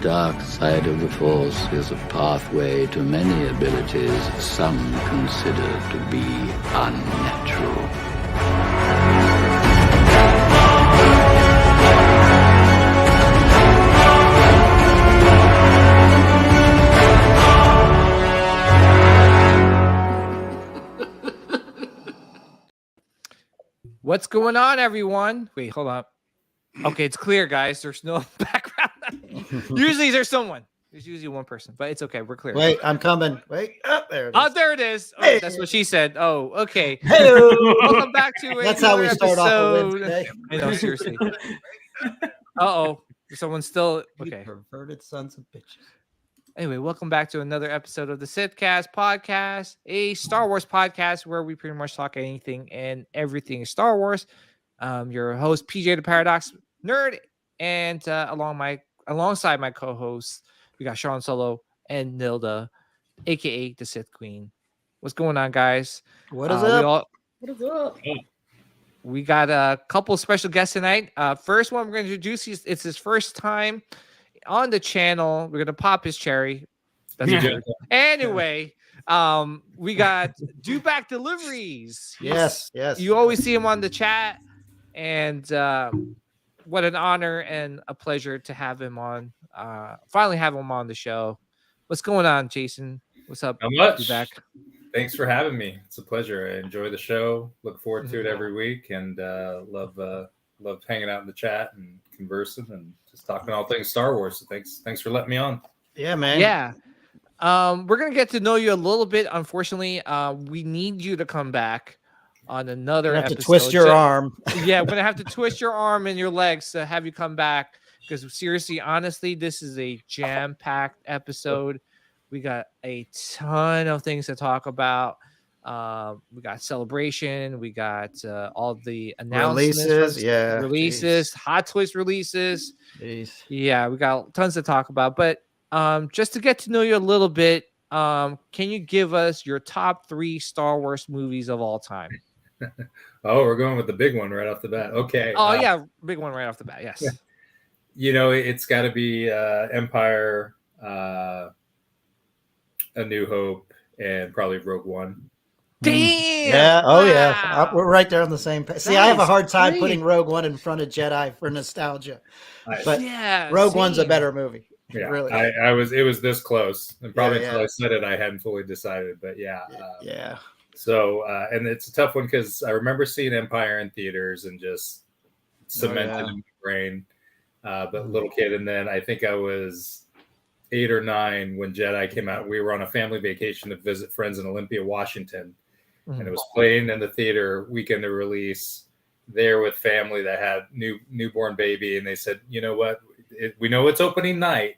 Dark side of the Force is a pathway to many abilities some consider to be unnatural. What's going on, everyone? Wait, hold up. Okay, it's clear, guys. There's no background. Usually there's someone. There's usually one person, but it's okay. We're clear. Wait, I'm coming. Wait, there it is. Oh, there it is. Oh, Hey. that's what she said. Oh, okay. Hello. Welcome back to That's how we start off the episode. Wednesday. I know, seriously. Uh-oh. Someone's still... You Okay. perverted sons of bitches. Anyway, welcome back to another episode of the Sithcast podcast, a Star Wars podcast where we pretty much talk anything and everything Star Wars. Your host, PJ the Paradox Nerd, and alongside my co-hosts, we got Sean Solo and Nilda, aka the Sith Queen. What's going on, guys? What is up? What is up? We got a couple special guests tonight. First one we're going to introduce, it's his first time on the channel. We're going to pop his cherry. That's weird. Anyway, we got Do Back Deliveries. Yes. You always see him on the chat, and what an honor and a pleasure to have him on. Finally have him on the show. What's going on, Jason? What's up? How much? Do Back. Thanks for having me. It's a pleasure. I enjoy the show. Look forward to it every week, and love hanging out in the chat and conversing and just talking all things Star Wars. So thanks for letting me on. Yeah, man. Yeah. We're gonna get to know you a little bit. Unfortunately, we need you to come back on another You have episode. to twist your arm. Yeah, we're gonna have to twist your arm and your legs to have you come back, because seriously, honestly, this is a jam-packed episode. We got a ton of things to talk about. We got Celebration. We got all the announcements, releases, Hot Toys releases. Jeez. Yeah, we got tons to talk about. But just to get to know you a little bit, can you give us your top 3 Star Wars movies of all time? Oh, we're going with the big one right off the bat. Okay. Oh, yeah, big one right off the bat. Yes. You know, it's got to be Empire, A New Hope, and probably Rogue One. Damn. Yeah. Oh, wow. yeah. We're right there on the same page. See, I have a hard time great. putting Rogue One in front of Jedi for nostalgia, but Yeah, Rogue One's a same. better movie. Yeah, Really. it was this close, and probably Yeah. until I said it, I hadn't fully decided. But yeah. Yeah. So, and it's a tough one because I remember seeing Empire in theaters and just cemented in my brain. But little kid, and then I think I was 8 or 9 when Jedi came out. We were on a family vacation to visit friends in Olympia, Washington, and it was playing in the theater weekend of release there with family that had newborn baby, and they said, you know what, we know it's opening night,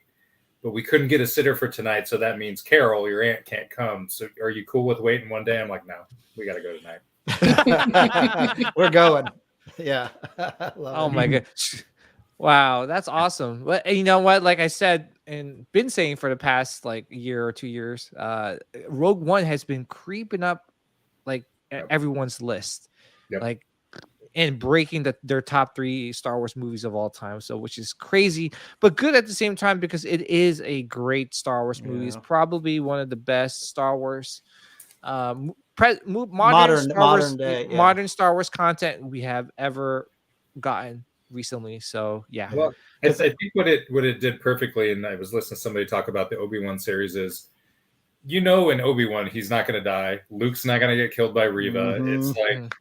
but we couldn't get a sitter for tonight, so that means Carol, your aunt, can't come. So are you cool with waiting one day? I'm like, no, we got to go tonight. We're going. Yeah. Oh my god. Wow, that's awesome. But you know what? Like I said, and been saying for the past like year or 2 years, Rogue One has been creeping up like everyone's list, like, and breaking their top 3 Star Wars movies of all time. So, which is crazy, but good at the same time, because it is a great Star Wars movie. It's probably one of the best Star Wars, modern Star Wars content we have ever gotten recently. So yeah. Well, I think what it did perfectly, and I was listening to somebody talk about the Obi-Wan series, is, you know, in Obi-Wan he's not going to die, Luke's not going to get killed by Reva. It's like,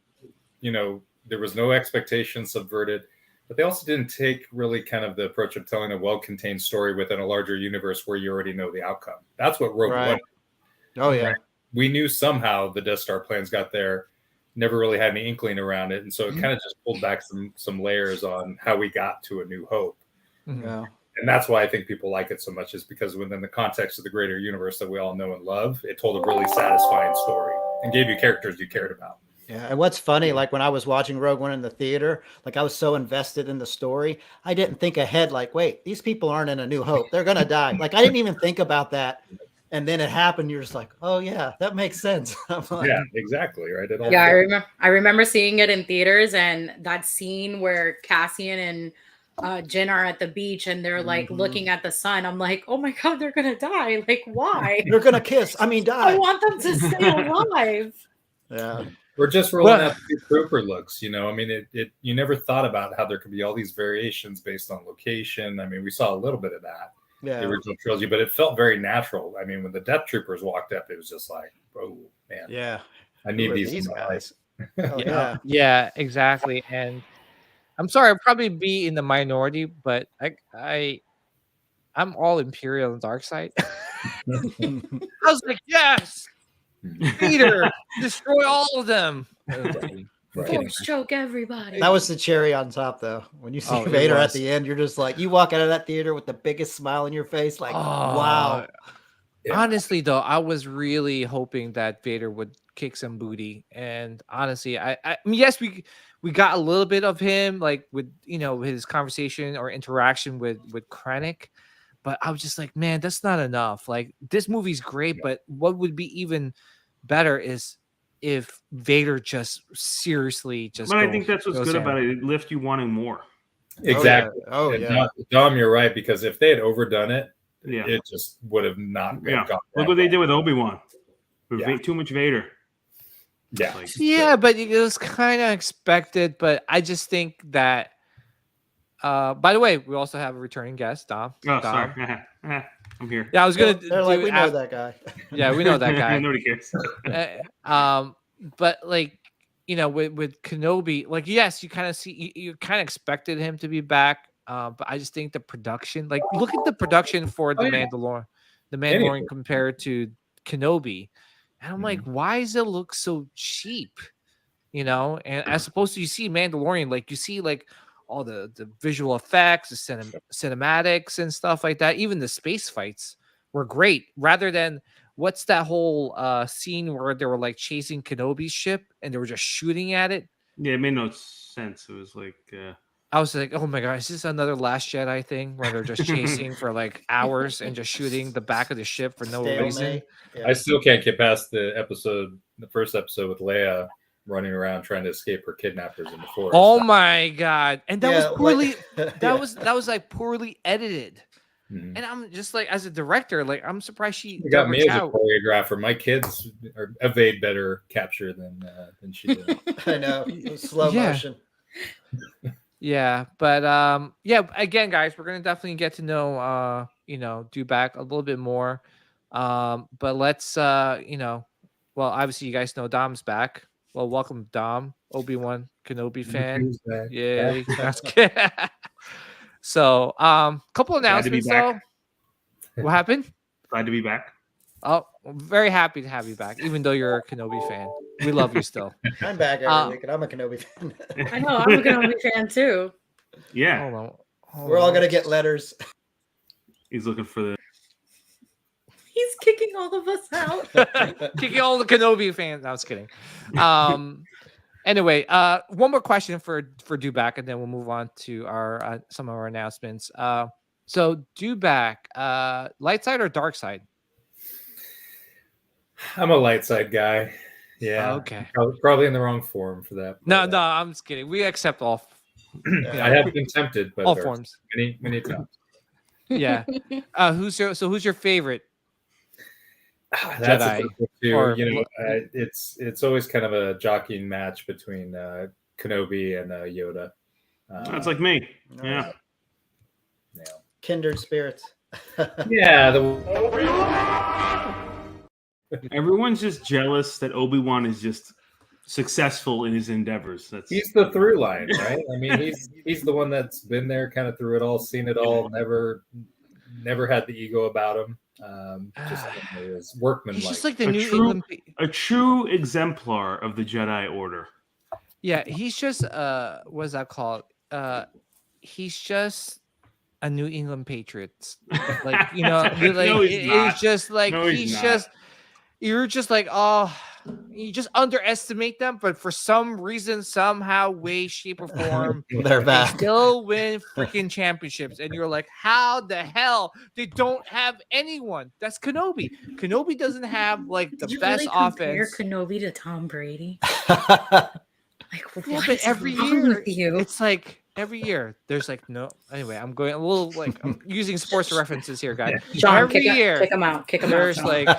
you know, there was no expectation subverted, but they also didn't take really kind of the approach of telling a well-contained story within a larger universe where you already know the outcome. That's what Rogue One. Oh yeah. We knew somehow the Death Star plans got there, never really had any inkling around it, and so it kind of just pulled back some layers on how we got to A New Hope. Yeah. And that's why I think people like it so much, is because within the context of the greater universe that we all know and love, it told a really satisfying story and gave you characters you cared about. Yeah, and what's funny, like when I was watching Rogue One in the theater, like I was so invested in the story, I didn't think ahead, like, wait, these people aren't in A New Hope. They're going to die. Like, I didn't even think about that. And then it happened. You're just like, oh yeah, that makes sense. Like, yeah, exactly. Right. I remember seeing it in theaters, and that scene where Cassian and Jin are at the beach and they're like looking at the sun. I'm like, oh my god, they're gonna die. Like, why? They're gonna kiss. I mean, die. I want them to stay alive. Yeah. We're just rolling out the trooper looks, you know. I mean, it you never thought about how there could be all these variations based on location. I mean, we saw a little bit of that, the original trilogy, but it felt very natural. I mean, when the Death Troopers walked up, it was just like, oh man, yeah, I need these guys. Yeah, exactly. And I'm sorry, I'll probably be in the minority, but I'm all Imperial and dark side. I was like, yes, Vader, destroy all of them. Force choke everybody. That was the cherry on top, though. When you see Vader at the end, you're just like, you walk out of that theater with the biggest smile on your face, like, wow. Honestly, though, I was really hoping that Vader would kick some booty, and honestly, I mean, yes, we got a little bit of him, like with his conversation or interaction with Krennic. But I was just like, man, that's not enough. Like, this movie's great, but what would be even better is if Vader just seriously just. But I think that's what's good about it. It left you wanting more. Exactly. Oh yeah. Dom, you're right, because if they had overdone it, it just would have not. Look what they did with Obi-Wan. Too much Vader. Yeah, but it was kind of expected. But I just think that. By the way, we also have a returning guest, Dom. Oh, sorry. I'm here. Yeah, I was gonna. They're like, we know that guy. Yeah, we know that guy. Nobody cares. But like, with Kenobi, like, yes, you kind of see, you kind of expected him to be back. But I just think the production, like, look at the production for the Mandalorian compared to Kenobi, and I'm like, why does it look so cheap? And as opposed to, you see Mandalorian, like, you see like all the visual effects, the cinematics and stuff like that. Even the space fights were great, rather than what's that whole scene where they were like chasing Kenobi's ship and they were just shooting at it. Yeah, it made no sense. It was like I was like, oh my god, is this another Last Jedi thing where they're just chasing for like hours and just shooting the back of the ship for no reason? I still can't get past the first episode with Leia running around trying to escape her kidnappers in the forest. Oh my god. And that was poorly that was like poorly edited. And I'm just like, as a director, like, I'm surprised she got me as a choreographer. My kids evade better capture than she did. I know. Slow motion. Yeah, but again, guys, we're gonna definitely get to know Dewback a little bit more. But let's well, obviously you guys know Dom's back. Well, welcome, Dom, Obi-Wan Kenobi fan. Yeah, that's good. So, couple announcements though. What happened? Glad to be back. Oh, I'm very happy to have you back, even though you're a Kenobi fan. We love you still. I'm back every week, and I'm a Kenobi fan. I know, I'm a Kenobi fan too. Yeah. Hold We're all gonna get letters. He's looking for the. He's kicking all of us out. Kicking all the Kenobi fans. No, I was kidding. Anyway, one more question for Dewback, and then we'll move on to our some of our announcements. So Dewback, light side or dark side? I'm a light side guy. Yeah. Okay. Probably in the wrong form for that. No, I'm just kidding. We accept all. I have been tempted by all forms. Many times. Yeah. Who's your favorite? That's Jedi, too. It's always kind of a jockeying match between Kenobi and Yoda. That's like me. Yeah. Kindred spirits. Yeah. Everyone's just jealous that Obi-Wan is just successful in his endeavors. He's the through line, right? I mean, he's the one that's been there, kind of through it all, seen it all, never had the ego about him. Just his workmanlike. He's just like the a true exemplar of the Jedi Order. Yeah, he's just what's that called? He's just a New England Patriots. Like, like No, it's just like you're just like, oh, you just underestimate them, but for some reason, somehow, way, shape, or form, they're back. They still win freaking championships. And you're like, how the hell they don't have anyone? That's Kenobi. Kenobi doesn't have like the best really offense. Kenobi to Tom Brady. Like, yeah, but every year it's like every year there's like no. Anyway, I'm going a little like I'm using sports references here, guys. Sean, Every year kick him out. Kick him out. there's Sean. like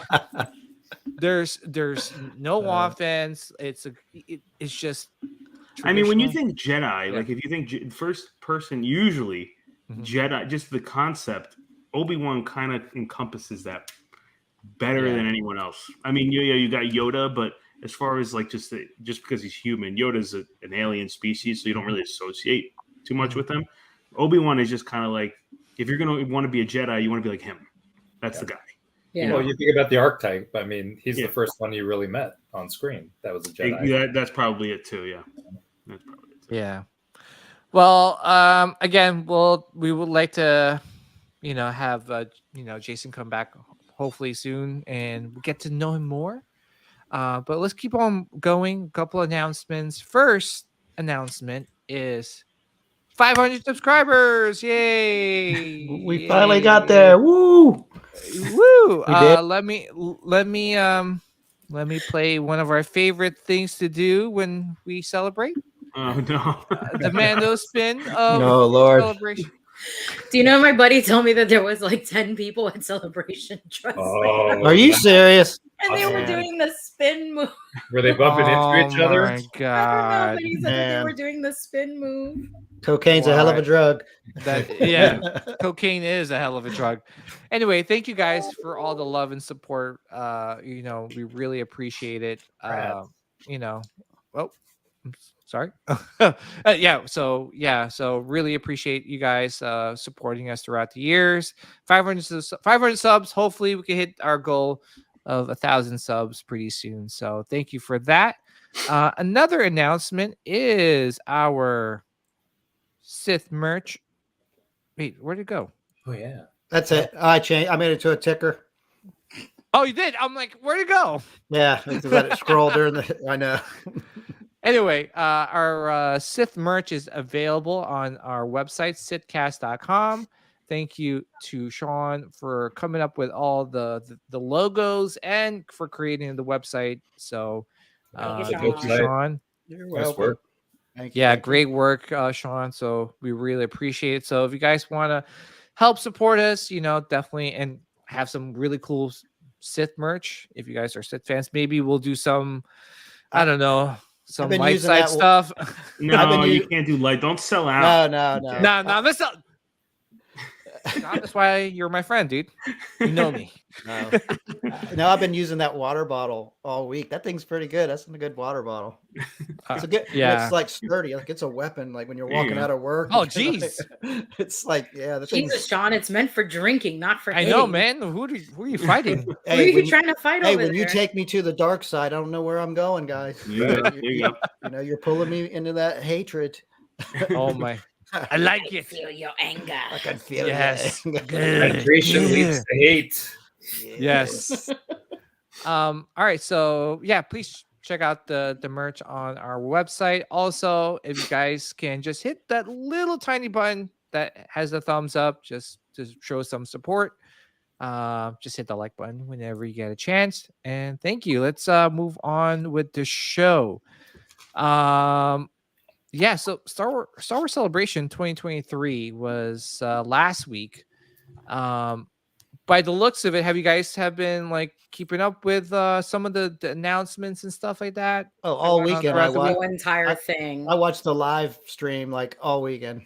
there's no offense. It's just. I mean, when you traditional. think Jedi, Yeah. like if you think first person, usually Mhm. Jedi, just the concept, Obi-Wan kind of encompasses that better Yeah. than anyone else. I mean, yeah, you got Yoda, but as far as like just because he's human, Yoda's an alien species, so you don't really associate too much with him. Obi-Wan is just kind of like, if you're gonna want to be a Jedi, you want to be like him. That's the guy. Yeah. Well, you think about the archetype. I mean, he's Yeah. the first one you really met on screen. That was a Jedi. Yeah, that's probably it too. Yeah, that's probably it too. Yeah. Well, again, we would like to, have Jason come back hopefully soon, and we'll get to know him more. But let's keep on going. A couple announcements. First announcement is 500 subscribers! Yay! We finally got there. Woo! Woo! We did. Let me play one of our favorite things to do when we celebrate. Oh no! The Mando spin of No, Lord. celebration. Do you know my buddy told me that there was like 10 people at Celebration? Trust me. Oh, Are you serious? And they were man. doing the spin move. Were they bumping into each other? My I don't know, God. but he said that they Man. were doing the spin move. Cocaine's a hell of a Why? drug. Yeah, cocaine is a hell of a drug. Anyway, thank you guys for all the love and support. We really appreciate it. Rad. Oh, I'm sorry. So really appreciate you guys supporting us throughout the years. 500 subs. Hopefully, we can hit our goal of 1,000 subs pretty soon. So thank you for that. Another announcement is our Sith merch. Wait, where'd it go? Oh yeah. That's it. I changed. I made it to a ticker. Oh, you did? I'm like, where'd it go? Yeah, I just let it scroll during the. I know. Anyway, our Sith merch is available on our website, sithcast.com. Thank you to Sean for coming up with all the logos and for creating the website. So, Thank you, thank you, Sean. Sean. You're Nice welcome. work. Thank you. Yeah, Thank you. great work, Sean. So we really appreciate it. So if you guys want to help support us, definitely, and have some really cool Sith merch. If you guys are Sith fans, maybe we'll do some, I don't know, some been light using side that- stuff. No, you u- can't do light. Don't sell out. No. No, that's not. That's why you're my friend, dude. You know me. No. No, I've been using that water bottle all week. That thing's pretty good. That's a good water bottle. It's a good. Yeah. It's like sturdy. Like it's a weapon. Like when you're There you walking go. out of work. Oh, jeez. It's like the Jesus, thing's. Sean, it's meant for drinking, not for I hitting. know, man. Who are you fighting? Who are Hey, you when you, trying to fight hey, over when you there? take me to the dark side, I don't know where I'm going, guys. There you go. You're pulling me into that hatred. Oh my! I like it. Feel your anger. I can feel Yes. it. Hydration leads to hate. Yes. All right. So yeah, please check out the merch on our website. Also, if you guys can just hit that little tiny button that has the thumbs up, just to show some support. Just hit the like button whenever you get a chance. And thank you. Let's move on with the show. Yeah, so Star Wars Celebration 2023 was last week. By the looks of it, have you guys been like keeping up with some of the announcements and stuff like that? Oh, all Went on weekend throughout I the watched. The entire thing. I watched the live stream like all weekend.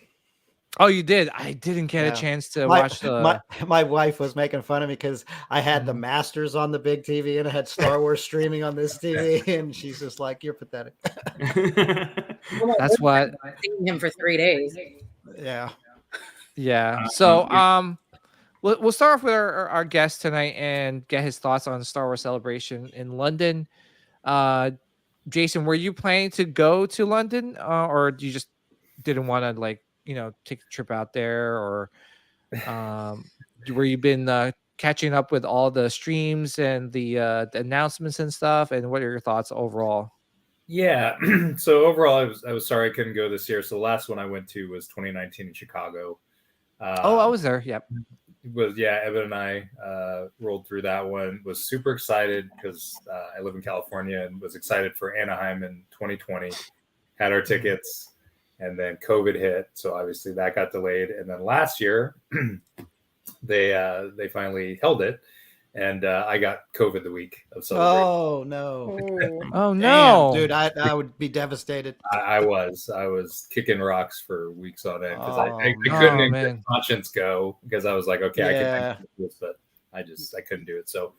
Oh, you did? I didn't get Yeah. a chance to My, watch the. my wife was making fun of me because I had the Mhm. Masters on the big TV and I had Star Wars streaming on this TV, and she's just like, "You're pathetic." That's what. I've seen him for 3 days. Yeah. Yeah. So we'll start off with our guest tonight and get his thoughts on the Star Wars Celebration in London. Jason, were you planning to go to London, or you just didn't want to take a trip out there, or were you been catching up with all the streams and the announcements and stuff? And what are your thoughts overall? Yeah. So overall, I was sorry I couldn't go this year. So the last one I went to was 2019 in Chicago. I was there. Yep. Evan and I rolled through that one. Was super excited because I live in California and was excited for Anaheim in 2020. Had our tickets, and then COVID hit, so obviously that got delayed. And then last year, they finally held it, and I got COVID the week of celebration. Oh no! Oh Damn, no, dude, I would be devastated. I was kicking rocks for weeks on end because I Oh, couldn't oh, in man. good conscience go, because I was like, okay, Yeah. I can do this, but I couldn't do it. So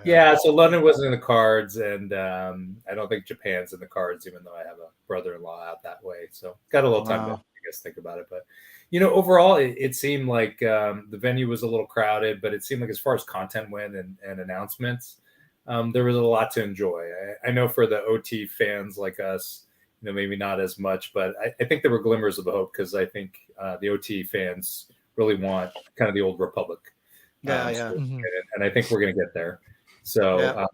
yeah, so London wasn't in the cards, and I don't think Japan's in the cards, even though I have a brother-in-law out that way. So got a little time to, Wow. I guess, think about it. But overall, it seemed like the venue was a little crowded, but it seemed like as far as content went and announcements, there was a lot to enjoy. I know for the OT fans like us, maybe not as much, but I think there were glimmers of hope, because I think the OT fans really want kind of the old Republic. Yeah, So- Mhm. and I think we're going to get there. So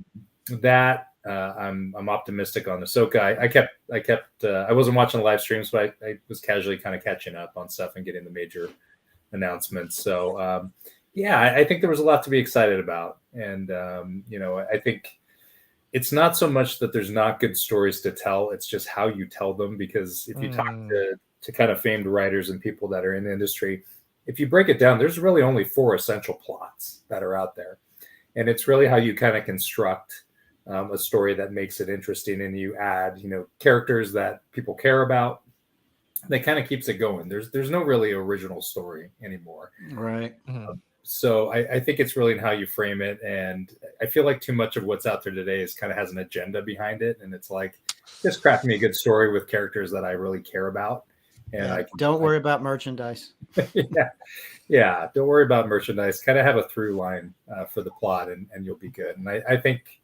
I'm optimistic on Ahsoka. I wasn't watching the live streams, but I was casually kind of catching up on stuff and getting the major announcements. So I think there was a lot to be excited about, and I think it's not so much that there's not good stories to tell; it's just how you tell them. Because if you talk to kind of famed writers and people that are in the industry, if you break it down, there's really only 4 essential plots that are out there. And it's really how you kind of construct a story that makes it interesting, and you add, characters that people care about. That kind of keeps it going. There's no really original story anymore. Right. So I think it's really in how you frame it. And I feel like too much of what's out there today is kind of has an agenda behind it. And it's like, just craft me a good story with characters that I really care about. And don't worry about merchandise. Yeah. Don't worry about merchandise. Kind of have a through line for the plot, and you'll be good. And I think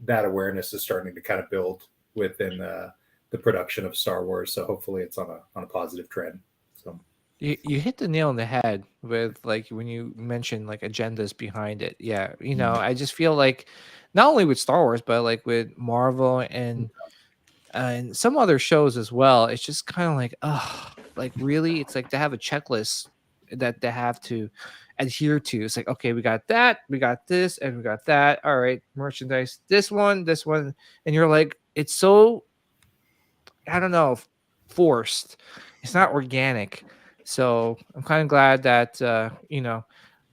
that awareness is starting to kind of build within the production of Star Wars. So hopefully it's on a positive trend. So You hit the nail on the head with, like, when you mentioned like agendas behind it. Yeah, I just feel like not only with Star Wars, but like with Marvel and some other shows as well. It's just kind of like, like really, it's like to have a checklist that they have to adhere to. It's like, okay, we got that, we got this, and we got that. All right, merchandise, this one, and you're like, it's so, I don't know, forced. It's not organic. So I'm kind of glad that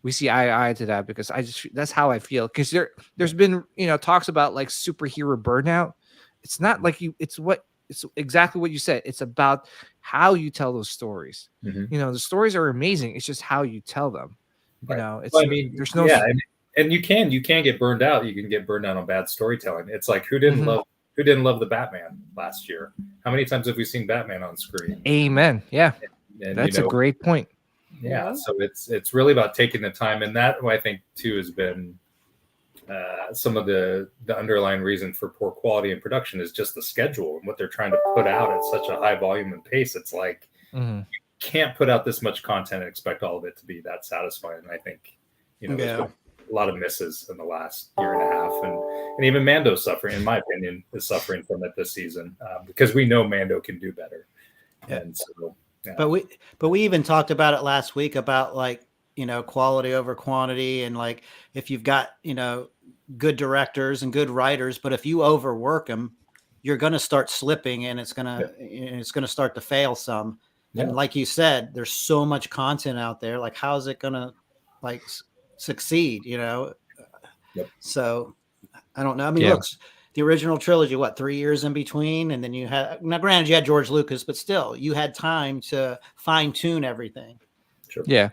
we see eye to eye to that, because that's how I feel. Because there's been talks about like superhero burnout. It's not like it's exactly what you said. It's about how you tell those stories. The stories are amazing. It's just how you tell them. Right. It's, well, I mean, there's no and you can get burned out. You can get burned out on bad storytelling. It's like, who didn't love the Batman last year? How many times have we seen Batman on screen? Amen. Yeah. And, that's a great point. Yeah. So it's really about taking the time. And that, I think, too, has been some of the underlying reason for poor quality in production is just the schedule and what they're trying to put out at such a high volume and pace. It's like, you can't put out this much content and expect all of it to be that satisfying. And I think, there's been a lot of misses in the last year and a half. And even Mando's suffering, in my opinion, is suffering from it this season, because we know Mando can do better. And so, But we even talked about it last week about like, quality over quantity, and like if you've got, good directors and good writers, but if you overwork them, you're going to start slipping, and it's going to start to fail some. And like you said, there's so much content out there. Like, how is it going to like succeed? So I don't know. I mean, look, the original trilogy, 3 years in between, and then you had, now granted you had George Lucas, but still you had time to fine tune everything. Sure. Yeah,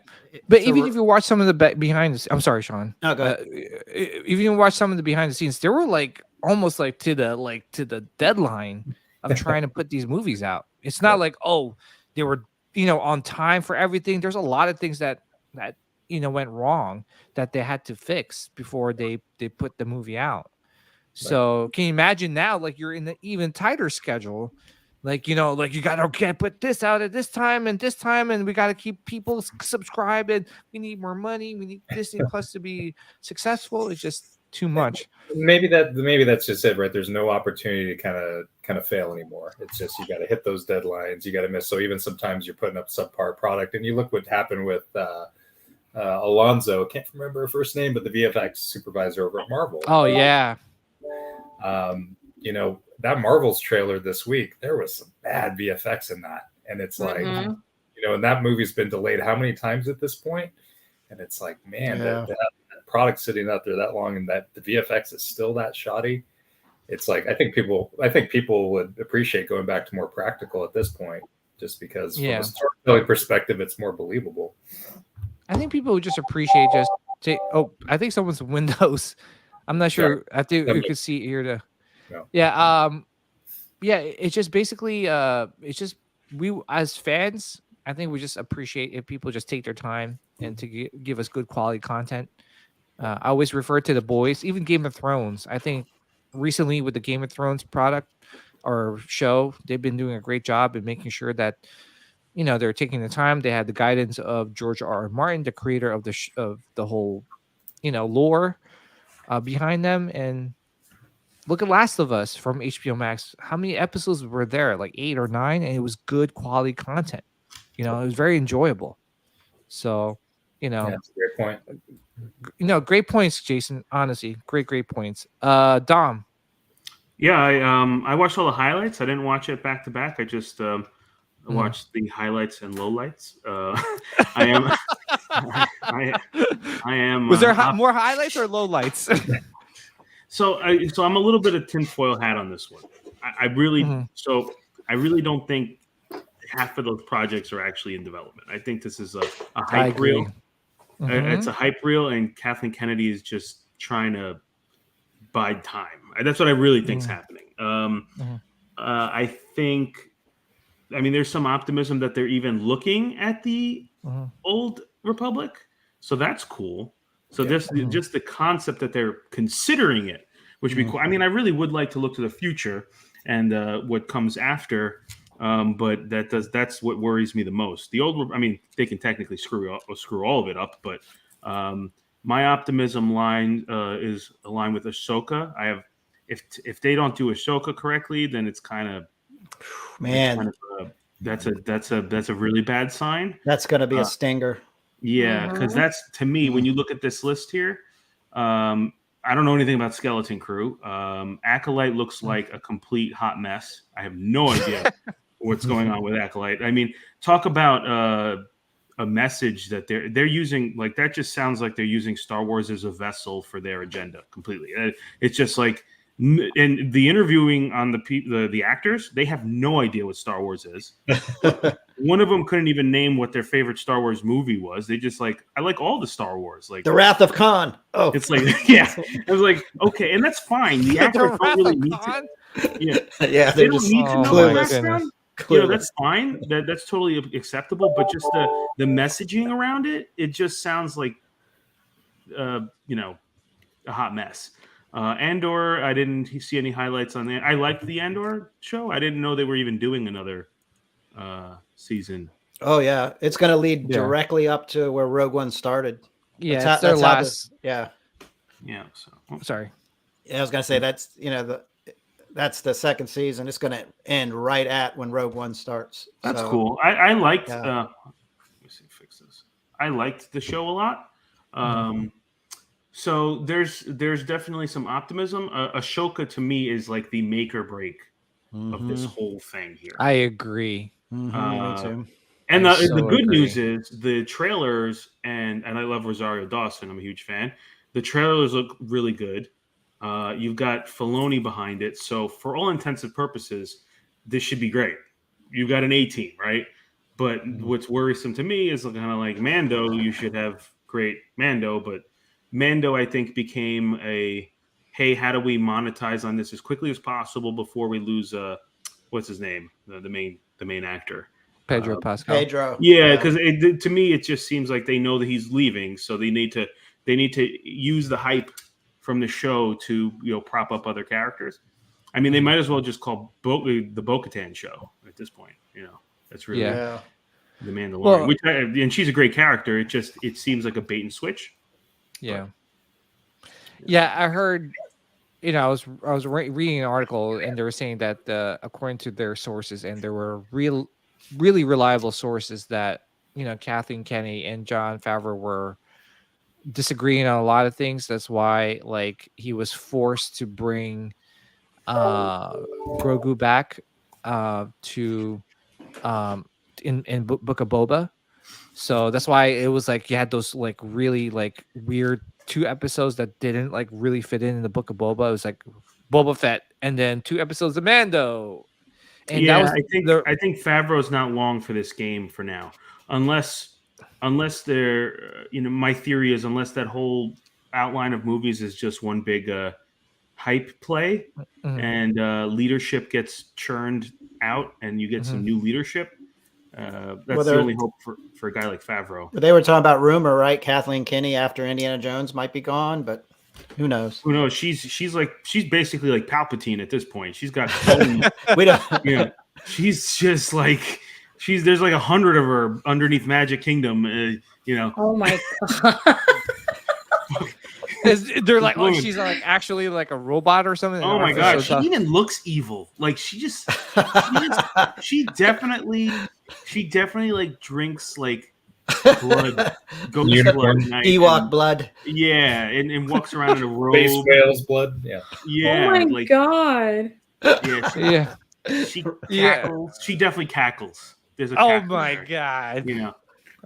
but even if you watch some of the behind the, I'm sorry, Sean. No, go ahead. If you watch some of the behind the scenes, they were like almost like to the deadline of trying to put these movies out. It's not like, oh, they were on time for everything. There's a lot of things that went wrong that they had to fix before they put the movie out. So can you imagine now, like, you're in the even tighter schedule, like, you gotta put this out at this time, and we gotta keep people subscribed, and we need more money. We need Disney Plus to be successful. It's just too much. Maybe that's just it, right? There's no opportunity to kind of fail anymore. It's just, you got to hit those deadlines. You got to miss. So even sometimes you're putting up subpar product, and you look what happened with Alonzo. Can't remember her first name, but the VFX supervisor over at Marvel. Oh yeah. That Marvel's trailer this week, there was some bad VFX in that. And it's like, Mhm. and that movie's been delayed how many times at this point? And it's like, man, that product sitting out there that long and that the VFX is still that shoddy. It's like, I think people would appreciate going back to more practical at this point, just because from a storytelling perspective, it's more believable. I think people would just appreciate I think someone's Windows. I'm not sure. I think you could see it here to. No. Yeah. Yeah. It's just basically. It's just we as fans. I think we just appreciate if people just take their time and to give us good quality content. I always refer to The Boys, even Game of Thrones. I think recently with the Game of Thrones product or show, they've been doing a great job in making sure that they're taking the time. They had the guidance of George R. R. Martin, the creator of the whole lore behind them. And look at Last of Us from HBO Max. How many episodes were there? Like 8 or 9, and it was good quality content. It was very enjoyable. So, That's a great point. Great points, Jason. Honestly, great points. Dom. Yeah, I watched all the highlights. I didn't watch it back to back. I just watched the highlights and lowlights. I am. I am. Was there more highlights or lowlights? So I'm a little bit of tinfoil hat on this one. I really don't think half of those projects are actually in development. I think this is a hype reel. It's a hype reel, and Kathleen Kennedy is just trying to bide time. That's what I really think is happening. I think, there's some optimism that they're even looking at the old Republic, so that's cool. So just the concept that they're considering it, which would be cool. I really would like to look to the future and what comes after. But that's what worries me the most. The old, they can technically screw all of it up, but my optimism line is aligned with Ahsoka. If they don't do Ahsoka correctly, then it's kind of that's a really bad sign. That's going to be a stinger. Yeah, because that's, to me, when you look at this list here, I don't know anything about Skeleton Crew. Acolyte looks like a complete hot mess. I have no idea what's going on with Acolyte. Talk about a message that they're using. Like, that just sounds like they're using Star Wars as a vessel for their agenda completely. It's just like, and the interviewing on the actors, they have no idea what Star Wars is. One of them couldn't even name what their favorite Star Wars movie was. They just like, I like all the Star Wars, like The Wrath of Khan. Oh, it's like, yeah. I was like, okay, and that's fine. The actors don't really need to. Yeah, they don't need to know the background. That's fine. That's totally acceptable. But just the messaging around it, it just sounds like, a hot mess. Andor, I didn't see any highlights on that. I liked the Andor show. I didn't know they were even doing another season. Oh yeah, it's going to lead directly up to where Rogue One started. Yeah, that's their last. So sorry. Yeah, I was going to say that's the second season. It's going to end right at when Rogue One starts. That's cool. I liked. Let me see, fix this. I liked the show a lot. So there's definitely some optimism. Ahsoka to me is like the make or break of this whole thing here. I agree. Me too. And the good news is the trailers, and I love Rosario Dawson. I'm a huge fan. The trailers look really good. You've got Filoni behind it. So for all intents and purposes, this should be great. You've got an A-team, right? But what's worrisome to me is kind of like Mando. You should have great Mando, but Mando, I think, became hey, how do we monetize on this as quickly as possible before we lose what's his name? The main actor. Pedro Pascal. Yeah, because to me it just seems like they know that he's leaving, so they need to use the hype from the show to prop up other characters. They might as well just call the Bo-Katan show at this point. That's really the Mandalorian. And she's a great character. It seems like a bait and switch. Yeah. Yeah, I heard. I was reading an article, and they were saying that according to their sources, and there were really reliable sources, that Kathleen Kennedy and Jon Favreau were disagreeing on a lot of things. That's why, like, he was forced to bring Grogu back to in Book of Boba. So that's why it was like you had those like really like weird 2 episodes that didn't like really fit in the Book of Boba. It was like Boba Fett, and then 2 episodes of Mando. And that was I think Favreau's not long for this game for now, unless they're my theory is unless that whole outline of movies is just one big hype play, and leadership gets churned out, and you get some new leadership. That's the only hope for a guy like Favreau. They were talking about rumor, right? Kathleen Kinney after Indiana Jones might be gone, but who knows? Who knows? She's basically like Palpatine at this point. She's got we don't. She's just like there's like 100 of her underneath Magic Kingdom. Oh my god. They're like, oh, she's like actually like a robot or something. Oh my god, she even looks evil. Like she definitely like drinks like blood, ghost blood, Ewok blood. Yeah, and walks around in a robe. Space whales blood. Yeah. Yeah. Oh my god. Yeah. She cackles. She definitely cackles. There's a oh my god.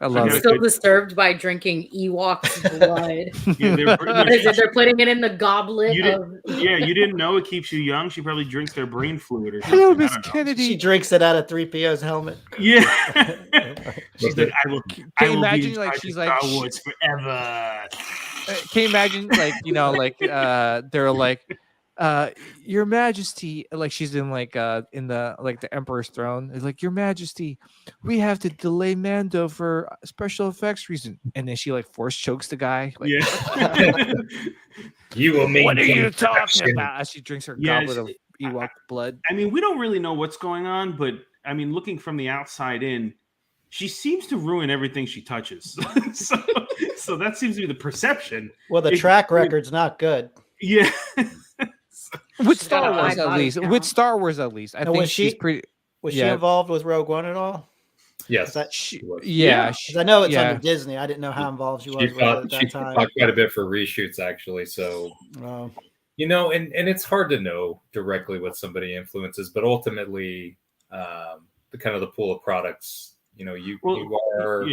I love it. Still disturbed by drinking Ewok's blood. They're putting it in the goblet. You didn't know it keeps you young. She probably drinks their brain fluid or something. Hello, Miss Kennedy. She drinks it out of 3PO's helmet. Yeah. She's like, I will imagine be like she's like Star Wars forever. Can you imagine like they're like Your Majesty, like she's in like in the like the Emperor's throne. It's like, Your Majesty, we have to delay Mando for special effects reason, and then she like force chokes the guy. Like, You will make. What are you talking about? As she drinks her goblet of Ewok blood. I mean, we don't really know what's going on, but I mean, looking from the outside in, she seems to ruin everything she touches. so that seems to be the perception. Well, the track record's not good. Yeah. With Star Wars, at least. With Star Wars, at least. I think she's pretty. Was she involved with Rogue One at all? Yes. Because I know it's under Disney. I didn't know how involved she was with it at that time. She fought quite a bit for reshoots, actually. So, and it's hard to know directly what somebody influences, but ultimately, the kind of the pool of products, you are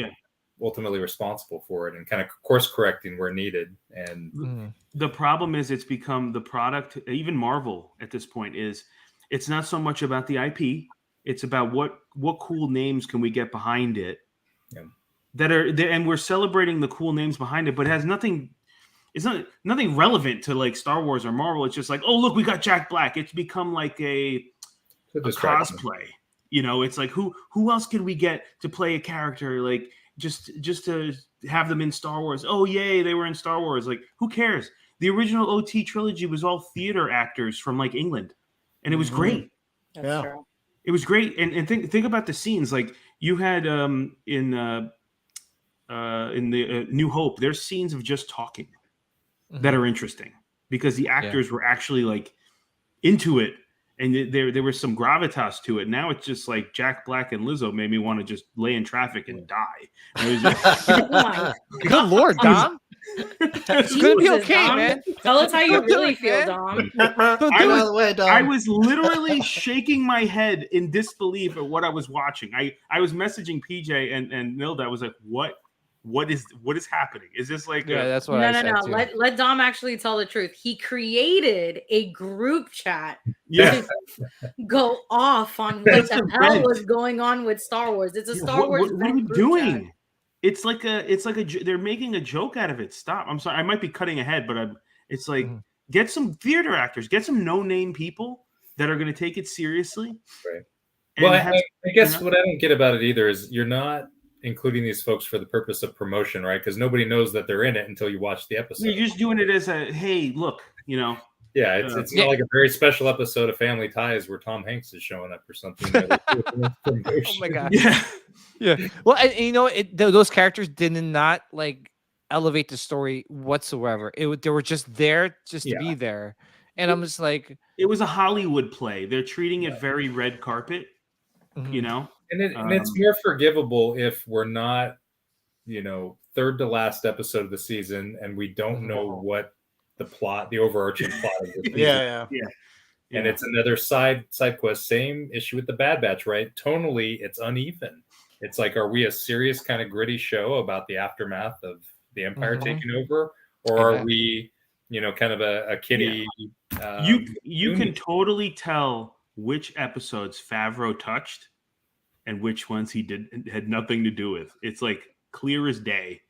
ultimately responsible for it and kind of course correcting where needed. And the problem is it's become the product, even Marvel at this point it's not so much about the IP. It's about what cool names can we get behind it that are there. And we're celebrating the cool names behind it, but it has nothing. It's nothing relevant to like Star Wars or Marvel. It's just like, oh, look, we got Jack Black. It's become like a cosplay. It's like who else can we get to play a character like just to have them in Star Wars? Oh, yay, they were in Star Wars. Like, who cares? The original OT trilogy was all theater actors from like England, and it was great. That's true. It was great. And think about the scenes. Like you had in the New Hope, there's scenes of just talking that are interesting because the actors were actually like into it. And there was some gravitas to it. Now it's just like Jack Black and Lizzo made me want to just lay in traffic and die. Good Lord, Dom. It's going to be okay, Dom. Man. Tell us how you really feel, Dom. I was literally shaking my head in disbelief at what I was watching. I was messaging PJ and Nilda. I was like, what is happening? Is this like that's what I said no. too. Let Dom actually tell the truth. He created a group chat to go off on what the hell was going on with Star Wars. It's a Star Wars. What are you doing? Chat. It's like they're making a joke out of it. Stop. I'm sorry. I might be cutting ahead, but it's like get some theater actors, get some no-name people that are going to take it seriously. Right. Well, I guess what I don't get about it either is you're not including these folks for the purpose of promotion, right? Because nobody knows that they're in it until you watch the episode. You're just doing it as a, hey, look, Yeah, it's not like a very special episode of Family Ties where Tom Hanks is showing up or something. Oh my god. Yeah. Well, and those characters did not like elevate the story whatsoever. They were just there to be there, and I'm just like, it was a Hollywood play. They're treating it very red carpet, And it's more forgivable if we're not, third to last episode of the season and we don't know what the overarching plot of the season. Yeah. And it's another side quest. Same issue with the Bad Batch, right? Tonally, it's uneven. it's like, are we a serious kind of gritty show about the aftermath of the Empire taking over, or are we, kind of a kiddie? You can totally tell which episodes Favreau touched and which ones he had nothing to do with. It's like clear as day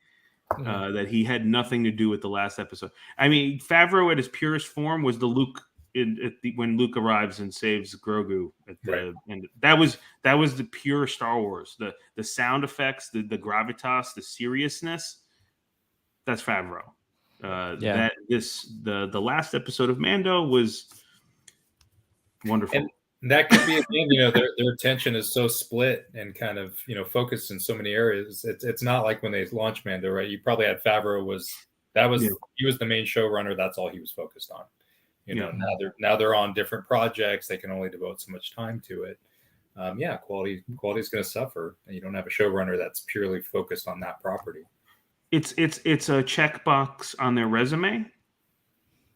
that he had nothing to do with the last episode. I mean, Favreau at his purest form was the Luke when Luke arrives and saves Grogu at the end. That was the pure Star Wars. The sound effects, the gravitas, the seriousness. That's Favreau. The last episode of Mando was wonderful. And that could be again, their attention is so split and kind of focused in so many areas. It's not like when they launched Mando, right? You probably had Favreau he was the main showrunner. That's all he was focused on. Now they're on different projects. They can only devote so much time to it. Quality is going to suffer, and you don't have a showrunner that's purely focused on that property. It's a checkbox on their resume.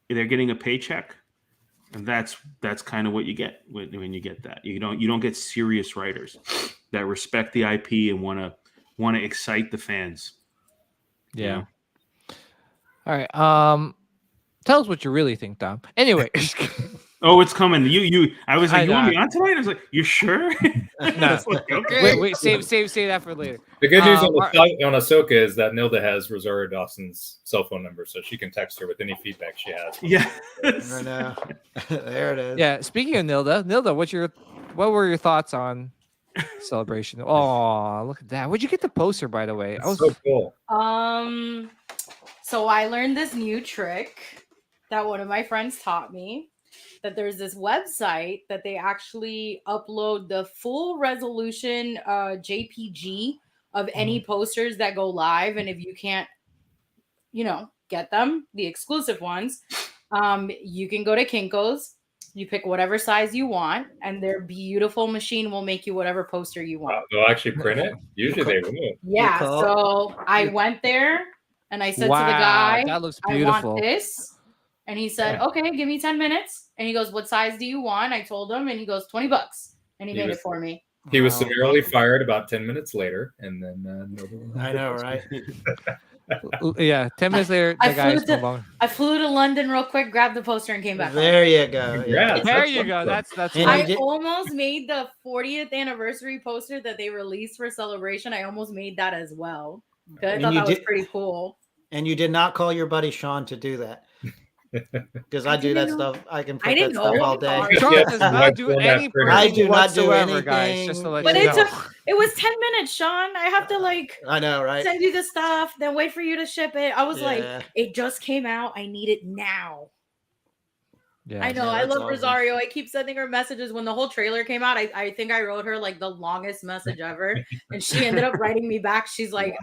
They're getting a paycheck, and that's kind of what you get when you get that. You don't get serious writers that respect the IP and want to excite the fans. Yeah. All right. Tell us what you really think, Dom. Anyway. Oh, it's coming. I was like, you want me on tonight? I was like, you sure? No. Like, okay. Wait, save that for later. The good news on Ahsoka is that Nilda has Rosario Dawson's cell phone number, so she can text her with any feedback she has. Yeah. I know. There it is. Yeah. Speaking of Nilda, what were your thoughts on Celebration? Oh, look at that. Where'd you get the poster, by the way? It's so cool. So I learned this new trick that one of my friends taught me, that there's this website that they actually upload the full resolution JPG of any posters that go live. And if you can't, get them, the exclusive ones, you can go to Kinko's, you pick whatever size you want, and their beautiful machine will make you whatever poster you want. They'll actually print it? Usually they will. Yeah, so I went there and I said to the guy, that looks I beautiful. want this. And he said, okay, give me 10 minutes. And he goes, what size do you want? I told him, and he goes, $20. And he made it for me. He was summarily fired about 10 minutes later. And then I know, right? Yeah, 10 minutes later, the guy's no longer. I flew to London real quick, grabbed the poster, and came back. There you go. Yeah, There you go. That's I almost made the 40th anniversary poster that they released for Celebration. I almost made that as well. I thought that was pretty cool. And you did not call your buddy Sean to do that. Because I do that stuff. I can put that stuff all day. Sean does not do any I do not do whatsoever, anything. guys. Just to let But you know. it was 10 minutes, Sean. I have to I know, right? send you the stuff, then wait for you to ship it. I was like, Yeah. it just came out. I need it now. Yeah. I know. Yeah, I that's love awesome. Rosario. I keep sending her messages. When the whole trailer came out, I think I wrote her like the longest message ever. And she ended up writing me back. She's like,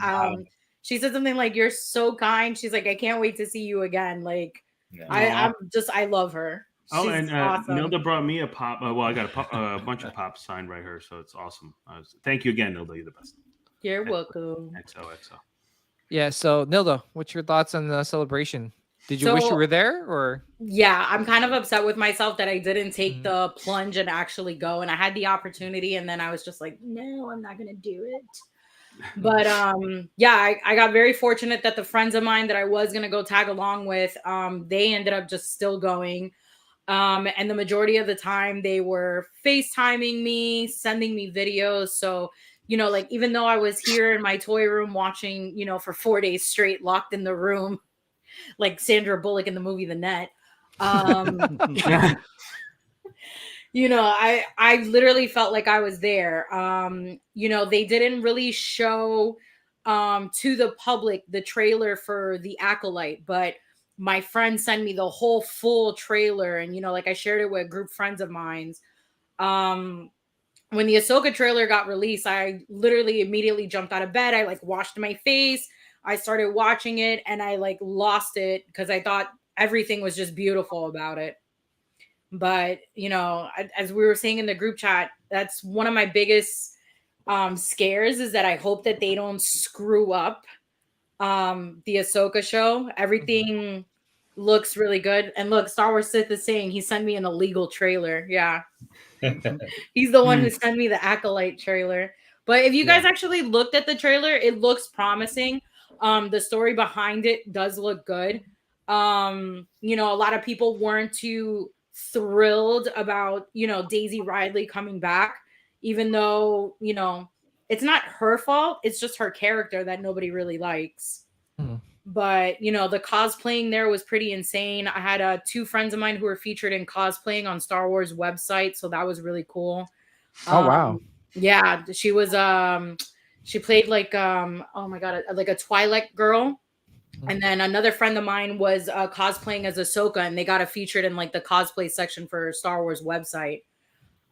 she said something like, "You're so kind." She's like, "I can't wait to see you again." Like, I love her. Oh, She's and awesome. Nilda brought me a pop. I got a bunch of pops signed by her, so it's awesome. Thank you again, Nilda. You're the best. You're welcome. XOXO. Yeah. So, Nilda, what's your thoughts on the Celebration? Did you wish you were there, or? Yeah, I'm kind of upset with myself that I didn't take the plunge and actually go. And I had the opportunity, and then I was just like, no, I'm not gonna do it. But yeah, I got very fortunate that the friends of mine that I was gonna go tag along with, they ended up just still going. And the majority of the time they were FaceTiming me, sending me videos. So, like, even though I was here in my toy room watching, for 4 days straight, locked in the room, like Sandra Bullock in the movie The Net. I literally felt like I was there. They didn't really show to the public the trailer for The Acolyte, but my friend sent me the whole full trailer, and I shared it with a group friends of mine. When the Ahsoka trailer got released, I literally immediately jumped out of bed. I washed my face. I started watching it, and I lost it because I thought everything was just beautiful about it. But, as we were saying in the group chat, that's one of my biggest scares, is that I hope that they don't screw up the Ahsoka show. Everything looks really good. And look, Star Wars Sith is saying he sent me an illegal trailer. Yeah. He's the one who sent me the Acolyte trailer. But if you guys actually looked at the trailer, it looks promising. The story behind it does look good. You know, a lot of people weren't too thrilled about, you know, Daisy Ridley coming back, even though, you know, it's not her fault. It's just her character that nobody really likes. But, you know, the cosplaying there was pretty insane. I had 2 friends of mine who were featured in cosplaying on Star Wars website. So that was really cool. Oh, wow. Yeah, she was she played like oh my god, like a Twilight girl. And then another friend of mine was cosplaying as Ahsoka, and they got it featured in like the cosplay section for Star Wars website.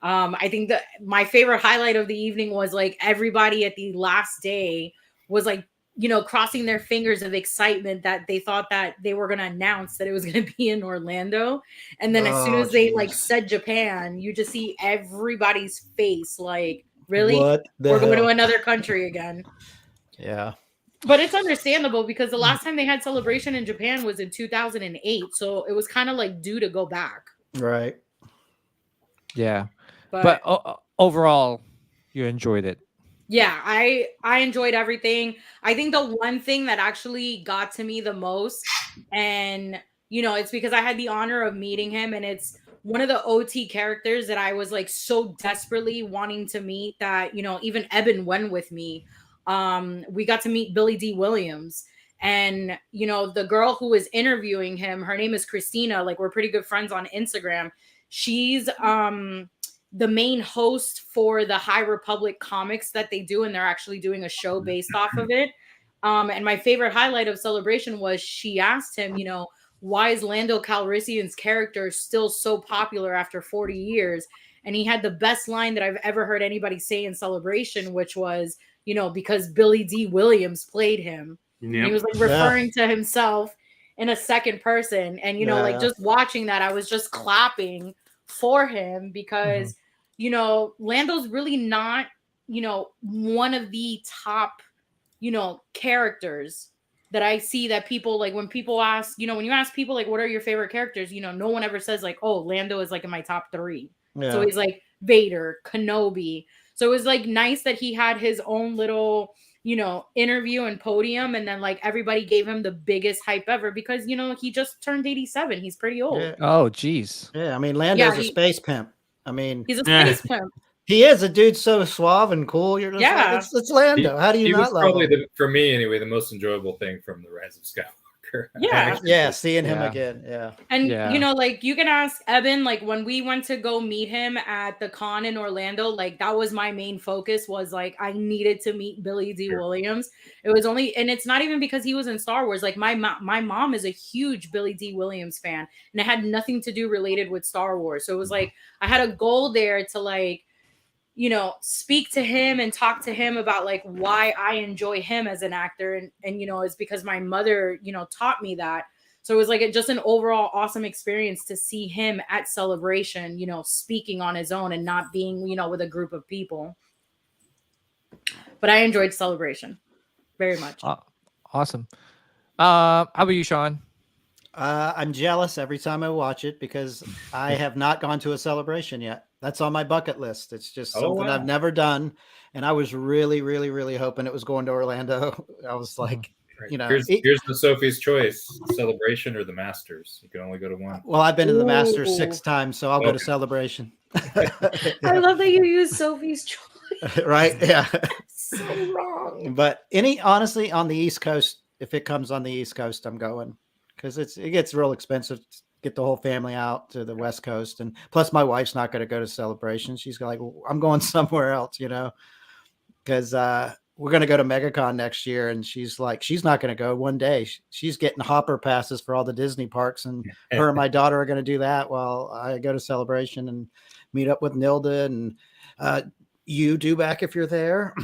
I think that my favorite highlight of the evening was like everybody at the last day was like, you know, crossing their fingers of excitement that they thought that they were going to announce that it was going to be in Orlando. And then as soon as they like said Japan, you just see everybody's face like, really? We're going to another country again. Yeah. But it's understandable because the last time they had Celebration in Japan was in 2008. So it was kind of like due to go back. Right. Yeah. But overall, you enjoyed it. Yeah, I enjoyed everything. I think the one thing that actually got to me the most, and you know, it's because I had the honor of meeting him, and it's one of the OT characters that I was like so desperately wanting to meet that, you know, even Eben went with me. We got to meet Billy D. Williams. And, you know, the girl who was interviewing him, her name is Christina. Like, we're pretty good friends on Instagram. She's the main host for the High Republic comics that they do, and they're actually doing a show based off of it. And my favorite highlight of Celebration was she asked him, you know, why is Lando Calrissian's character still so popular after 40 years? And he had the best line that I've ever heard anybody say in Celebration, which was, you know, because Billy D. Williams played him. Yep. He was like referring to himself in a second person. And, you know, like just watching that, I was just clapping for him because, you know, Lando's really not, you know, one of the top, you know, characters that I see that people like when people ask, you know, when you ask people like, what are your favorite characters? You know, no one ever says like, oh, Lando is like in my top 3. Yeah. So he's like Vader, Kenobi. So it was like nice that he had his own little, you know, interview and podium. And then like everybody gave him the biggest hype ever because, you know, he just turned 87. He's pretty old. Yeah. Oh, geez. Yeah. I mean, Lando's a space pimp. I mean, he's a space pimp. He is a dude so suave and cool. You're just like, it's Lando. How do you not love him? He was probably, for me anyway, the most enjoyable thing from The Rise of Skywalker. Yeah. Seeing him again. Yeah. And, you know, like you can ask Eben, like when we went to go meet him at the con in Orlando, like that was my main focus was like, I needed to meet Billy D. Williams. It was only, and it's not even because he was in Star Wars. Like my mom is a huge Billy D. Williams fan and it had nothing to do related with Star Wars. So it was like, I had a goal there to like, you know, speak to him and talk to him about like why I enjoy him as an actor. And, you know, it's because my mother, you know, taught me that. So it was like just an overall awesome experience to see him at Celebration, you know, speaking on his own and not being, you know, with a group of people. But I enjoyed Celebration very much. Awesome. How about you, Sean? I'm jealous every time I watch it because I have not gone to a Celebration yet. That's on my bucket list. It's just something I've never done. And I was really, really, really hoping it was going to Orlando. I was like, you know, here's the Sophie's choice: Celebration or the Masters. You can only go to one. Well, I've been to the Masters 6 times, so I'll go to Celebration. I love that you use Sophie's choice. Right? Yeah. So wrong. But honestly, on the East Coast, if it comes on the East Coast, I'm going because it gets real expensive to get the whole family out to the West Coast, and plus my wife's not going to go to Celebration. She's like, well, I'm going somewhere else, you know, because we're going to go to MegaCon next year, and she's like, she's not going to go one day. She's getting hopper passes for all the Disney parks, and her and my daughter are going to do that while I go to Celebration and meet up with Nilda and you do back if you're there.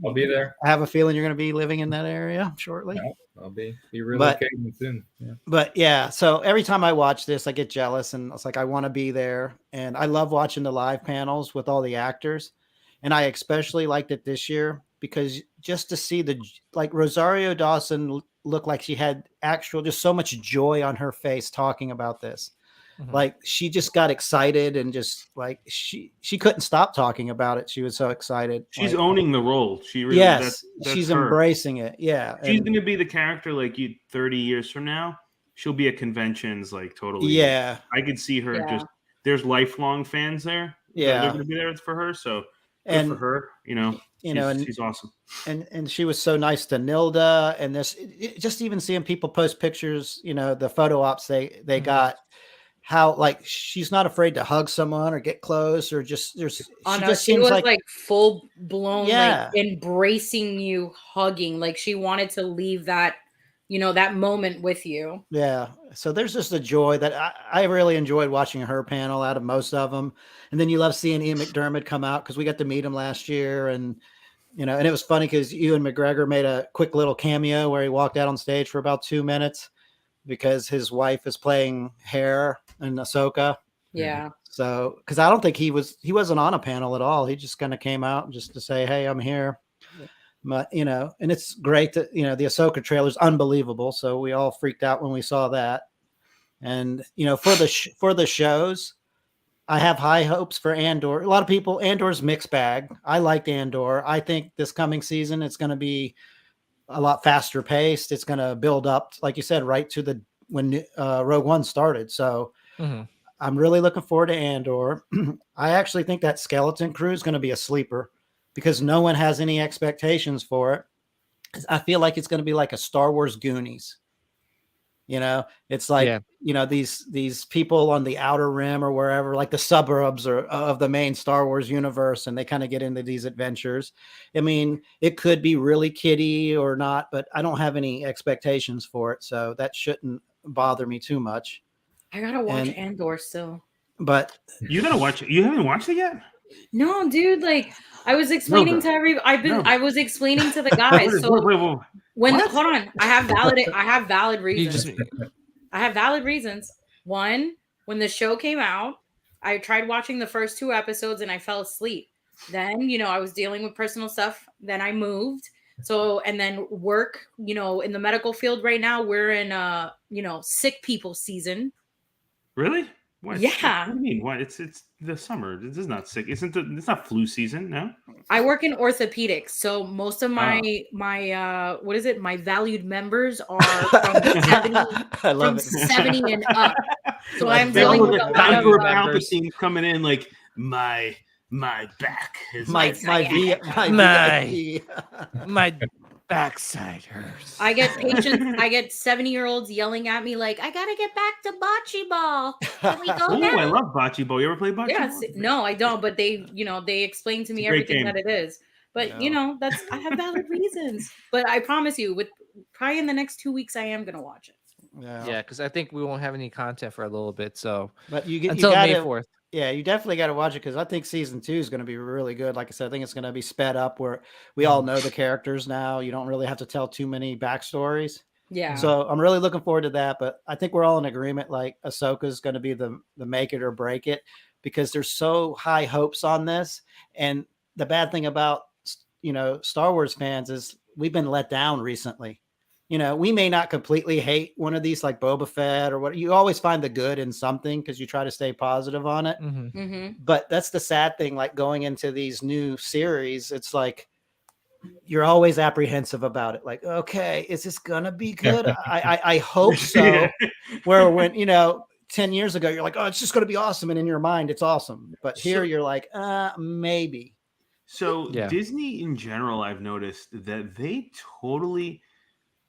I'll be there. I have a feeling you're going to be living in that area shortly. No, I'll be relocating soon. Yeah. But yeah, so every time I watch this, I get jealous, and it's like I want to be there. And I love watching the live panels with all the actors, and I especially liked it this year because just to see like Rosario Dawson look like she had just so much joy on her face talking about this. like she just got excited and just like she couldn't stop talking about it. She was so excited. She's like, owning the role. She really, yes, that's she's her. embracing it. Yeah, She's and going to be the character like you 30 years from now. She'll be at conventions like totally. yeah, I could see her Yeah. just. There's lifelong fans there. Yeah. They're going to be there for her. So good and for her. You know, she's awesome. and she was so nice to Nilda. And this, just even seeing people post pictures, you know, the photo ops they got, how like she's not afraid to hug someone or get close or just she was like full blown, like embracing you, hugging, like she wanted to leave that, you know, that moment with you. Yeah. So there's just a joy that I really enjoyed watching her panel out of most of them. And then you love seeing Ian McDermott come out because we got to meet him last year. And, you know, and it was funny because Ewan McGregor made a quick little cameo where he walked out on stage for about 2 minutes because his wife is playing Hera in Ahsoka. Yeah. So, because I don't think he wasn't on a panel at all. He just kind of came out just to say, hey, I'm here. But, you know, and it's great that, you know, the Ahsoka trailer is unbelievable. So we all freaked out when we saw that. And, you know, for the shows, I have high hopes for Andor. A lot of people, Andor's mixed bag. I liked Andor. I think this coming season, it's going to be a lot faster paced. It's going to build up, like you said, right to when Rogue One started. So I'm really looking forward to Andor. I actually think that skeleton crew is going to be a sleeper because no one has any expectations for it. I feel like it's going to be like a Star Wars Goonies. You know, it's like, you know, these people on the outer rim or wherever, like the suburbs of the main Star Wars universe, and they kind of get into these adventures. I mean, it could be really kiddie or not, but I don't have any expectations for it. So that shouldn't bother me too much. I got to watch Andor still. But you got to watch it. You haven't watched it yet? No, dude, like I was explaining to I was explaining to the guys. So hold on, I have valid reasons. I have valid reasons. One, when the show came out, I tried watching the first 2 episodes and I fell asleep. Then, you know, I was dealing with personal stuff. Then I moved. So, and then work, you know, in the medical field right now, we're in you know, sick people season. Really? What? Yeah. What do you mean? What? It's the summer. This is not sick. It's not flu season, no? I work in orthopedics, so most of my what is it? My valued members are from 70 and up. So I'm dealing with a lot of Palpatine coming in like my back is my backside hurts. I get patients. I get 70-year-olds yelling at me like, "I gotta get back to bocce ball. Can we go now?" I love bocce ball. You ever play bocce ball? No, I don't. But they, you know, they explain to me everything that it is. But you know, I have valid reasons. But I promise you, with probably in the next 2 weeks, I am gonna watch it. Yeah, because I think we won't have any content for a little bit. So, but until May 4th. Yeah, you definitely got to watch it because I think season 2 is going to be really good. Like I said, I think it's going to be sped up where we all know the characters now. You don't really have to tell too many backstories. Yeah. So I'm really looking forward to that. But I think we're all in agreement. Like Ahsoka is going to be the make it or break it because there's so high hopes on this. And the bad thing about, you know, Star Wars fans is we've been let down recently. You know, we may not completely hate one of these like Boba Fett or what. You always find the good in something because you try to stay positive on it. But that's the sad thing. Like going into these new series, it's like you're always apprehensive about it. Like, okay, is this going to be good? I hope so. Where when, you know, 10 years ago, you're like, oh, it's just going to be awesome. And in your mind, it's awesome. But here you're like, maybe. So Disney in general, I've noticed that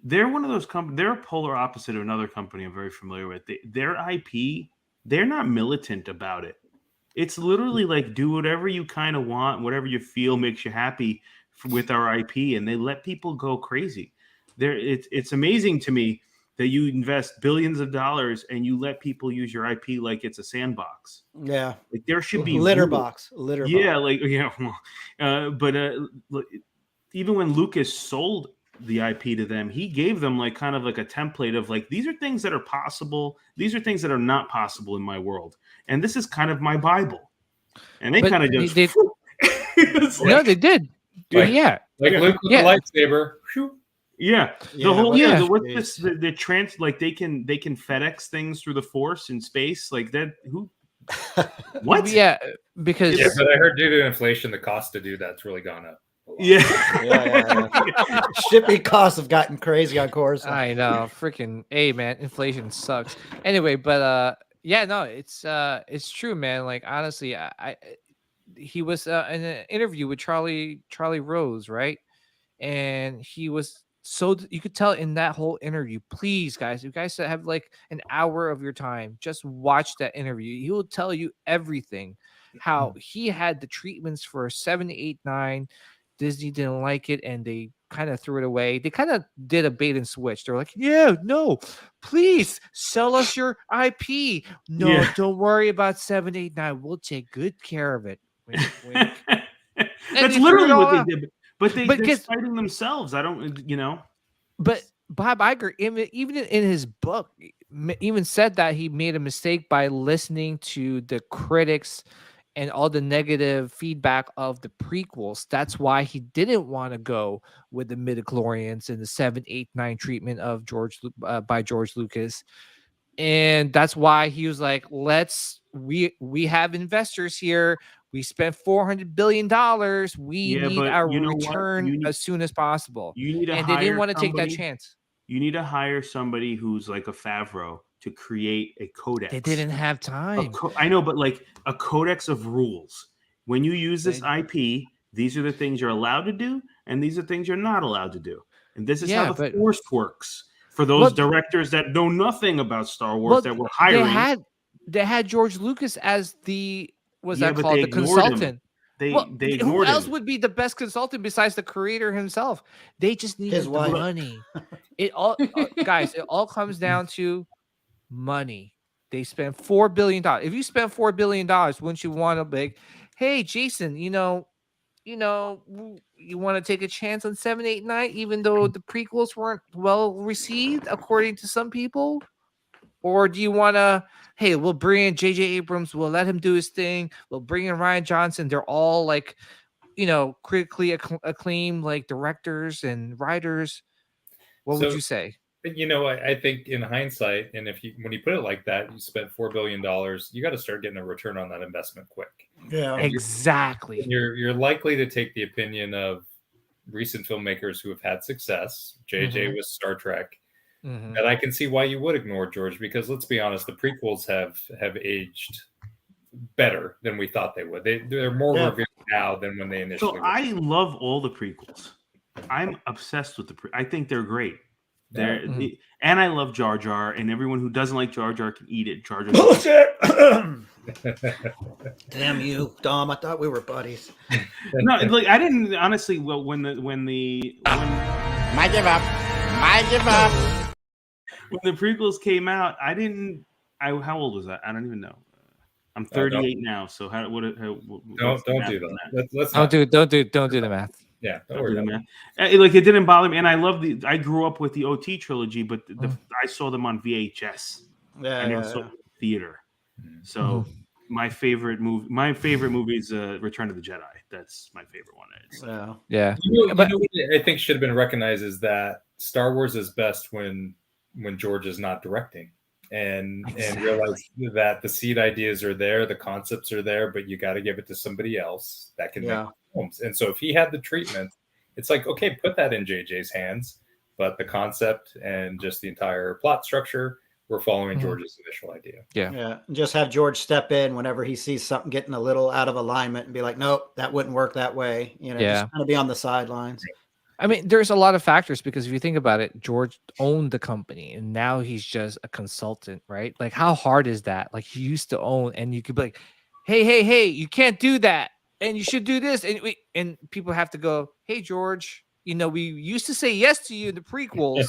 they're one of those companies. They're a polar opposite of another company I'm very familiar with. Their IP, they're not militant about it. It's literally like do whatever you kind of want, whatever you feel makes you happy with our IP, and they let people go crazy. It's amazing to me that you invest billions of dollars and you let people use your IP like it's a sandbox. Yeah, like there should be litter box. Yeah, like but even when Lucas sold the IP to them, he gave them like kind of like a template of like these are things that are possible, these are things that are not possible in my world, and this is kind of my Bible. And they kind of just no, they did. Like, like Luke with the lightsaber. Yeah, Yeah, the whole what Yeah. the what's jeez. this? The trans like they can FedEx things through the Force in space like that. Who? What? Yeah, because Yeah, but I heard due to inflation, the cost to do that's really gone up a lot. Yeah. Shipping costs have gotten crazy on Coruscant. I know, freaking A, man, inflation sucks. Anyway, but yeah, no, it's true, man. Like honestly, he was in an interview with Charlie Rose, right? And he was so you could tell in that whole interview. Please, guys, you guys have like an hour of your time, just watch that interview. He will tell you everything. How he had the treatments for 7, 8, 9. Disney didn't like it, and they kind of threw it away. They kind of did a bait and switch. They're like, "Yeah, no, please sell us your IP. No, Yeah. don't worry about 7, 8, 9. We'll take good care of it." Wink, wink. That's they threw literally it what all they out. did. But they're guess- spiting themselves. I don't, But Bob Iger, even in his book, even said that he made a mistake by listening to the critics and all the negative feedback of the prequels. That's why he didn't want to go with the midichlorians and the 7, 8, 9 treatment of by George Lucas. And that's why he was like, we have investors here. We spent $400 billion. We need but our you know what? return as soon as possible. You need to And they didn't hire want to take that somebody- chance. You need to hire somebody who's like a Favreau to create a codex. They didn't have time. I know, but like a codex of rules. When you use this IP, these are the things you're allowed to do, and these are things you're not allowed to do. And this is how the Force works for those directors that know nothing about Star Wars that were hiring. They had George Lucas as the but called? they The ignored him. consultant. They ignored who else him. would be the best consultant besides the creator himself? They just needed His the wife. money. It all guys, it all comes down to money. They spent $4 billion. If you spend $4 billion, wouldn't you want to be, hey, Jason, you want to take a chance on 7, 8, 9, even though the prequels weren't well received according to some people? Or do you want to, hey, we'll bring in J.J. Abrams, we'll let him do his thing, we'll bring in Rian Johnson. They're all like, critically acclaimed like directors and writers. What would you say? I think in hindsight, and when you put it like that, you spent $4 billion, you got to start getting a return on that investment quick. Yeah, exactly. You're likely to take the opinion of recent filmmakers who have had success. JJ with Star Trek. And I can see why you would ignore George, because let's be honest, the prequels have aged better than we thought they would. They're more revered now than when they initially were. I love all the prequels. I'm obsessed with I think they're great. And I love Jar Jar, and everyone who doesn't like Jar Jar can eat it. Jar Jar. Bullshit. Damn you, Dom! I thought we were buddies. No, like I didn't honestly. Well, when the I give up. When the prequels came out, I didn't. How old was I? I don't even know. I'm 38 now. So don't do that. Let's don't do the math. Yeah, don't worry about it. Like it didn't bother me, and I love I grew up with the OT trilogy, but I saw them on VHS. I never saw them in the theater. So my favorite movie is Return of the Jedi. That's my favorite one. Yeah. What I think should have been recognized is that Star Wars is best when George is not directing, and realize that the seed ideas are there, the concepts are there, but you got to give it to somebody else that can make films. And so if he had the treatment, it's like, okay, put that in JJ's hands, but the concept and just the entire plot structure, we're following George's initial idea. Yeah. Just have George step in whenever he sees something getting a little out of alignment and be like, nope, that wouldn't work that way. Just kind of be on the sidelines. I mean, there's a lot of factors, because if you think about it, George owned the company and now he's just a consultant, right? Like, how hard is that? Like, he used to own, and you could be like, hey, you can't do that, and you should do this, and people have to go, hey, George, we used to say yes to you in the prequels.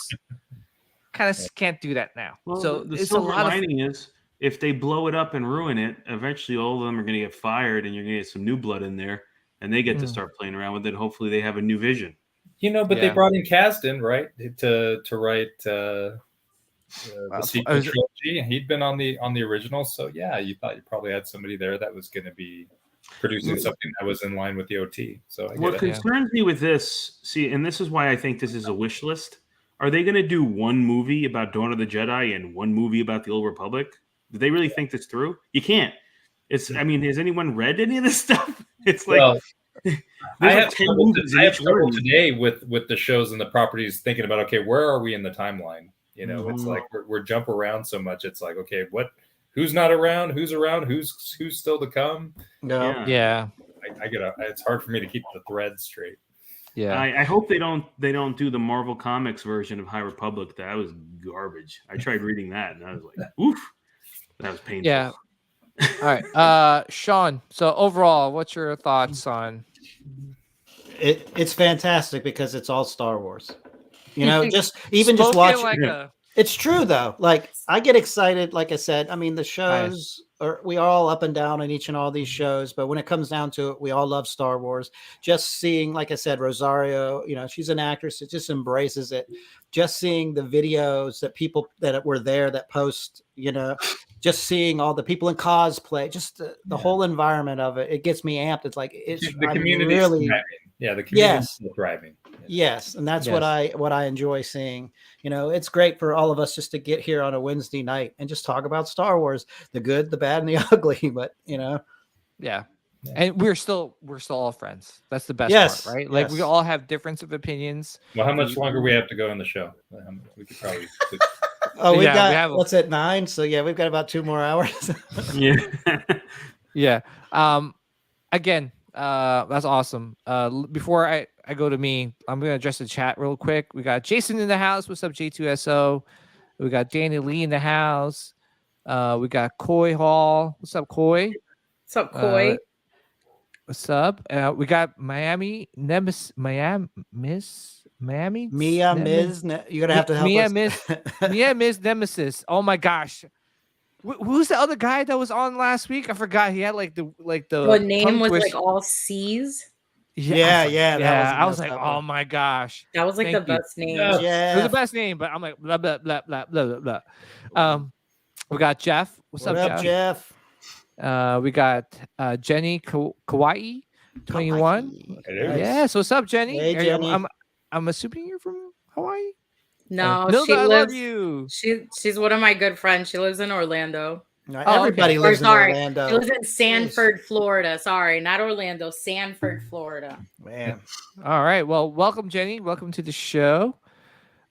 Kind of can't do that now. Well, so the it's silver a lot lining is if they blow it up and ruin it, eventually all of them are going to get fired, and you're going to get some new blood in there, and they get to start playing around with it. Hopefully, they have a new vision. But they brought in Kasdan, right, to write the sequel trilogy, and he'd been on the original. So you thought you probably had somebody there that was going to be producing something that was in line with the OT. So I What get it. concerns me with this, and this is why I think this is a wish list. Are they going to do one movie about Dawn of the Jedi and one movie about the Old Republic? Do they really think this through? You can't. Has anyone read any of this stuff? It's like, Well, I have 10 trouble, movies in I have each trouble one. today with the shows and the properties, thinking about, okay, where are we in the timeline? You know, it's like we're jump around so much. It's like, okay, who's not around? Who's around? Who's still to come? Yeah. I get it's hard for me to keep the thread straight. Yeah. I hope they don't do the Marvel Comics version of High Republic. That was garbage. I tried reading that and I was like, oof, that was painful. Yeah. All right. Sean, so overall, what's your thoughts on It's fantastic because it's all Star Wars. You know, just watching. It's true though. Like I get excited. Like I said, I mean the shows we are all up and down in each and all these shows, but when it comes down to it, we all love Star Wars. Just seeing, like I said, Rosario, you know, she's an actress. It just embraces it. Just seeing the videos that people that were there that post, you know, just seeing all the people in cosplay, just the whole environment of it. It gets me amped. It's like The community really thriving. Yeah, the community is thriving. Yes, and that's what I enjoy seeing. You know, it's great for all of us just to get here on a Wednesday night and just talk about Star Wars, the good, the bad, and the ugly. But you know, and we're still all friends. That's the best part, right? Like we all have difference of opinions. Well, how much longer we have to go in the show? We could probably. We what's at 9? So yeah, we've got about 2 more hours. Yeah. Again, that's awesome. Before I go to me, I'm gonna address the chat real quick. We got Jason in the house. What's up, J2SO? We got Danny Lee in the house. We got Coy Hall. What's up, Coy? What's up, Coy? What's up? We got Miami Nemesis. Miami. Mia Miz. You're gonna have to help us. Mia Miz Nemesis. Oh my gosh. Who's the other guy that was on last week? I forgot. He had the name was like all C's. Yeah. I was like, oh my gosh. That was like the best name. Yeah. It was the best name, but I'm like blah blah blah blah blah blah. We got Jeff. What's up, Jeff? We got Jenny Kawaii 21. Yeah. So what's up, Jenny? Hey, Jenny. I'm assuming you're from Hawaii. No, I love you. She's one of my good friends. She lives in Orlando. Everybody lives in Orlando. She lives in Sanford, Florida. Sorry, not Orlando. Sanford, Florida. Man. All right. Well, welcome, Jenny. Welcome to the show.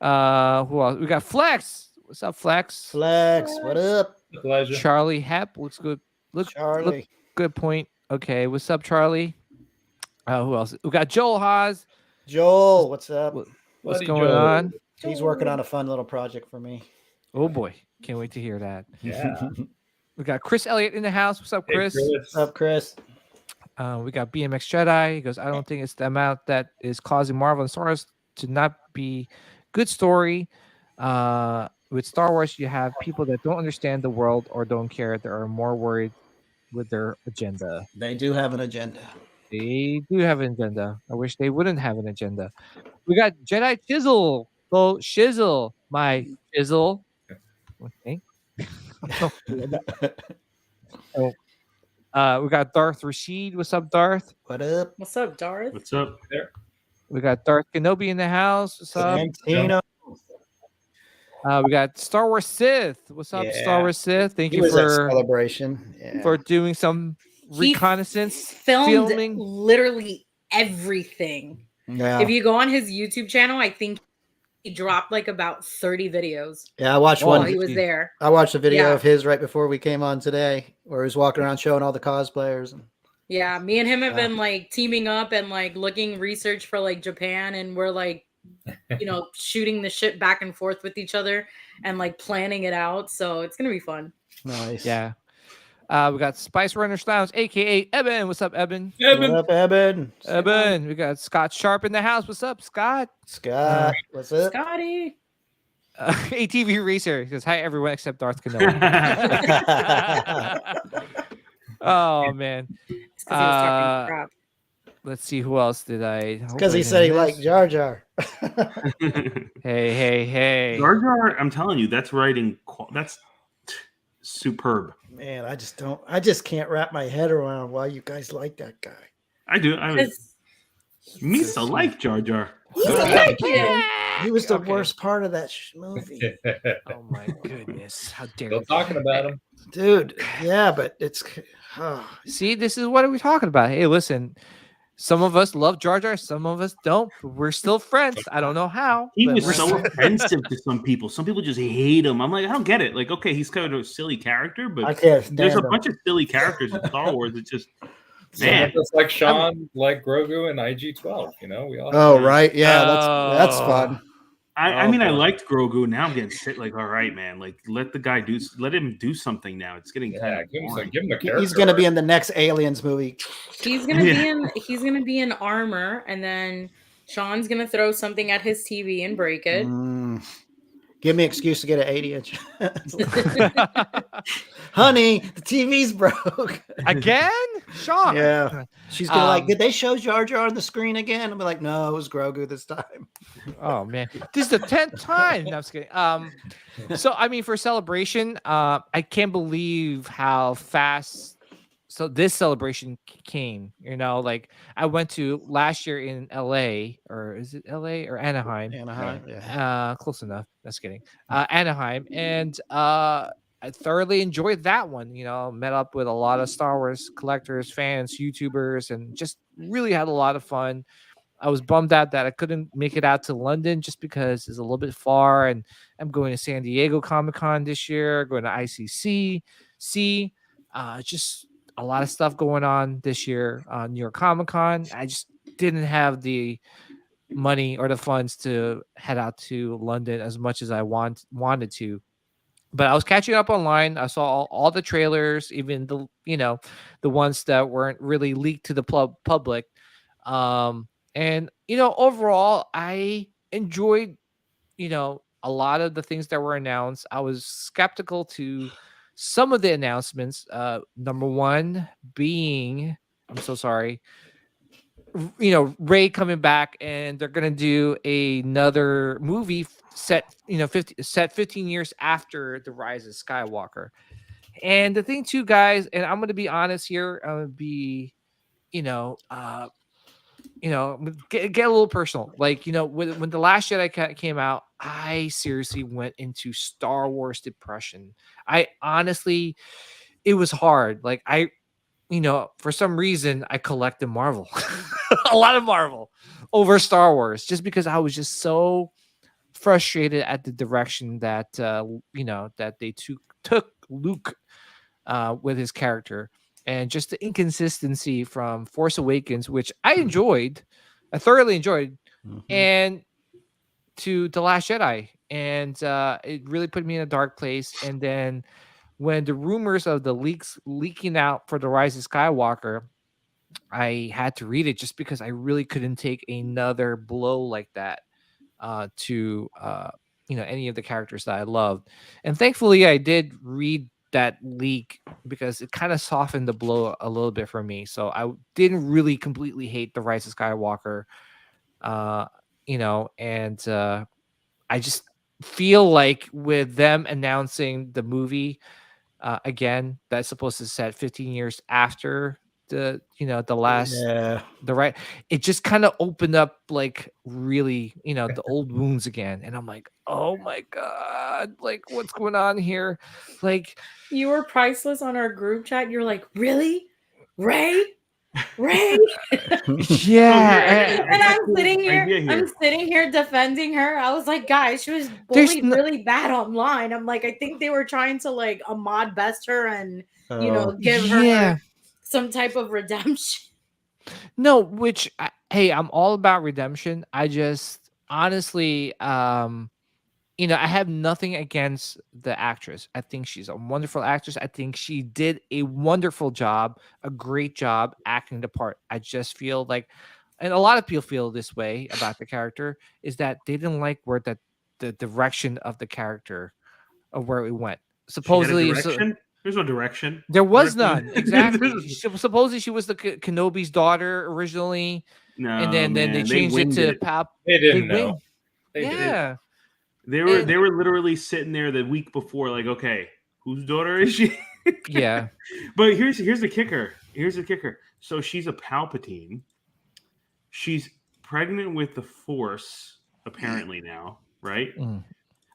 Who else? We got Flex. What's up, Flex? Flex, what up? Pleasure. Charlie Hep. Looks good. Charlie. Good point. Okay. What's up, Charlie? Who else? We got Joel Haas. Joel, what's up? What's going on? He's working on a fun little project for me. Oh boy, can't wait to hear that. Yeah. We got Chris Elliott in the house. What's up, Chris? Hey, What's up, Chris? We got BMX Jedi. He goes, I don't think it's the amount that is causing Marvel and Star Wars to not be good story. With Star Wars, you have people that don't understand the world or don't care. They are more worried with their agenda. They do have an agenda. They do have an agenda. I wish they wouldn't have an agenda. We got Jedi Chisel. Go Shizzle, my Shizzle. Okay. We got Darth Rashid. What's up, Darth? What up? What's up, Darth? What's up? There. We got Darth Kenobi in the house. What's up? Santino. We got Star Wars Sith. What's up, Star Wars Sith? Thank you for celebration. For doing some reconnaissance, filming literally everything. Yeah. If you go on his YouTube channel, I think he dropped like about 30 videos. Yeah, I watched one. He was there. I watched a video of his right before we came on today, where he was walking around showing all the cosplayers. Yeah, me and him have been like teaming up and like looking research for like Japan, and we're like, you know, shooting the shit back and forth with each other and like planning it out. So it's gonna be fun. Nice. Yeah. We got Spice Runner Styles, aka Eben. What's up, Eben? What up, Eben? Eben. We got Scott Sharp in the house. What's up, Scott? Scott. What's up? Scotty. ATV Racer. He says, hi, everyone except Darth Kenobi. Oh, man. It's 'cause he was talking crap. Let's see, who else did I? Because he said he liked Jar Jar. Hey. Jar Jar, I'm telling you, that's writing. That's superb. Man, I just can't wrap my head around why you guys like that guy. I do. Because Misa like Jar Jar. he's a good kid. He was the Okay. worst part of that movie. Oh my goodness! How dare Still you? talking about him. Dude, yeah, but it's See, this is what are we talking about? Hey, listen, some of us love Jar Jar, some of us don't. But we're still friends. I don't know how. He but was we're so still- offensive to some people. Some people just hate him. I'm like, I don't get it. Like, okay, he's kind of a silly character, but I can't stand there's a him. bunch of silly characters in Star Wars. It's just, Some man. of us like Sean, like Grogu and IG-12. You know, we all. Oh, right. Yeah, that's Oh. fun. I Oh, mean, I boy. liked Grogu. Now I'm getting sick. Like, all right, man. Like, let him do something now. It's getting kind Yeah, of give him a character. He's gonna be in the next Aliens movie. He's gonna be in armor, and then Sean's gonna throw something at his TV and break it. Give me an excuse to get an 80-inch. Honey, the TV's broke. Again, Sean. Yeah. She's gonna like, Um, did they show Jar Jar on the screen again? I'll be like, no, it was Grogu this time. Oh man, this is the 10th time. No, I'm just kidding. So I mean, for celebration, I can't believe how fast. So this celebration came. You know, like I went to last year in LA, or is it LA or Anaheim? Anaheim. Yeah. Close enough. That's kidding. Anaheim, and I thoroughly enjoyed that one. You know, met up with a lot of Star Wars collectors, fans, YouTubers, and just really had a lot of fun. I was bummed out that I couldn't make it out to London just because it's a little bit far, and I'm going to San Diego Comic-Con this year, going to ICC. Just a lot of stuff going on this year. New York Comic-Con. I just didn't have the money or the funds to head out to London as much as I wanted to. But I was catching up online. I saw all the trailers, even the ones that weren't really leaked to the public. And overall, I enjoyed a lot of the things that were announced. I was skeptical to some of the announcements. Number one being, I'm so sorry, Ray coming back, and they're gonna do another movie set 15 years after the rise of Skywalker. And the thing too, guys, and I'm gonna be honest here, I'm gonna be get a little personal. Like, when The Last Jedi came out, I seriously went into Star Wars depression. I honestly, it was hard. Like, for some reason, I collected Marvel, a lot of Marvel over Star Wars, just because I was just so frustrated at the direction that that they took Luke with his character, and just the inconsistency from Force Awakens, which I thoroughly enjoyed, and to The Last Jedi, and it really put me in a dark place. And then when the rumors of the leaking out for The Rise of Skywalker, I had to read it just because I really couldn't take another blow like that to any of the characters that I loved. And thankfully, I did read that leak because it kind of softened the blow a little bit for me. So I didn't really completely hate The Rise of Skywalker, and I just feel like with them announcing the movie again, that's supposed to set 15 years after the last, it just kind of opened up, like, really, the old wounds again. And I'm like, oh my God, like, what's going on here? Like, you were priceless on our group chat. You're like, really? Ray? Yeah. And I'm sitting here defending her. I was like, guys, she was bullied really bad online. I'm like, I think they were trying to, like, Ahmad best her and give her some type of redemption. No, which I'm all about redemption. I just honestly, I have nothing against the actress. I think she's a wonderful actress. I think she did a wonderful job, a great job acting the part. I just feel like, and a lot of people feel this way about the character, is that they didn't like where the direction of the character, of where it went. Supposedly, there's no direction. There was none. Exactly. Supposedly she was the Kenobi's daughter originally. No, and then they changed it to Pap. They didn't know. Yeah. They were literally sitting there the week before, like, okay, whose daughter is she? Yeah. But here's the kicker. Here's the kicker. So she's a Palpatine. She's pregnant with the Force, apparently now, right?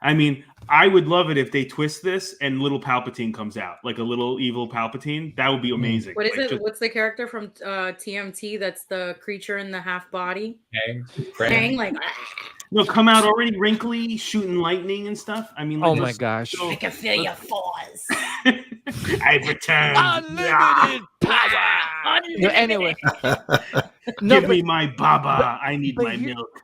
I mean, I would love it if they twist this and little Palpatine comes out, like a little evil Palpatine. That would be amazing. What is like, it? What's the character from TMT? That's the creature in the half body. Krang. Hang like. No, come out already wrinkly, shooting lightning and stuff. I mean, like, Oh my gosh! I can feel your force. I return. Unlimited power. No, anyway, Give me my baba. I need my milk.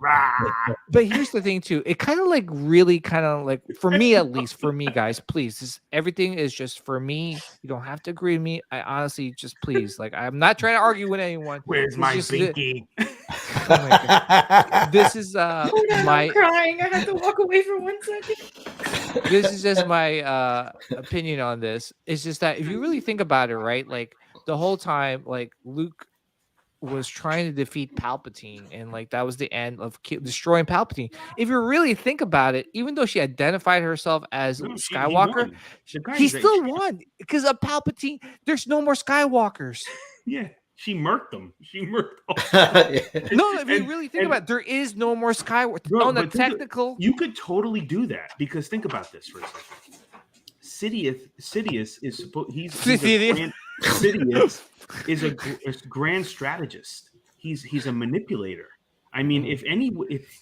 But here's the thing too. It kind of like really kind of like, for me at least, for me guys, please, everything is just for me. You don't have to agree with me. I honestly just please, like, I'm not trying to argue with anyone. Where's my binky? Oh my God. This is I'm my crying. I have to walk away for 1 second. This is just my opinion on this. It's just that if you really think about it, right? Like the whole time, like Luke was trying to defeat Palpatine, and like that was the end of destroying Palpatine. If you really think about it, even though she identified herself as Skywalker, he still won because of Palpatine. There's no more Skywalkers. Yeah. She murked them. No, if you really think about it, there is no more Skywalker. Bro, On the technical, you could totally do that because think about this for a second. Sidious is supposed. Sidious is a grand strategist. He's a manipulator. I mean, if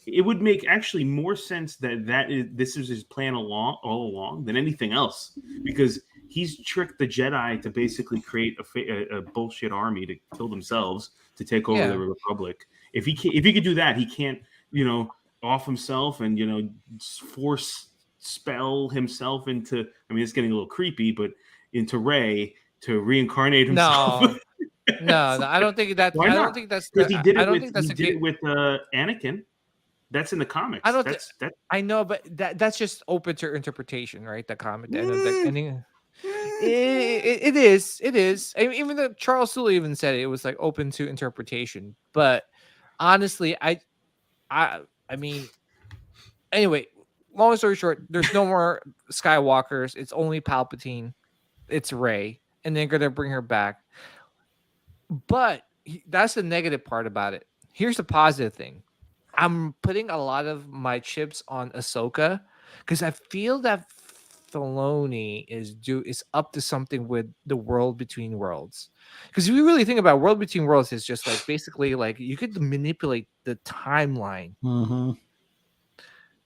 it would make actually more sense this is his plan all along than anything else, because he's tricked the Jedi to basically create a bullshit army to kill themselves to take over the Republic. If he could do that, he can't, off himself and force spell himself into. I mean, it's getting a little creepy, but into Rey to reincarnate himself. No, I don't think that. Why not? I don't think that's. Because he did I it don't with think that's with Anakin. That's in the comics. I know, but that's just open to interpretation, right? The comic, the ending. It is. I mean, even though Charles Soule even said it was like open to interpretation. But honestly, I mean, anyway, long story short, there's no more Skywalkers. It's only Palpatine. It's Rey, and they're gonna bring her back. But that's the negative part about it. Here's the positive thing. I'm putting a lot of my chips on Ahsoka because I feel that Filoni is up to something with the World Between Worlds. Because if you really think about World Between Worlds, is just like basically like you could manipulate the timeline. Mm-hmm.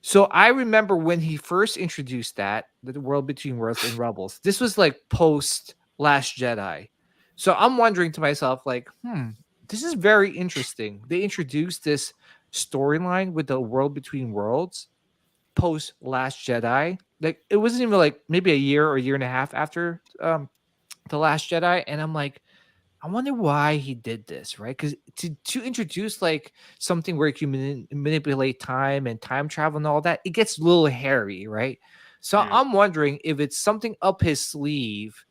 So I remember when he first introduced that, the World Between Worlds in Rebels. This was like post Last Jedi. So I'm wondering to myself, like, this is very interesting. They introduced this storyline with the World Between Worlds post Last Jedi. Like it wasn't even like maybe a year or a year and a half after the Last Jedi, and I'm like, I wonder why he did this, right? Because to introduce like something where you can manipulate time and time travel and all that, it gets a little hairy, right? So I'm wondering if it's something up his sleeve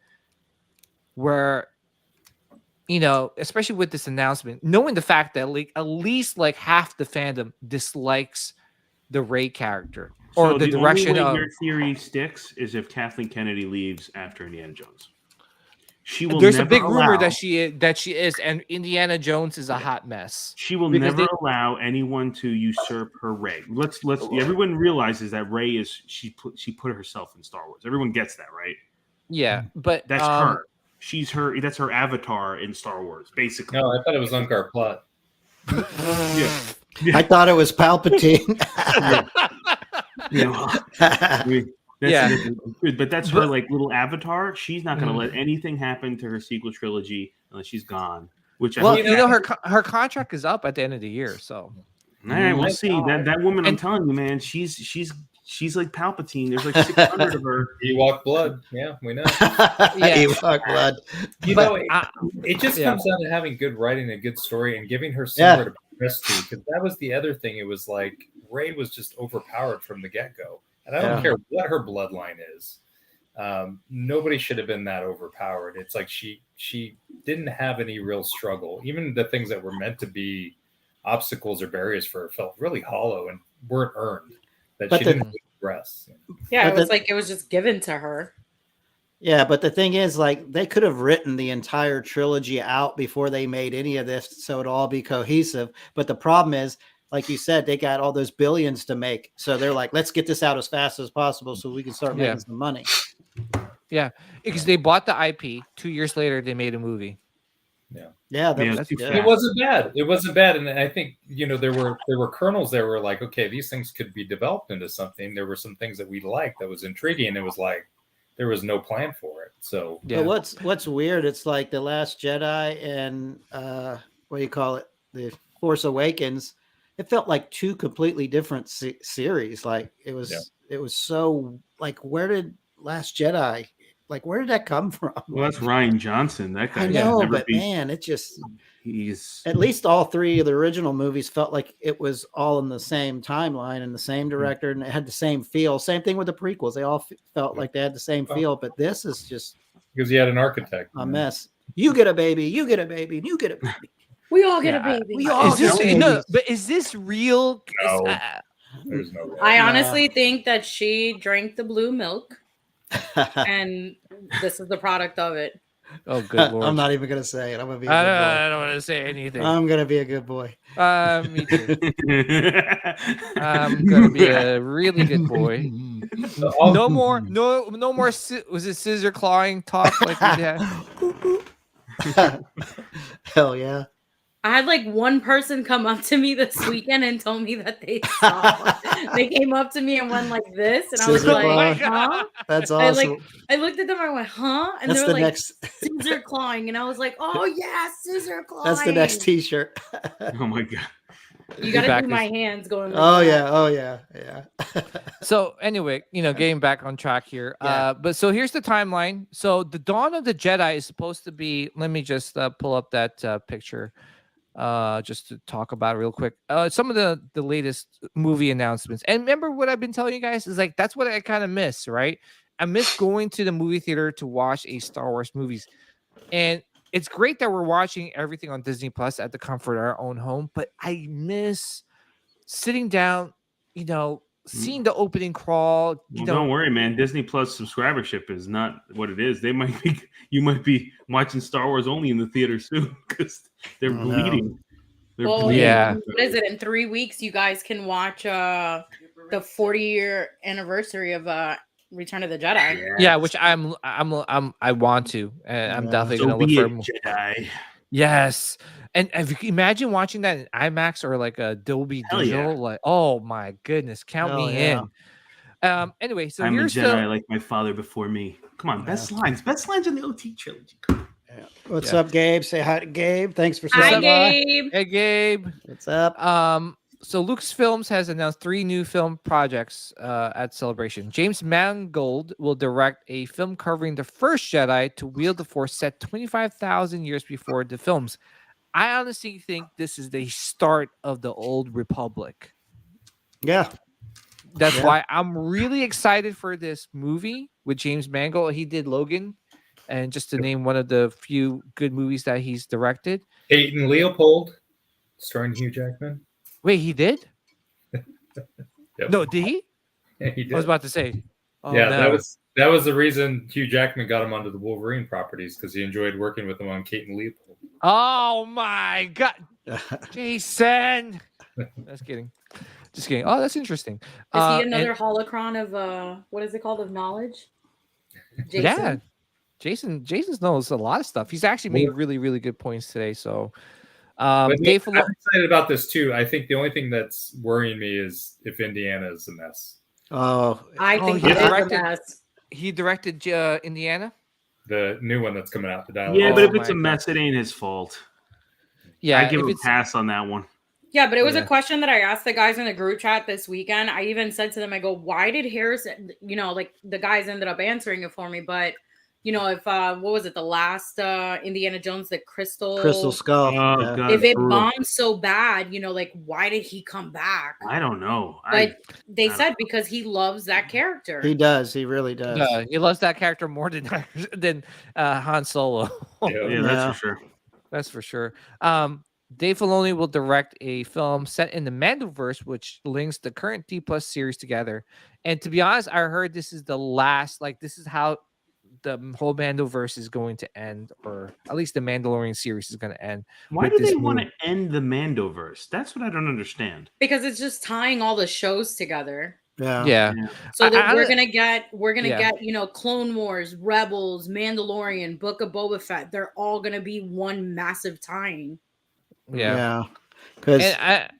where, especially with this announcement, knowing the fact that like at least like half the fandom dislikes the Rey character or the direction only way of your theory sticks is if Kathleen Kennedy leaves after Indiana Jones. She will. There's a big rumor that she is, and Indiana Jones is a hot mess. She will never allow anyone to usurp her Rey. Let's. Everyone realizes that Rey is she put herself in Star Wars. Everyone gets that, right? Yeah, but that's her. She's her. That's her avatar in Star Wars, basically. No, I thought it was Unkar Plot. I thought it was Palpatine. But that's her like little avatar. She's not going to let anything happen to her sequel trilogy unless she's gone. Which her contract is up at the end of the year. So, all right, we'll see. That woman, I'm telling you, man, she's like Palpatine. There's like 600 of her. Ewok blood. Yeah, we know. Ewok blood. It just comes down to having good writing, a good story, and giving her somewhere to progress to. Because that was the other thing. It was like Rey was just overpowered from the get-go. And I don't care what her bloodline is. Nobody should have been that overpowered. It's like she didn't have any real struggle. Even the things that were meant to be obstacles or barriers for her felt really hollow and weren't earned. That she didn't progress. Yeah, it was like it was just given to her. Yeah, but the thing is, like, they could have written the entire trilogy out before they made any of this, so it'd all be cohesive. But the problem is, like you said, they got all those billions to make, so they're like, let's get this out as fast as possible so we can start Yeah. making some money. Yeah, because they bought the IP. 2 years later, they made a movie. Yeah, that Yeah, was that's too good. It wasn't bad. It wasn't bad, and I think there were kernels that were like, okay, these things could be developed into something. There were some things that we liked that was intriguing. It was like there was no plan for it. So Yeah. But what's weird? It's like The Last Jedi and what do you call it? The Force Awakens. It felt like two completely different series. Like it was so like, where did Last Jedi? Like, where did that come from? Well, that's Ryan Johnson. That guy. I know, but man, it just he's at least all three of the original movies felt like it was all in the same timeline and the same director, and it had the same feel. Same thing with the prequels; they all felt like they had the same feel. But this is just because he had an architect, a mess. You get a baby, you get a baby, and you get a baby. We all get a baby. We all Is this get no? But is this real? No. There's no way. I honestly think that she drank the blue milk, and this is the product of it. Oh, good lord! I'm not even gonna say it. I'm gonna be. I don't want to say anything. I'm gonna be a good boy. Me too. I'm gonna be a really good boy. No more. Was it scissor clawing talk like we had? Hell yeah. I had like one person come up to me this weekend and told me that they saw. They came up to me and went like this, and I was Scissor like, claw. "Huh?" That's awesome. I looked at them and I went, "Huh?" And That's they were the like, next. "Scissor clawing," and I was like, "Oh yeah, scissor clawing." That's the next T-shirt. oh my god. You gotta do my hands going. Like Oh that. yeah, oh yeah. So anyway, getting back on track here. Yeah. But so here's the timeline. So the Dawn of the Jedi is supposed to be. Let me just pull up that picture. Just to talk about it real quick. Some of the latest movie announcements. And remember what I've been telling you guys is like that's what I kind of miss, right? I miss going to the movie theater to watch a Star Wars movies. And it's great that we're watching everything on Disney Plus at the comfort of our own home, but I miss sitting down, seeing the opening crawl. Don't worry, man. Disney Plus subscribership is not what it is. You might be watching Star Wars only in the theater soon because they're bleeding. They're bleeding. Yeah. What is it? In 3 weeks, you guys can watch the 40-year anniversary of Return of the Jedi. Yeah, which I want to, and I'm definitely So gonna look be for it, more. Jedi. Yes, and if you can imagine watching that in IMAX or like a Dolby Hell Digital, yeah. like oh my goodness, count Hell me yeah. in. Anyway, so I'm a here's Jedi like my father before me. Come on, best lines in the OT trilogy. What's up, Gabe? Say hi to Gabe. Thanks for Hi, stopping by. Gabe. Hey Gabe. What's up? So Lucasfilms has announced 3 new film projects at Celebration. James Mangold will direct a film covering the first Jedi to wield the Force set 25,000 years before the films. I honestly think this is the start of the Old Republic. Yeah. That's why I'm really excited for this movie with James Mangold. He did Logan, and just to name one of the few good movies that he's directed. Peyton Leopold, starring Hugh Jackman. Wait, he did? Yep. No, did he? Yeah, he did. I was about to say. Oh, yeah, no. that was the reason Hugh Jackman got him onto the Wolverine properties because he enjoyed working with him on Kate and Leopold. Oh my God, Jason! Just kidding. Oh, that's interesting. Is he another holocron of what is it called, of knowledge? Jason? Yeah, Jason knows a lot of stuff. He's actually made really, really good points today. So, Dave, I'm excited about this too. I think the only thing that's worrying me is if Indiana is a mess. Oh, I think he he directed- a mess. he directed Indiana. The new one that's coming out. The dialogue. Yeah, but if Oh it's a my mess, it ain't his fault. Yeah, I give if him a it's pass on that one. Yeah, but it was Yeah. a question that I asked the guys in the group chat this weekend. I even said to them, I go, why did Harrison, like the guys ended up answering it for me, but if what was it, the last Indiana Jones, the Crystal Skull. Oh, Yeah. God, if it brutal. bombed so bad, like why did he come back? I don't know. But they I don't said know. because he loves that character. He does. He really does. he loves that character more than Han Solo. Yeah, that's for sure. That's for sure. Dave Filoni will direct a film set in the Mandoverse, which links the current D+ series together. And to be honest, I heard this is the last, this is how the whole Mandoverse is going to end, or at least the Mandalorian series is going to end. Why with do this they new- want to end the Mandoverse? That's what I don't understand. Because it's just tying all the shows together. Yeah. So that I- we're gonna get yeah. Clone Wars, Rebels, Mandalorian, Book of Boba Fett. They're all gonna be one massive tying. Yeah. Because And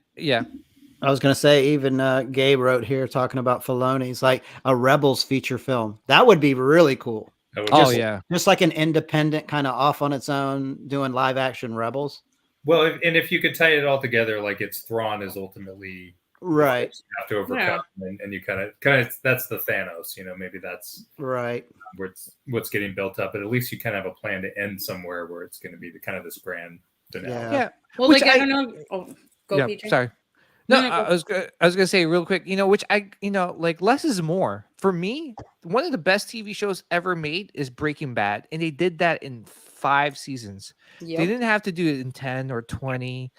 I was going to say, even Gabe wrote here talking about Filoni's like a Rebels feature film. That would be really cool. Oh, yeah. Just like an independent kind of off on its own doing live action Rebels. Well, and if you could tie it all together, like it's Thrawn is ultimately right. You have to overcome, and you kind of that's the Thanos. Maybe that's right where what's getting built up. But at least you kind of have a plan to end somewhere where it's going to be the kind of this grand finale. Yeah. Well, Which like I don't know. Oh, go, PJ. Sorry. No, I was gonna say real quick, which like less is more. For me, one of the best TV shows ever made is Breaking Bad, and they did that in 5 seasons. Yep. They didn't have to do it in 10 or 20.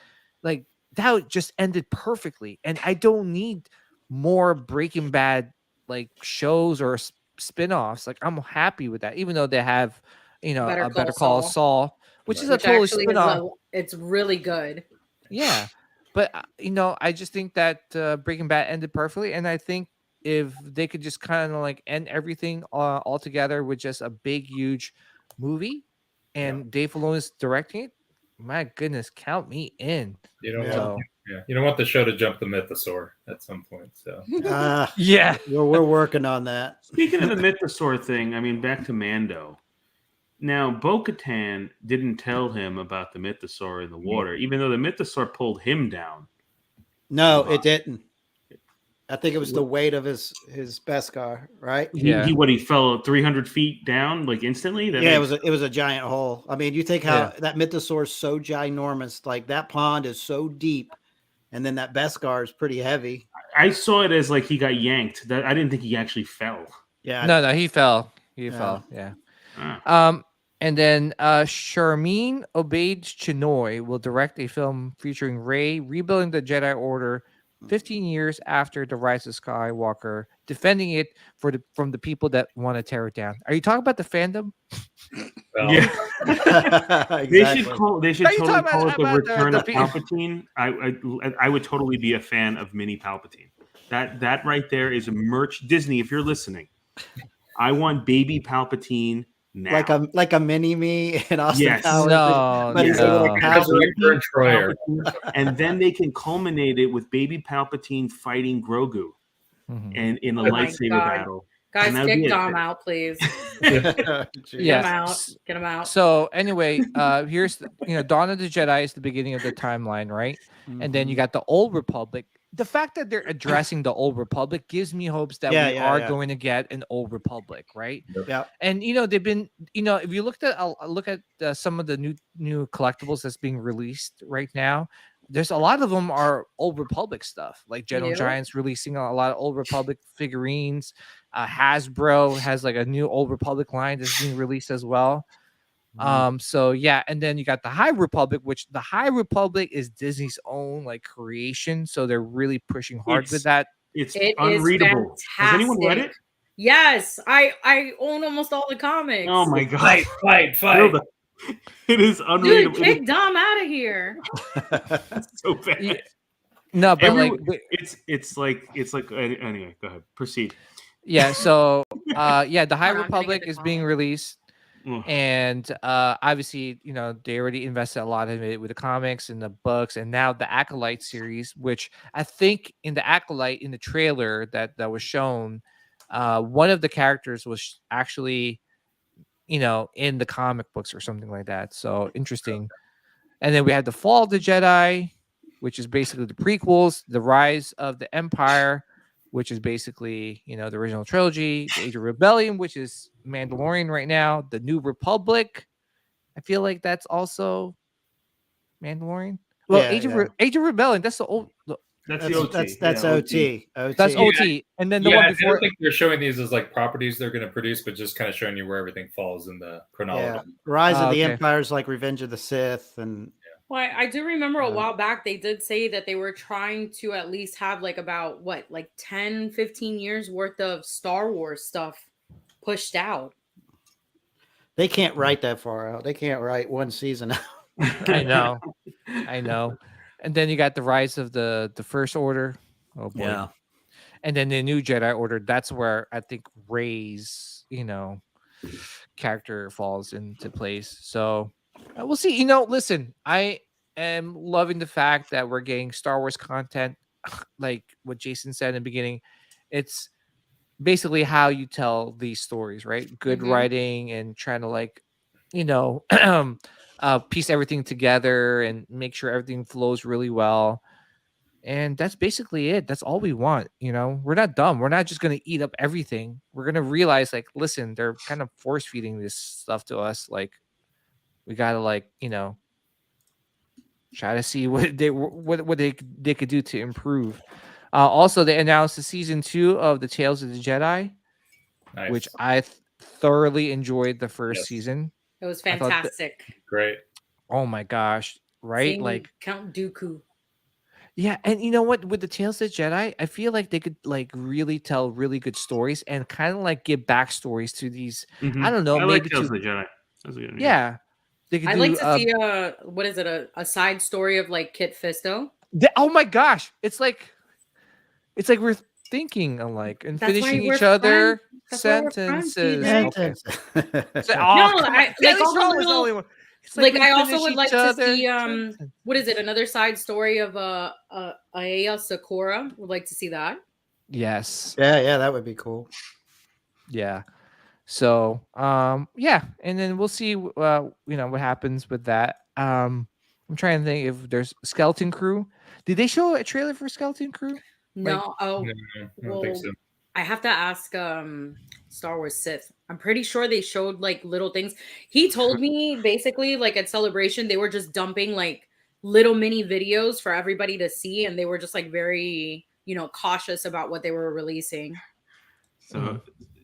Like that just ended perfectly, and I don't need more Breaking Bad like shows or spin-offs. Like I'm happy with that, even though they have a Better Call Saul, which is a total spin-off. It's really good. Yeah. But I just think that Breaking Bad ended perfectly, and I think if they could just kind of like end everything all together with just a big, huge movie, and Dave Filoni's directing it, my goodness, count me in. You don't want the show to jump the mythosaur at some point. So we're working on that. Speaking of the mythosaur thing, I mean, back to Mando. Now, Bo-Katan didn't tell him about the mythosaur in the water, even though the mythosaur pulled him down. No, it didn't. I think it was the weight of his Beskar, right? He fell 300 feet down like instantly. It was a giant hole. I mean, you think how that mythosaur is so ginormous, like that pond is so deep, and then that Beskar is pretty heavy. I saw it as like he got yanked. I didn't think he actually fell. Yeah, no, he fell. He fell. Yeah. And then Sharmeen Obaid-Chinoy will direct a film featuring Rey rebuilding the Jedi Order 15 years after the Rise of Skywalker, defending it from the people that want to tear it down. Are you talking about the fandom? Well, yeah, exactly. They should totally call it the Return of people. Palpatine. I would totally be a fan of Mini Palpatine. That right there is a merch. Disney, if you're listening, I want Baby Palpatine. Now. Like a mini me and Austin yes. Powers. No, he's a little and then they can culminate it with Baby Palpatine fighting Grogu and in a lightsaber battle. Guys, kick Dom out, please. Get him out. So anyway, here's Dawn of the Jedi is the beginning of the timeline, right? And then you got the Old Republic. The fact that they're addressing the Old Republic gives me hopes that we are going to get an Old Republic, right? Yeah. And they've been, if you look at some of the new collectibles that's being released right now, there's a lot of them are Old Republic stuff. Like General Giant's releasing a lot of Old Republic figurines. Hasbro has like a new Old Republic line that's being released as well. So yeah, and then you got the High Republic, which the High Republic is Disney's own like creation, so they're really pushing hard with that. It's unreadable. Has anyone read it? Yes, I own almost all the comics. Oh my god! Fight! It is unreadable. Dude, kick Dom out of here. That's so bad. Yeah. No, but it's like anyway. Go ahead, proceed. Yeah. So the High Republic is being released. And obviously, they already invested a lot of it with the comics and the books, and now the Acolyte series, which I think in the Acolyte in the trailer that was shown, one of the characters was actually, in the comic books or something like that. So interesting. And then we had the Fall of the Jedi, which is basically the prequels, the Rise of the Empire, which is basically, the original trilogy, the Age of Rebellion, which is Mandalorian right now, the New Republic. I feel like that's also Mandalorian. Well, Age of Rebellion, that's the old. That's the OT. That's OT. That's OT. And then the one before. I don't think they're showing these as like properties they're going to produce, but just kind of showing you where everything falls in the chronology. Rise of the Empire is like Revenge of the Sith, and well, I do remember a while back they did say that they were trying to at least have like about 10, 15 years worth of Star Wars stuff pushed out. They can't write that far out. They can't write one season out. I know. And then you got the rise of the First Order. Oh boy. Yeah. And then the new Jedi Order. That's where I think Rey's, character falls into place. So we'll see. Listen, I am loving the fact that we're getting Star Wars content, like what Jason said in the beginning. It's basically how you tell these stories, right? Good writing and trying to piece everything together and make sure everything flows really well. And that's basically it. That's all we want. We're not dumb. We're not just going to eat up everything. We're going to realize, like, listen, they're kind of force feeding this stuff to us. Like, we got to try to see what they could do to improve. Also, they announced the season 2 of the Tales of the Jedi, Nice. which I thoroughly enjoyed the first season. It was fantastic. Great. Oh my gosh. Right? Seeing like Count Dooku. Yeah, and you know what? With the Tales of the Jedi, I feel like they could really tell really good stories and kind of give backstories to these. I don't know, I maybe like Tales of the Jedi. That's a good idea. Yeah, they could. I'd like to see what is it? A side story of Kit Fisto. Oh my gosh, it's like we're thinking alike and finishing each other sentences. Okay. So, no, I also would like to see sentences. what is it? Another side story of Aya Sakura. Would like to see that. Yes. Yeah, that would be cool. Yeah. So, yeah, and then we'll see, what happens with that. I'm trying to think if there's Skeleton Crew. Did they show a trailer for Skeleton Crew? No. No, I don't think so. I have to ask Star Wars Sith. I'm pretty sure they showed little things. He told me basically at Celebration they were just dumping little mini videos for everybody to see, and they were just very cautious about what they were releasing. So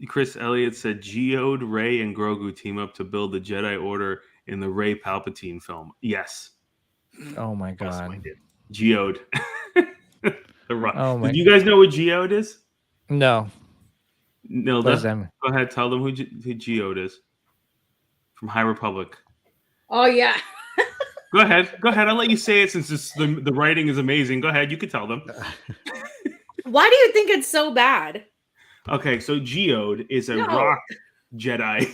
Chris Elliott said Geode, Rey, and Grogu team up to build the Jedi Order in the Rey Palpatine film. Yes. Oh my god. Geode. The rock. Oh my. Do you guys know what Geode is? No. Nilda, go ahead. Tell them who Geode is from High Republic. Oh yeah. Go ahead. I'll let you say it since the writing is amazing. Go ahead. You can tell them. Why do you think it's so bad? Okay, so Geode is a rock Jedi.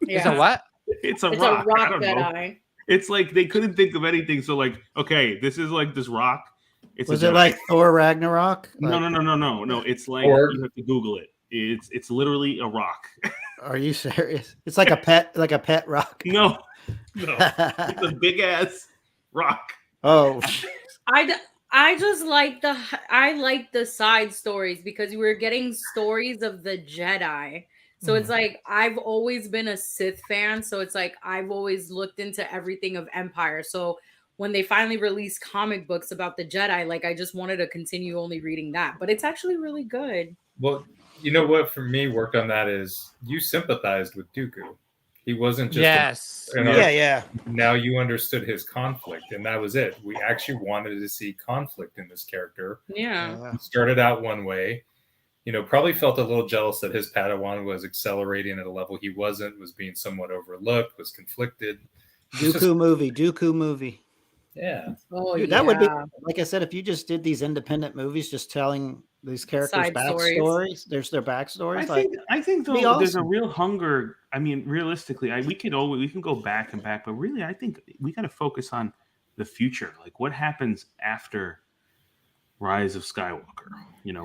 Yeah. It's a what? It's a rock Jedi. Know. It's they couldn't think of anything. So okay, this is this rock. Was it like Thor Ragnarok? No. It's you have to Google it. It's literally a rock. Are you serious? It's like a pet rock. No. It's a big ass rock. Oh. I just like the side stories because we were getting stories of the Jedi. So it's I've always been a Sith fan. So it's I've always looked into everything of Empire. So when they finally released comic books about the Jedi, I just wanted to continue only reading that. But it's actually really good. Well, you know what for me worked on that is you sympathized with Dooku. He wasn't just yeah. Now you understood his conflict, and that was it. We actually wanted to see conflict in this character. Yeah. He started out one way, probably felt a little jealous that his Padawan was accelerating at a level he wasn't, was being somewhat overlooked, was conflicted. Dooku movie. Yeah. Oh, dude, that would be, like I said, if you just did these independent movies, just telling these characters backstories, there's their backstories. I think though awesome. There's a real hunger. I mean, realistically, we can go back and back, but really, I think we got to focus on the future. What happens after Rise of Skywalker?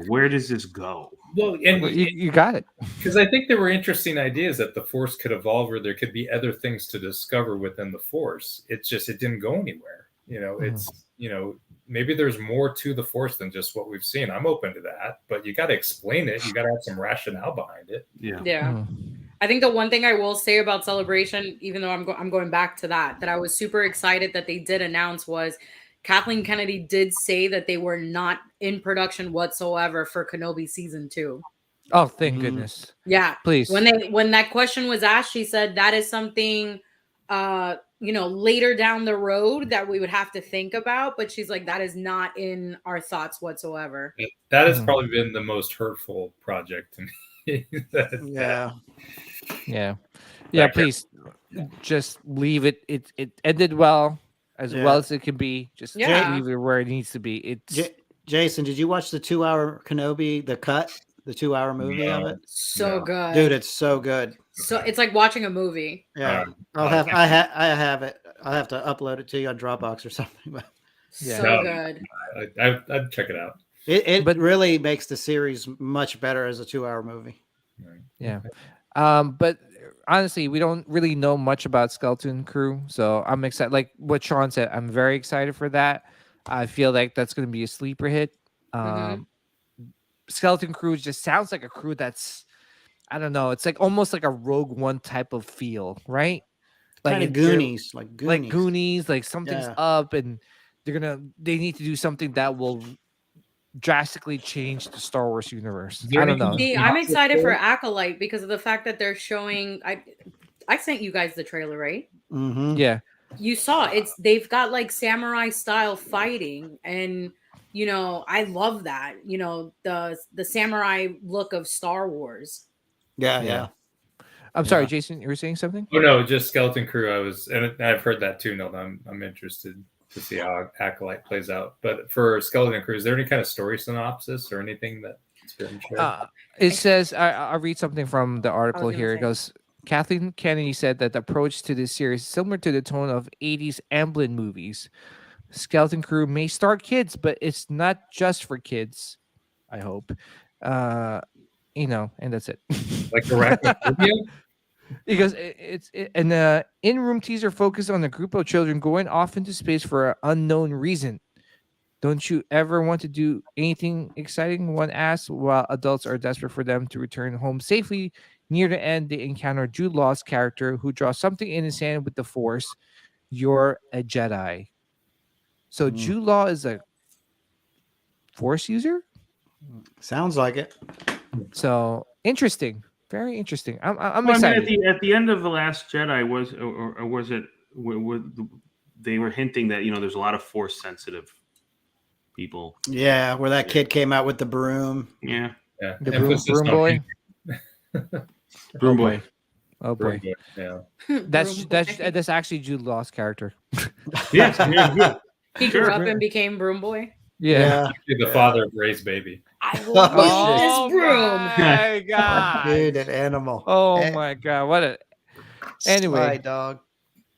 Where does this go? Well, and you got it. Because I think there were interesting ideas that the Force could evolve, or there could be other things to discover within the Force. It's just it didn't go anywhere. It's maybe there's more to the Force than just what we've seen. I'm open to that, but you got to explain it. You got to have some rationale behind it. Yeah. I think the one thing I will say about Celebration, even though I'm going back to that I was super excited that they did announce was Kathleen Kennedy did say that they were not in production whatsoever for Kenobi season 2. Oh, thank goodness. Yeah. Please. When that question was asked, she said that is something later down the road that we would have to think about, but she's that is not in our thoughts whatsoever. That has probably been the most hurtful project to me. Yeah. Yeah, Back here. please just leave it. It ended well Yeah. as it can be. Just Yeah. leave it where it needs to be. It's Jason, did you watch the 2 hour Kenobi, the 2 hour movie of No, it? So no. good. Dude, it's so good. So it's like watching a movie. Yeah. Okay. I have it. I'll have to upload it to you on Dropbox or something. But Yeah. So No. good. I'd check it out. it But- really makes the series much better as a 2 hour movie. yeah. But honestly, we don't really know much about Skeleton Crew, so I'm excited. Like what Sean said, I'm very excited for that. I feel like that's going to be a sleeper hit. Mhm. Skeleton Crew just sounds like a crew that's, I don't know, it's like almost like a Rogue One type of feel, right? Kind of if they're- Goonies, like Goonies. like Goonies, like something's Yeah. up, and they need to do something that will drastically change the Star Wars universe. Is there I don't know. anything- See, I'm excited for Acolyte because of the fact that they're showing. I sent you guys the trailer, right? Mm-hmm. Yeah. You saw they've got like samurai style fighting, and I love that. The samurai look of Star Wars. Yeah, Yeah. yeah. I'm sorry, Yeah. Jason, you were saying something? Oh no, just Skeleton Crew. And I've heard that too. No, I'm interested to see how Acolyte plays out. But for Skeleton Crew, is there any kind of story synopsis or anything that's been shared? It says, I'll read something from the article gonna here. It say. goes, Kathleen Kennedy said that the approach to this series is similar to the tone of 80s Amblin movies. Skeleton Crew may star kids, but it's not just for kids, I hope. And that's it. Like Arachnophobia? Because it's an in-room teaser focused on a group of children going off into space for an unknown reason. Don't you ever want to do anything exciting? One asks, while adults are desperate for them to return home safely. Near the end, they encounter Jude Law's character who draws something in his hand with the Force. You're a Jedi. So Jude Law is a Force user? Sounds like it. So interesting. Very interesting. I'm Well, I mean, excited. at the end of the Last Jedi was it they were hinting that there's a lot of Force sensitive people. Yeah, where that kid came out with the broom. Yeah, Yeah. The Emphasis broom on boy. Broom Boy. Oh boy. Broom boy. Yeah. That's actually Jude Law's character. Yes, yeah, good. He Sure. grew up and became Broom Boy. Yeah. Actually, the father of Ray's baby. I will push this broom. my god. Dude, an animal. Oh my god. What a Sly anyway. dog.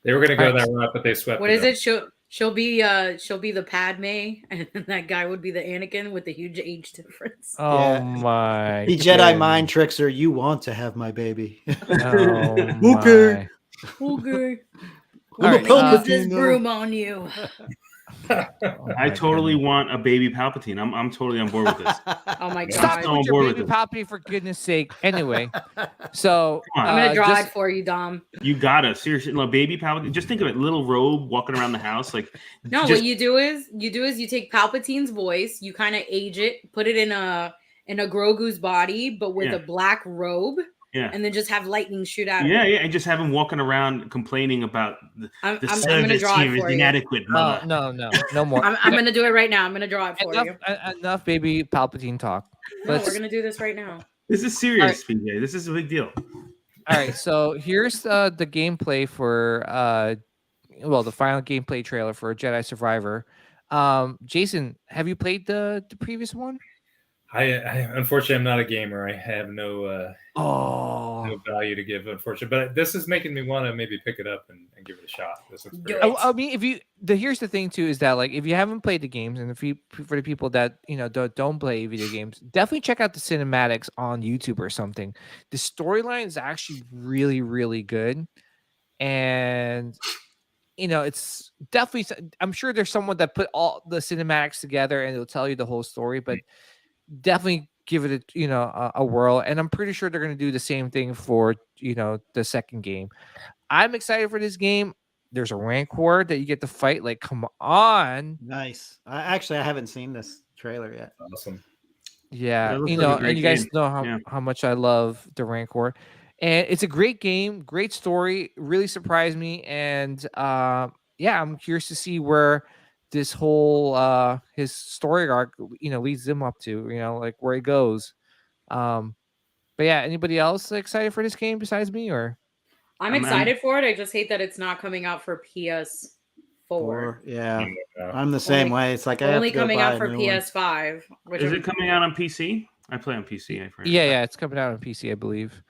They were going to go that route, but they swept. What it is up. it? She'll be the Padme, and that guy would be the Anakin with the huge age difference. Oh Yeah. my. He Jedi goodness. mind tricks her. You want to have my baby. Oh Okay. my. Okay. All right, Use this Palpatine, though. broom on you. Oh I my totally goodness. want a baby Palpatine. I'm totally on board with this. Oh my Stop god. on with your board baby with this. Palpatine for goodness sake. Anyway, so Come on. I'm gonna draw just- it for you, Dom. You gotta seriously, no, baby Palpatine. Just think of it, little robe walking around the house, like No, just- what you do is you take Palpatine's voice, you kind of age it, put it in a Grogu's body, but with Yeah. a black robe, yeah, and then just have lightning shoot out. yeah, yeah, and just have him walking around complaining about the I'm gonna service draw here it is for you. inadequate, no, mother. no more. I'm gonna do it right now. I'm gonna draw it for enough, you. enough baby Palpatine talk. No, Let's- we're gonna do this right now. This is serious, PJ. This is a big deal. All right, so here's the gameplay for the final gameplay trailer for Jedi Survivor. Jason, have you played the previous one? I unfortunately I'm not a gamer. I have no value to give, unfortunately. But this is making me want to maybe pick it up and give it a shot. This looks Do great. it. I mean, here's the thing too is that like if you haven't played the games and for the people that don't play video games, definitely check out the cinematics on YouTube or something. The storyline is actually really really good, and it's definitely. I'm sure there's someone that put all the cinematics together and it'll tell you the whole story, but definitely give it a whirl. And I'm pretty sure they're going to do the same thing for the second game. I'm excited for this game. There's a Rancor that you get to fight. Like, come on. Nice. I haven't seen this trailer yet. Awesome. Yeah. That looks like a And great you guys game. know Yeah. how much I love the Rancor. And it's a great game, great story, really surprised me. And I'm curious to see where this whole his story arc, leads them up to, like where it goes. But yeah, anybody else excited for this game besides me or? I'm excited for it. I just hate that it's not coming out for PS4. Yeah, I'm the same way. It's like I have to go coming buy out a for new one. PS5. Is it coming out on PC? I play on PC. I forget. Yeah, it's coming out on PC, I believe.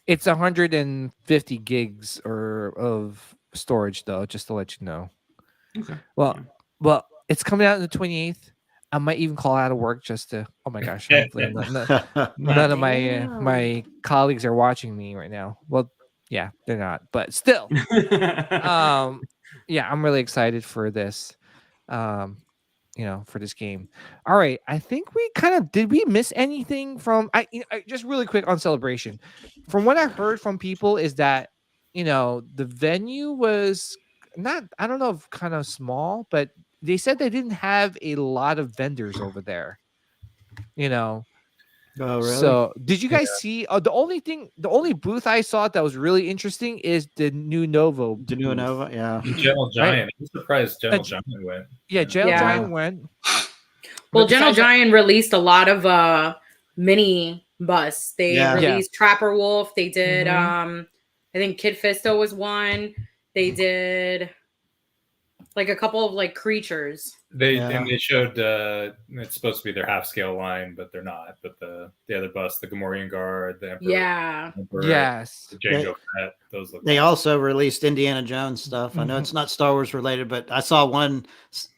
It's 150 gigs of storage, though, just to let you know. Okay. Well, it's coming out on the 28th. I might even call out of work just to. Oh my gosh! Hopefully none of my colleagues are watching me right now. Well, yeah, they're not, but still, yeah, I'm really excited for this. For this game. All right, I think we did we miss anything from just really quick on Celebration. From what I heard from people is that the venue was not, I don't know if kind of small, but they said they didn't have a lot of vendors over there. Oh, really? So did you guys see the only booth I saw that was really interesting is the new Novo. The new Nova, yeah. Gentle Giant. Right? I'm surprised Gentle Giant went. Yeah, Gentle Giant went. Well, Gentle Giant released a lot of mini bus. They released Trapper Wolf. They did I think Kid Fisto was one. They did like a couple of like creatures. And they showed it's supposed to be their half scale line, but they're not. But the other bus, the Gamorrean Guard, the Emperor, yes, the Jango Fett, those look. They also released Indiana Jones stuff. I know it's not Star Wars related, but I saw one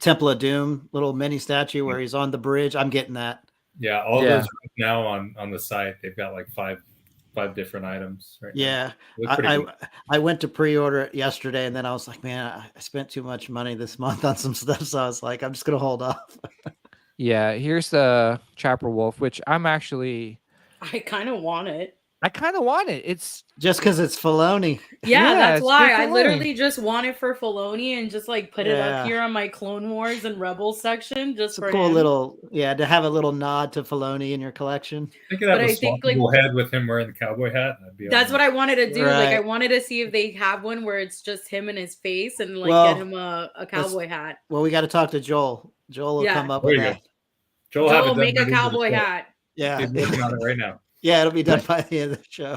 Temple of Doom little mini statue where he's on the bridge. I'm getting that. Yeah, all those are now on the site. They've got like five different items. Right now. I went to pre-order it yesterday, and then I was like, man, I spent too much money this month on some stuff, so I was like, I'm just gonna hold off. Yeah, here's the Trapper Wolf, which I kind of want it. It's just because it's Filoni. Yeah, that's why I literally just want it for Filoni and just like put it up here on my Clone Wars and Rebels section. Just for cool him. Little, to have a little nod to Filoni in your collection. I could have a swappable head with him wearing the cowboy hat. That's what I wanted to do. Right. Like I wanted to see if they have one where it's just him and his face, and like get him a cowboy hat. Well, we got to talk to Joel. Joel will come up with that. Joel will make a cowboy hat. Yeah, he's working on it right now. Yeah, it'll be done by the end of the show.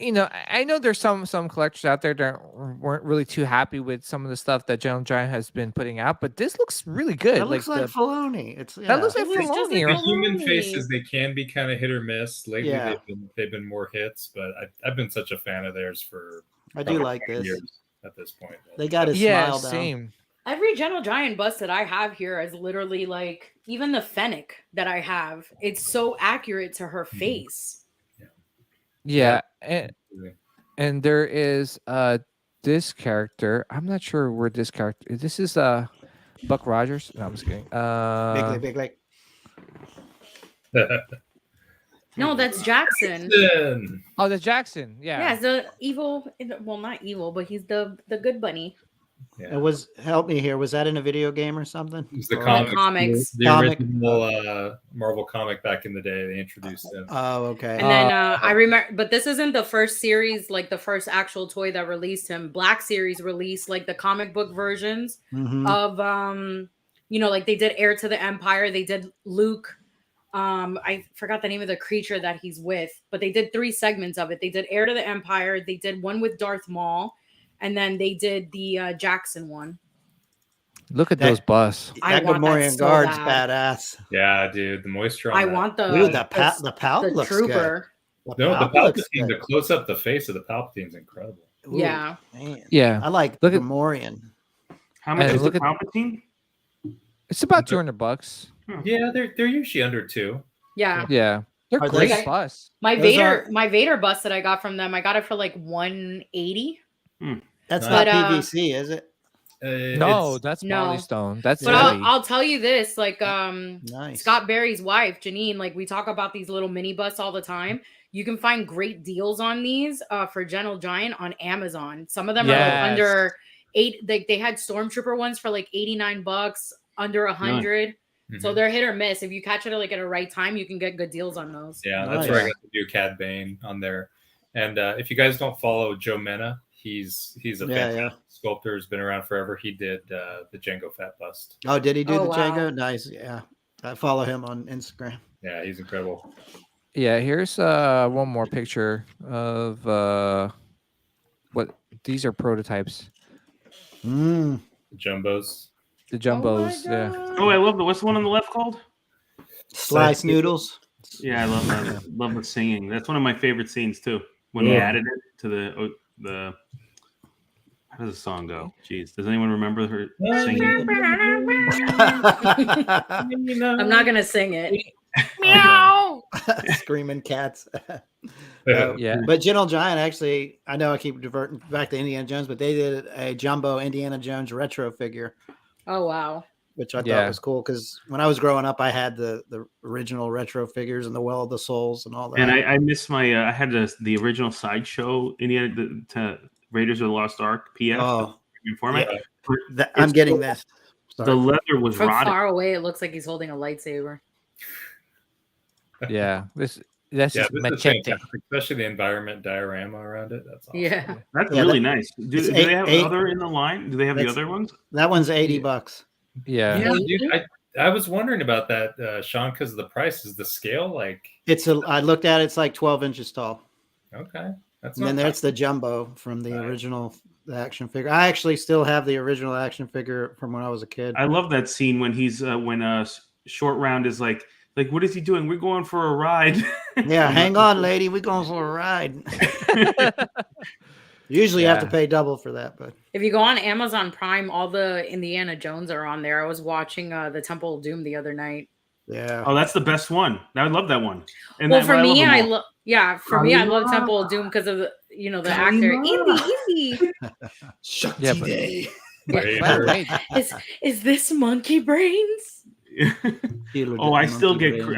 I know there's some collectors out there that weren't really too happy with some of the stuff that Gentle Giant has been putting out, but this looks really good. That looks like Filoni. That looks like Filoni. The human faces, they can be kind of hit or miss. Lately, they've been more hits, but I've been such a fan of theirs for. I do like this years at this point. They got his smile down. Same. Every Gentle Giant bus that I have here is literally like, even the Fennec that I have, it's so accurate to her face. Yeah. And there is this character. I'm not sure where this character. This is Buck Rogers. No, I'm just kidding. Big Lake. No, that's Jackson. Oh, that's Jackson. Yeah. Yeah, the evil. Well, not evil, but he's the good bunny. Yeah. It was, help me here. Was that in a video game or something? It was the comics. The original Marvel comic back in the day. They introduced him. Oh, okay. And then I remember, but this isn't the first series, like the first actual toy that released him. Black Series released like the comic book versions of, like they did Heir to the Empire. They did Luke. I forgot the name of the creature that he's with, but they did 3 segments of it. They did Heir to the Empire. They did one with Darth Maul. And then they did the Jackson one. Look at those busts. That Gamorrean Guard's badass. Yeah, dude, the moisture. I want the Palp looks trooper. Good. No, the Palpatine. The close up, the face of the Palpatine's incredible. Ooh, yeah, man. Yeah. I like Gamorrean. How much is the Palpatine? It's about $200. Yeah, they're usually under 2. Yeah. They're great busts. My Vader bust that I got from them, I got it for like $180. That's not PVC, is it? No, that's Polystone. That's but I'll tell you this, like nice. Scott Barry's wife, Janine, like we talk about these little mini busts all the time. You can find great deals on these for Gentle Giant on Amazon. Some of them are like under 8. They had Stormtrooper ones for like $89, under 100. So they're hit or miss. If you catch it like at a right time, you can get good deals on those. Yeah, that's where I got to do Cad Bane on there. And if you guys don't follow Joe Mena, he's a fantastic sculptor. Has been around forever. He did the Jango Fett bust. Oh, did he do the Jango? Nice. Yeah, I follow him on Instagram. Yeah, he's incredible. Yeah, here's one more picture of what these are prototypes. Mm. Jumbos. The jumbos. Yeah. Oh, I love the. What's the one on the left called? Slice noodles. Yeah, I love the singing. That's one of my favorite scenes too. When they added it to the. How does the song go? Jeez, does anyone remember her singing? I'm not gonna sing it. Meow. Screaming cats. Yeah. But Gentle Giant actually, I know I keep diverting back to Indiana Jones, but they did a jumbo Indiana Jones retro figure, Oh wow. which I thought was cool because when I was growing up, I had the original retro figures and the Well of the Souls and all that. And I miss my. I had the original sideshow Indiana to Raiders of the Lost Ark PF format. Yeah. I'm getting this. The leather was From rotted. far away, it looks like he's holding a lightsaber. Yeah. That's This just is machete. fantastic, especially the environment diorama around it. That's awesome. Yeah. That's really nice. Do they have eight- other in the line? Do they have the other ones? That one's $80. Yeah. Yeah, dude, I was wondering about that, Sean, because the price is the scale like. I looked at it, it's like 12 inches tall. Okay, that's And then not there's the jumbo from the original action figure. I actually still have the original action figure from when I was a kid. I love that scene when he's when Short Round is like what is he doing? We're going for a ride. Yeah, hang on, lady. We're going for a ride. Usually you have to pay double for that, but If you go on Amazon Prime, all the Indiana Jones are on there. I was watching the Temple of Doom the other night. yeah. Oh, that's the best one. I love that one. And Well, that- for me, I love love I love Temple of Doom because of the actor. Indy. Shakti Yeah, but- Day. Wait. Is this monkey brains? Oh, I still get Drop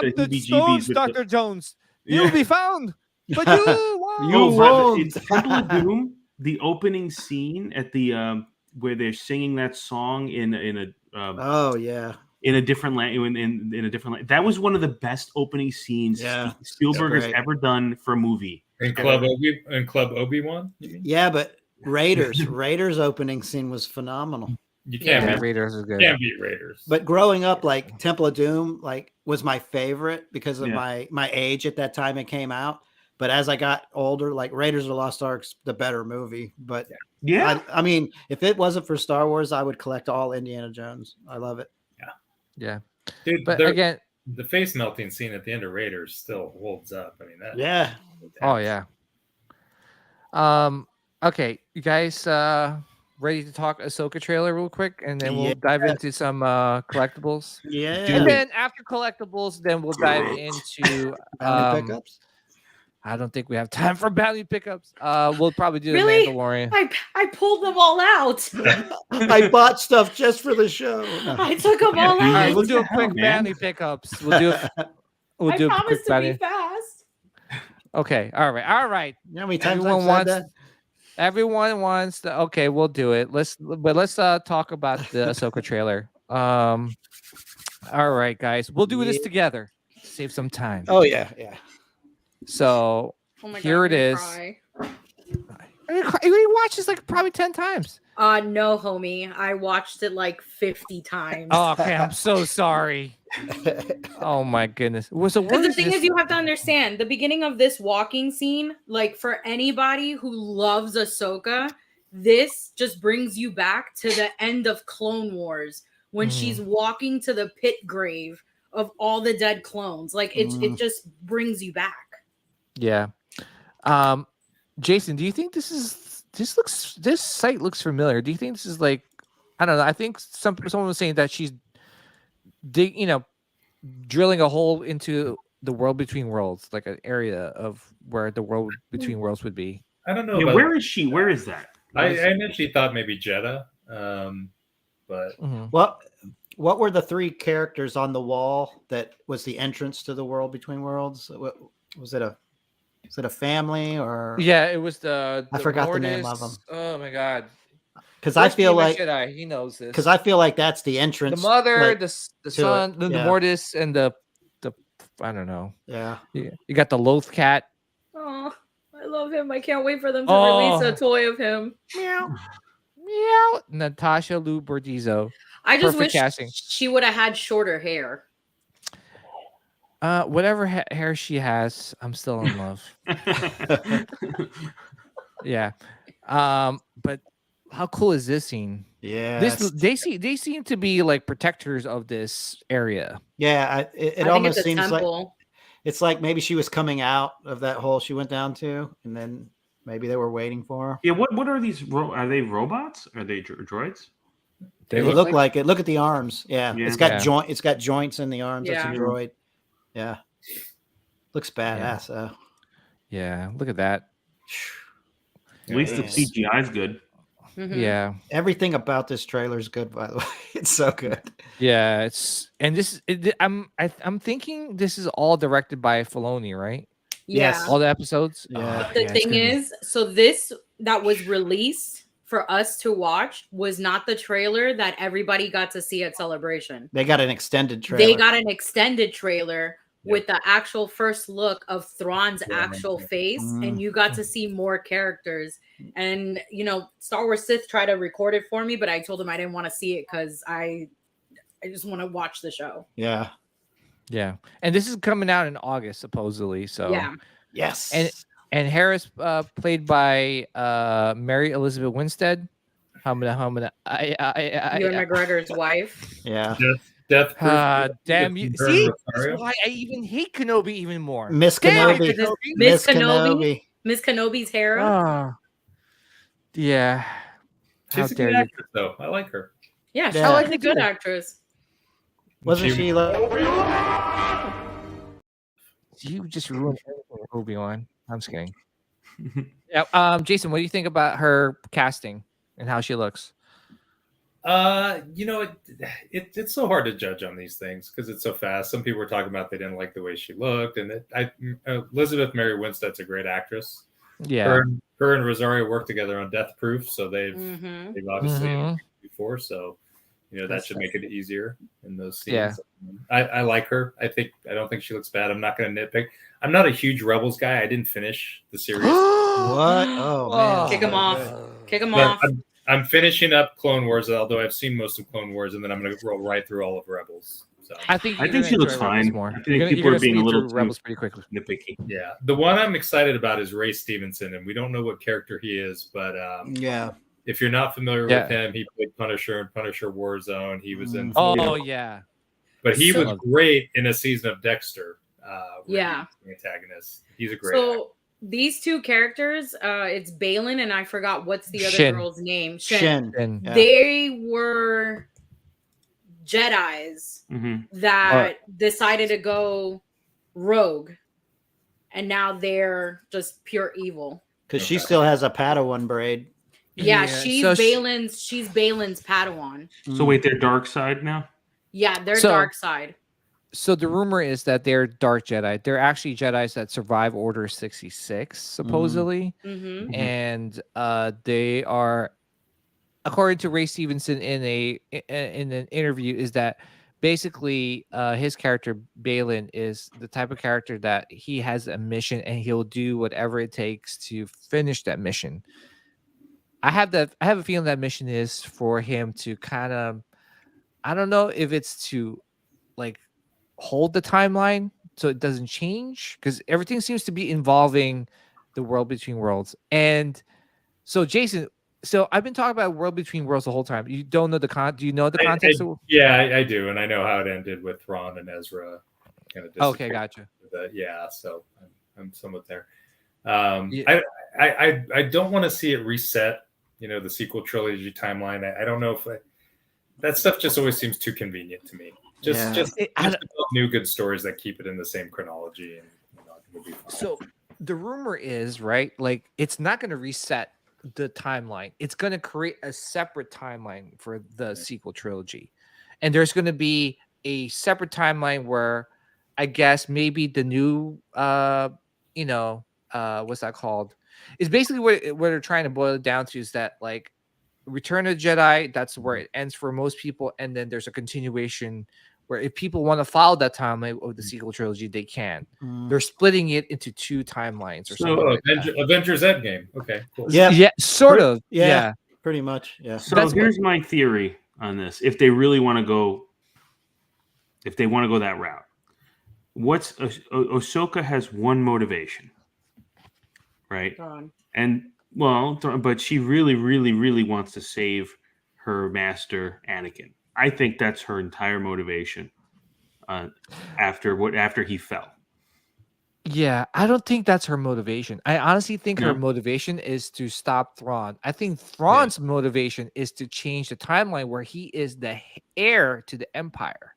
the the heebie-jeebies stones, with Dr. Jones. You'll be found. But you won't. You won't. In Temple of Doom, the opening scene at the where they're singing that song in a Oh yeah. in a different in a different language. That was one of the best opening scenes Spielberg has ever done for a movie. in Club Obi-Wan. Yeah, but Raiders opening scene was phenomenal. You can't beat Raiders is good. Can't beat Raiders. But growing up, like Temple of Doom, like was my favorite because of my age at that time it came out. But as I got older, like Raiders of the Lost Ark's the better movie. But I mean, if it wasn't for Star Wars, I would collect all Indiana Jones. I love it. Yeah. Dude, But again, the face melting scene at the end of Raiders still holds up. I mean, that. Yeah. oh yeah. Okay, you guys ready to talk Ahsoka trailer real quick, and then we'll dive into some collectibles. Yeah. And then after collectibles, then we'll dive into Bounty pickups. I don't think we have time for bounty pickups. We'll probably do Really? the Mandalorian. I pulled them all out. I bought stuff just for the show. I took them all All right, out. we'll do a quick bounty pickups. We'll do a I quick promised to bounty. be fast. Okay, all right. You know how many times Everyone I've wants. said that? Everyone wants to. Okay, we'll do it. Let's talk about the Ahsoka trailer. All right, guys, we'll do this together. Save some time. Oh yeah. So Oh my God, here I'm it gonna is. cry. We watched this like probably 10 times. No, homie. I watched it like 50 times. Oh, okay, I'm so sorry. Oh my goodness. So Because what the is thing this? is, you have to understand the beginning of this walking scene. Like for anybody who loves Ahsoka, this just brings you back to the end of Clone Wars when she's walking to the pit grave of all the dead clones. Like it just brings you back. Yeah. Jason, do you think this site looks familiar? Do you think this is like, I don't know. I think someone was saying that she's drilling a hole into the world between worlds, like an area of where the world between worlds would be. I don't know. Yeah, where is she? Where is that? I initially thought maybe Jeddah, but What were the three characters on the wall that was the entrance to the world between worlds? Was it a family or? Yeah, it was the I forgot the Mortis. name of them. Oh my god! Because I feel like Jedi, he knows this. because I feel like that's the entrance. The mother, like, the son, the Mortis, and the I don't know. Yeah. You got the Loth cat. Oh, I love him. I can't wait for them to Oh. release a toy of him. Meow. Meow. Natasha Lou Bordizzo. I just Perfect wish casting. she would have had shorter hair. Whatever hair she has, I'm still in love. Yeah. But how cool is this scene? Yeah. They seem to be like protectors of this area. Yeah. It I think almost it's a seems like temple. it's like maybe she was coming out of that hole she went down to, and then maybe they were waiting for her. Yeah, what are these? Are they robots? Are they droids? They look like it. Look at the arms. Yeah, Yeah. it's got Yeah. It's got joints in the arms. That's a Yeah. droid. Yeah, looks badass. Yeah. Look at that. At least the Man. CGI is good. Mhm. Yeah. Everything about this trailer is good. By the way, it's so good. Yeah. I'm thinking this is all directed by Filoni, right? Yeah. Yes. All the episodes. Yeah. The it's thing gonna be- is, so this that was released for us to watch was not the trailer that everybody got to see at Celebration. They got an extended trailer. They got an extended trailer with the actual first look of Thrawn's actual face, and you got to see more characters. And Star Wars Sith tried to record it for me, but I told him I didn't want to see it because I just want to watch the show. Yeah. Yeah. And this is coming out in August, supposedly. So Yeah. Yes. And Harris played by Mary Elizabeth Winstead. Ewan McGregor's wife. Yeah. Death Proof. Damn you! See, that's why I even hate Kenobi even more. Miss Damn Kenobi. it, Miss Kenobi. Miss Kenobi's hero. Oh, yeah. How She's a dare good you? actress, though. I like her. Yeah, she's Yeah. like a good actress. Wasn't she like? You just ruined everything with Obi-Wan. I'm just kidding. Yeah. Jason, what do you think about her casting and how she looks? It's so hard to judge on these things because it's so fast. Some people were talking about they didn't like the way she looked, and Elizabeth Mary Winstead's a great actress. Yeah. Her and Rosario worked together on Death Proof, so they've obviously Mhm. before, so that should make it easier in those scenes. Yeah. I like her. I don't think she looks bad. I'm not going to nitpick. I'm not a huge Rebels guy. I didn't finish the series. What? Oh man. Kick him off. Kick him But off. I'm finishing up Clone Wars, although I've seen most of Clone Wars, and then I'm going to roll right through all of Rebels. So I think she looks fine. More. I think people are being a little too Rebels pretty quickly. nitpicky. yeah, the one I'm excited about is Ray Stevenson, and we don't know what character he is, but Yeah. if you're not familiar with him, he played Punisher in Punisher Warzone. He was in Yeah. but he So- was great in a season of Dexter. Yeah. Antagonist. He's a great. So these two characters, it's Balin and I forgot what's the other Shin. girl's name. Shin. And Yeah. They were Jedis that decided to go rogue, and now they're just pure evil. Because she still has a Padawan braid. Yeah, Yeah, she's so Balin's Padawan. So wait, they're dark side now? Yeah, they're So- dark side. So the rumor is that they're dark Jedi. They're actually Jedis that survive Order 66, supposedly. Mm-hmm. And they are, according to Ray Stevenson in an interview, is that basically his character Balin is the type of character that he has a mission and he'll do whatever it takes to finish that mission. I have a feeling that mission is for him to kind of, I don't know if it's to like hold the timeline so it doesn't change, because everything seems to be involving the World Between Worlds. And so Jason, so I've been talking about World Between Worlds the whole time. You don't know do you know the context? I do, and I know how it ended with Thrawn and Ezra. Kind of Okay, gotcha. Yeah, so I'm somewhat there. I don't want to see it reset. The sequel trilogy timeline. I don't know if that stuff just always seems too convenient to me. Just new good stories that keep it in the same chronology, and it'll be fine. So the rumor is, right, like it's not going to reset the timeline. It's going to create a separate timeline for the sequel trilogy. And there's going to be a separate timeline where I guess maybe the new what's that called? It's basically what they're trying to boil it down to is that like Return of the Jedi, that's where it ends for most people, and then there's a continuation where if people want to follow that timeline of the sequel trilogy, they can. They're splitting it into two timelines or something. Like Avengers Endgame. Okay, cool. Yeah, sort of. Yeah, pretty much. Yeah. So here's my theory on this: if they really want to go, that route, Ahsoka has one motivation, right? And Well, but she really, really, really wants to save her master, Anakin. I think that's her entire motivation. After he fell. Yeah, I don't think that's her motivation. I honestly think her No? motivation is to stop Thrawn. I think Thrawn's motivation is to change the timeline where he is the heir to the Empire.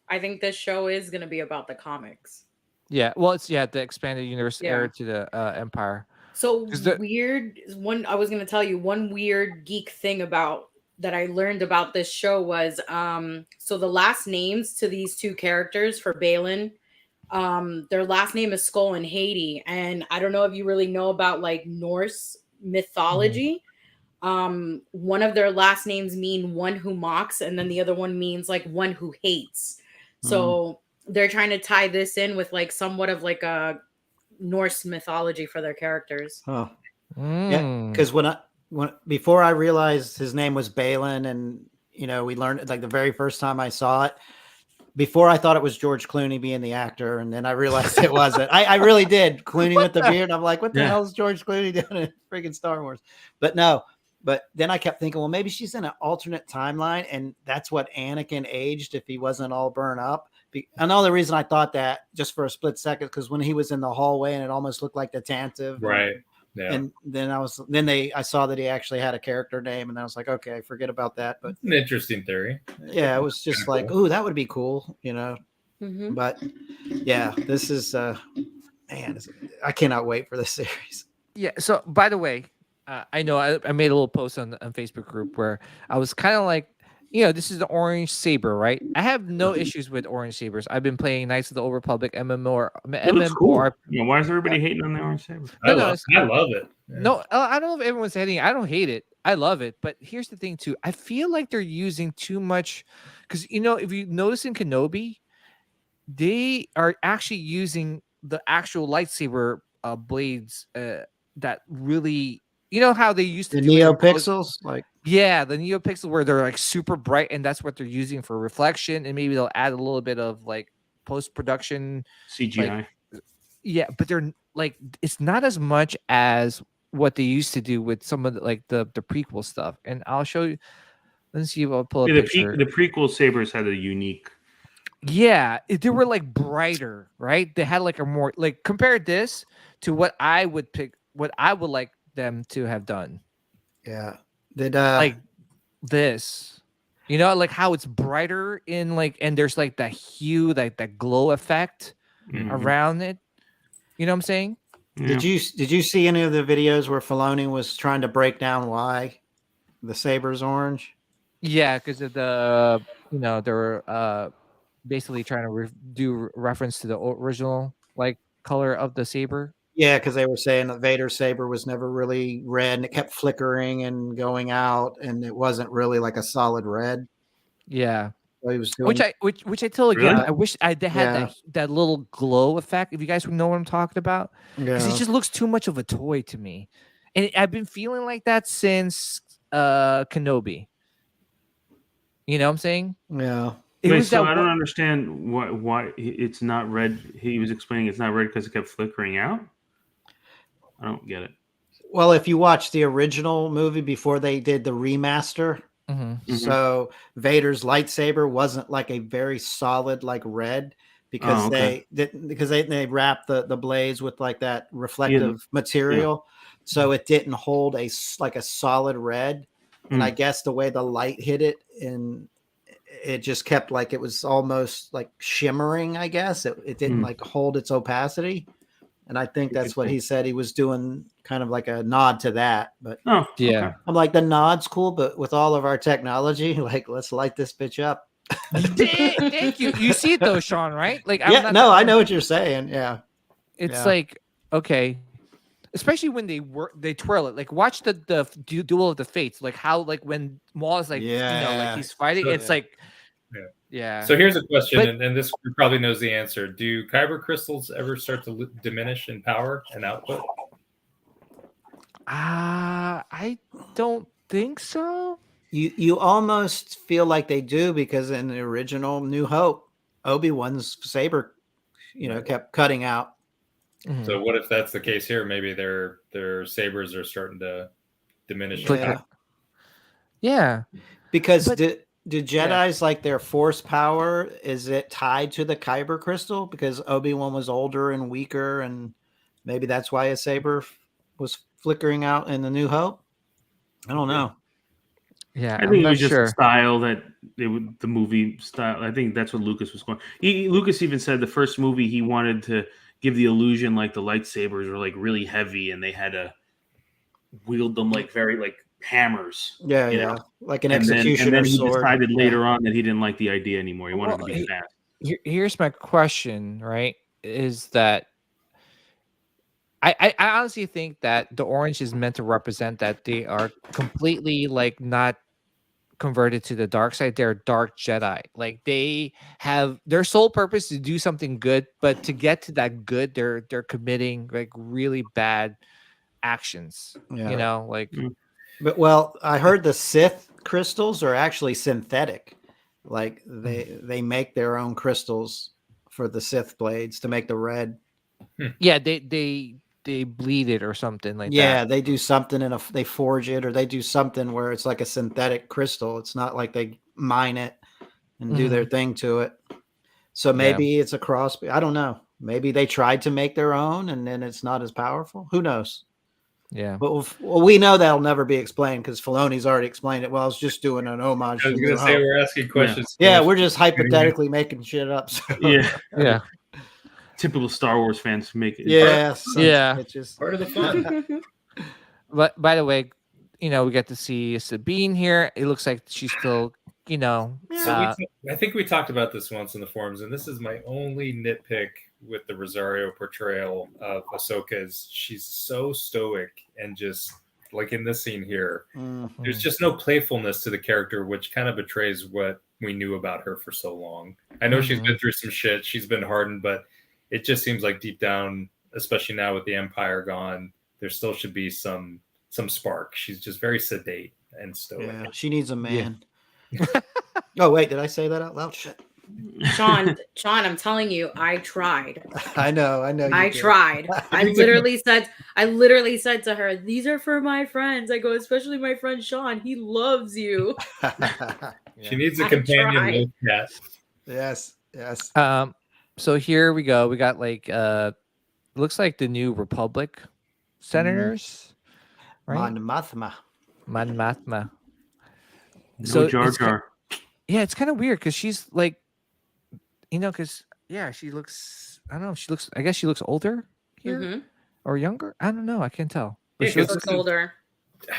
I think this show is going to be about the comics. Yeah, well, it's the expanded universe Yeah. heir to the Empire. So 'Cause the- weird. I was going to tell you one weird geek thing about that I learned about this show was so the last names to these two characters for Balin, their last name is Skull in Haiti, and I don't know if you really know about like Norse mythology. One of their last names mean one who mocks, and then the other one means like one who hates. So they're trying to tie this in with like somewhat of like a Norse mythology for their characters. Oh, yeah. Because when before I realized his name was Balin, and we learned like the very first time I saw it. Before I thought it was George Clooney being the actor, and then I realized it wasn't. I really did. Clooney with the beard. I'm like, what the hell is George Clooney doing in freaking Star Wars? But no. But then I kept thinking, well, maybe she's in an alternate timeline, and that's what Anakin aged if he wasn't all burned up. Another reason I thought that, just for a split second, because when he was in the hallway and it almost looked like the Tantive, right? Yeah. And then I saw that he actually had a character name, and I was like, okay, forget about that. But an interesting theory. Yeah, it was just like, cool. ooh, that would be cool, But yeah, this is man, I cannot wait for this series. Yeah. So, by the way, I know I made a little post on Facebook group where I was kind of like, this is the orange saber, right? I have no issues with orange sabers. I've been playing Knights of the Old Republic MMO. Cool. Why is everybody hating on the orange saber? I love it. Yeah. No, I don't know if everyone's hating. I don't hate it. I love it. But here's the thing too. I feel like they're using too much, because if you notice in Kenobi, they are actually using the actual lightsaber blades that really. You know how they used to the do NeoPixels, like the NeoPixel, where they're like super bright, and that's what they're using for reflection, and maybe they'll add a little bit of like post-production CGI. But they're like, it's not as much as what they used to do with some of the prequel stuff. And I'll show you. Let's see if I'll pull up a picture. The prequel sabers had a unique. Yeah, they were like brighter, right? They had like a more like, compared this to what I would pick, what I would like them to have done. Yeah. Did like this, like how it's brighter in like, and there's like that hue, like that glow effect around it. You know what I'm saying? Yeah. Did you see any of the videos where Filoni was trying to break down why the saber's orange? Yeah, because of the they were basically trying to do reference to the original like color of the saber. Yeah, because they were saying that Vader's saber was never really red, and it kept flickering and going out, and it wasn't really like a solid red. Yeah, so he was doing... which I tell again. Really? I wish they had that little glow effect. If you guys know what I'm talking about, because it just looks too much of a toy to me, and I've been feeling like that since Kenobi. You know what I'm saying? Yeah. I don't understand why it's not red. He was explaining it's not red because it kept flickering out. I don't get it. Well, if you watch the original movie before they did the remaster, so Vader's lightsaber wasn't like a very solid like red, because they wrapped the blades with like that reflective material, so it didn't hold a solid red. And I guess the way the light hit it, and it just kept like, it was almost like shimmering. I guess it didn't like hold its opacity. And I think that's what he said. He was doing kind of like a nod to that. But I'm like, the nod's cool, but with all of our technology, like, let's light this bitch up. Thank you. You see it though, Sean, right? Like, I know what you're saying. Yeah. It's like, okay. Especially when they twirl it. Like, watch the Duel of the Fates. Like how, like when Maul is like, like he's fighting. It's like, yeah. So here's a question, and this group probably knows the answer. Do kyber crystals ever start to diminish in power and output? I don't think so. You almost feel like they do, because in the original New Hope, Obi-Wan's saber, kept cutting out. Mhm. So what if that's the case here? Maybe their sabers are starting to diminish. Flicker. Yeah, Because but do Jedi's like their force power? Is it tied to the Kyber crystal? Because Obi-Wan was older and weaker, and maybe that's why his saber was flickering out in the New Hope. I don't know. yeah, I I'm think it not was just the sure. style that the movie style. I think that's what Lucas was going. Lucas even said the first movie he wanted to give the illusion like the lightsabers were like really heavy and they had to wield them like very like hammers. Yeah, you yeah, know? like an And then executioner he sword. decided Yeah. later on that he didn't like the idea anymore. He wanted to be fast. Here's my question, right? Is that I honestly think that the orange is meant to represent that they are completely like not converted to the dark side. They're dark Jedi. Like they have their sole purpose to do something good, but to get to that good, they're committing like really bad actions. Yeah. You know, like But well, I heard the Sith crystals are actually synthetic. Like they make their own crystals for the Sith blades to make the red. yeah, they bleed it or something like Yeah, that. they do something they forge it or they do something where it's like a synthetic crystal. It's not like they mine it and do their thing to it. So maybe it's a cross. I don't know. Maybe they tried to make their own and then it's not as powerful. Who knows? Yeah. But we know that'll never be explained because Filoni's already explained it. Well, I was just doing an homage. I was to going New to say Hope. we're asking questions. Yeah, we're just hypothetically making shit up. So. Yeah, Yeah. typical Star Wars fans make it. Yeah. Yeah. It's just Part of the fun. But by the way, we get to see Sabine here. It looks like she's still, So I think we talked about this once in the forums, and this is my only nitpick with the Rosario portrayal of Ahsoka. Is she's so stoic and just like in this scene here, there's just no playfulness to the character, which kind of betrays what we knew about her for so long. I know she's been through some shit, she's been hardened, but it just seems like deep down, especially now with the Empire gone, there still should be some spark. She's just very sedate and stoic. Yeah, she needs a man. Oh wait, did I say that out loud? Shit. Sean, I'm telling you, I tried. I know. I tried. I literally said to her, "These are for my friends." I go, especially my friend Sean. He loves you. She needs a companion. Yes. So here we go. We got like looks like the new Republic senators, right? Mon Mothma. So Jar Jar. Yeah, it's kind of weird because she's like, because she looks. I don't know. I guess she looks older here or younger. I don't know. I can't tell. But Yeah, she looks older.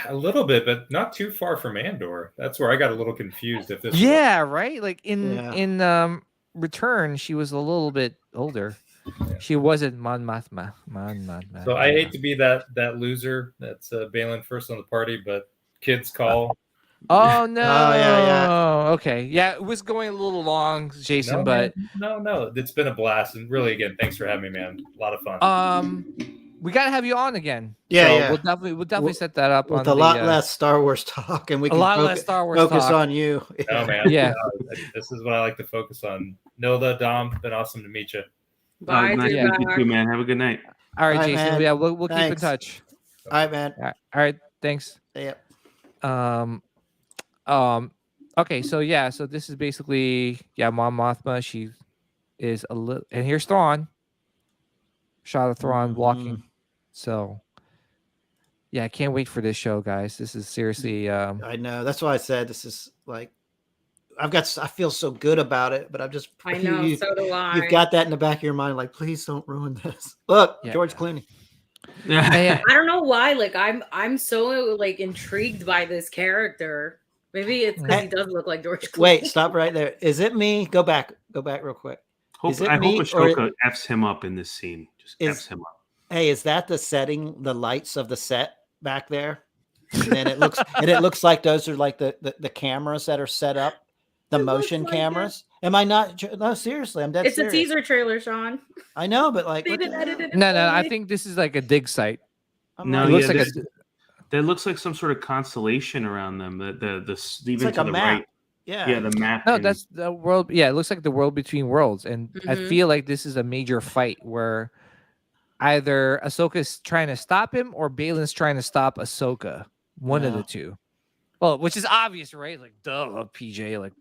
A little bit, but not too far from Andor. That's where I got a little confused. If this, right. Like in Return, she was a little bit older. Yeah. She wasn't Mon Mothma. So I hate to be that loser that's bailing first on the party, but kids call. Oh no! Oh yeah. Okay, yeah, it was going a little long, Jason, but no, it's been a blast, and really, again, thanks for having me, man. A lot of fun. We gotta have you on again. Yeah. We'll definitely set that up with a lot less Star Wars talk, and we can less Star Wars focus on you. Oh man, yeah. This is what I like to focus on. Nilda, Dom, been awesome to meet you. Bye, you too, man. Have a good night. All right, Jason. Man. Yeah, we'll keep in touch. All right, man. All right. Thanks. Yep. Okay, so this is basically Mon Mothma. She is a little, and here's Thrawn. Shot of Thrawn walking. So I can't wait for this show, guys. This is seriously. I know. That's why I said this is like. I feel so good about it, but I'm just. I know. So do I. You've got that in the back of your mind, like, please don't ruin this. Look, George Clooney. I don't know why. Like I'm so like intrigued by this character. Maybe it's because he does look like George Clooney. Wait, stop right there. Is it me? Go back real quick. I hope Ahsoka F's him up in this scene. Just F's him up. Hey, is that the setting, the lights of the set back there? And it looks like those are like the cameras that are set up, the motion cameras. Am I not? No, seriously, I'm dead serious. It's a teaser trailer, Sean. I know, but like they didn't edit it. No, I think this is like a dig site. No, it looks like that looks like some sort of constellation around them. The even like to a the map. right. Yeah, the map. No, that's the world. Yeah, it looks like the world between worlds, and I feel like this is a major fight where either Ahsoka's trying to stop him or Balin's trying to stop Ahsoka. One of Yeah. the two. Well, which is obvious, right? Like, duh, PJ. Like,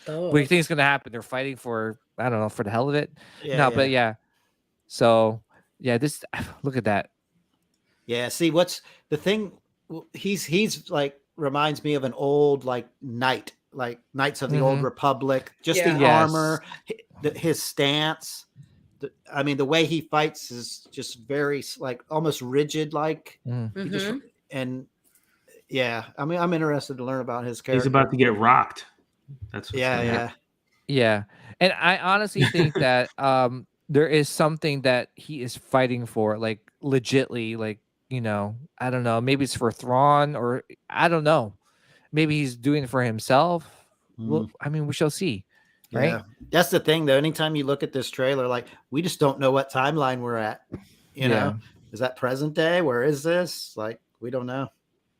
Oh. what do you think is going to happen? They're fighting for, I don't know, for the hell of it. Yeah, But yeah. So, yeah, this, look at that. Yeah. See, what's the thing? He's like reminds me of an old like knight, like Knights of the Old Republic. Just the Yes. armor, his stance. I mean, the way he fights is just very like almost rigid. Like he just and yeah. I mean, I'm interested to learn about his character. He's about to get rocked. That's what's gonna happen. Yeah. And I honestly think that there is something that he is fighting for, like legitly, like, you know, I don't know. Maybe it's for Thrawn or I don't know. Maybe he's doing it for himself. Well, I mean, we shall see. Right. Yeah. That's the thing though. Anytime you look at this trailer, like we just don't know what timeline we're at. You know, is that present day? Where is this? Like, we don't know.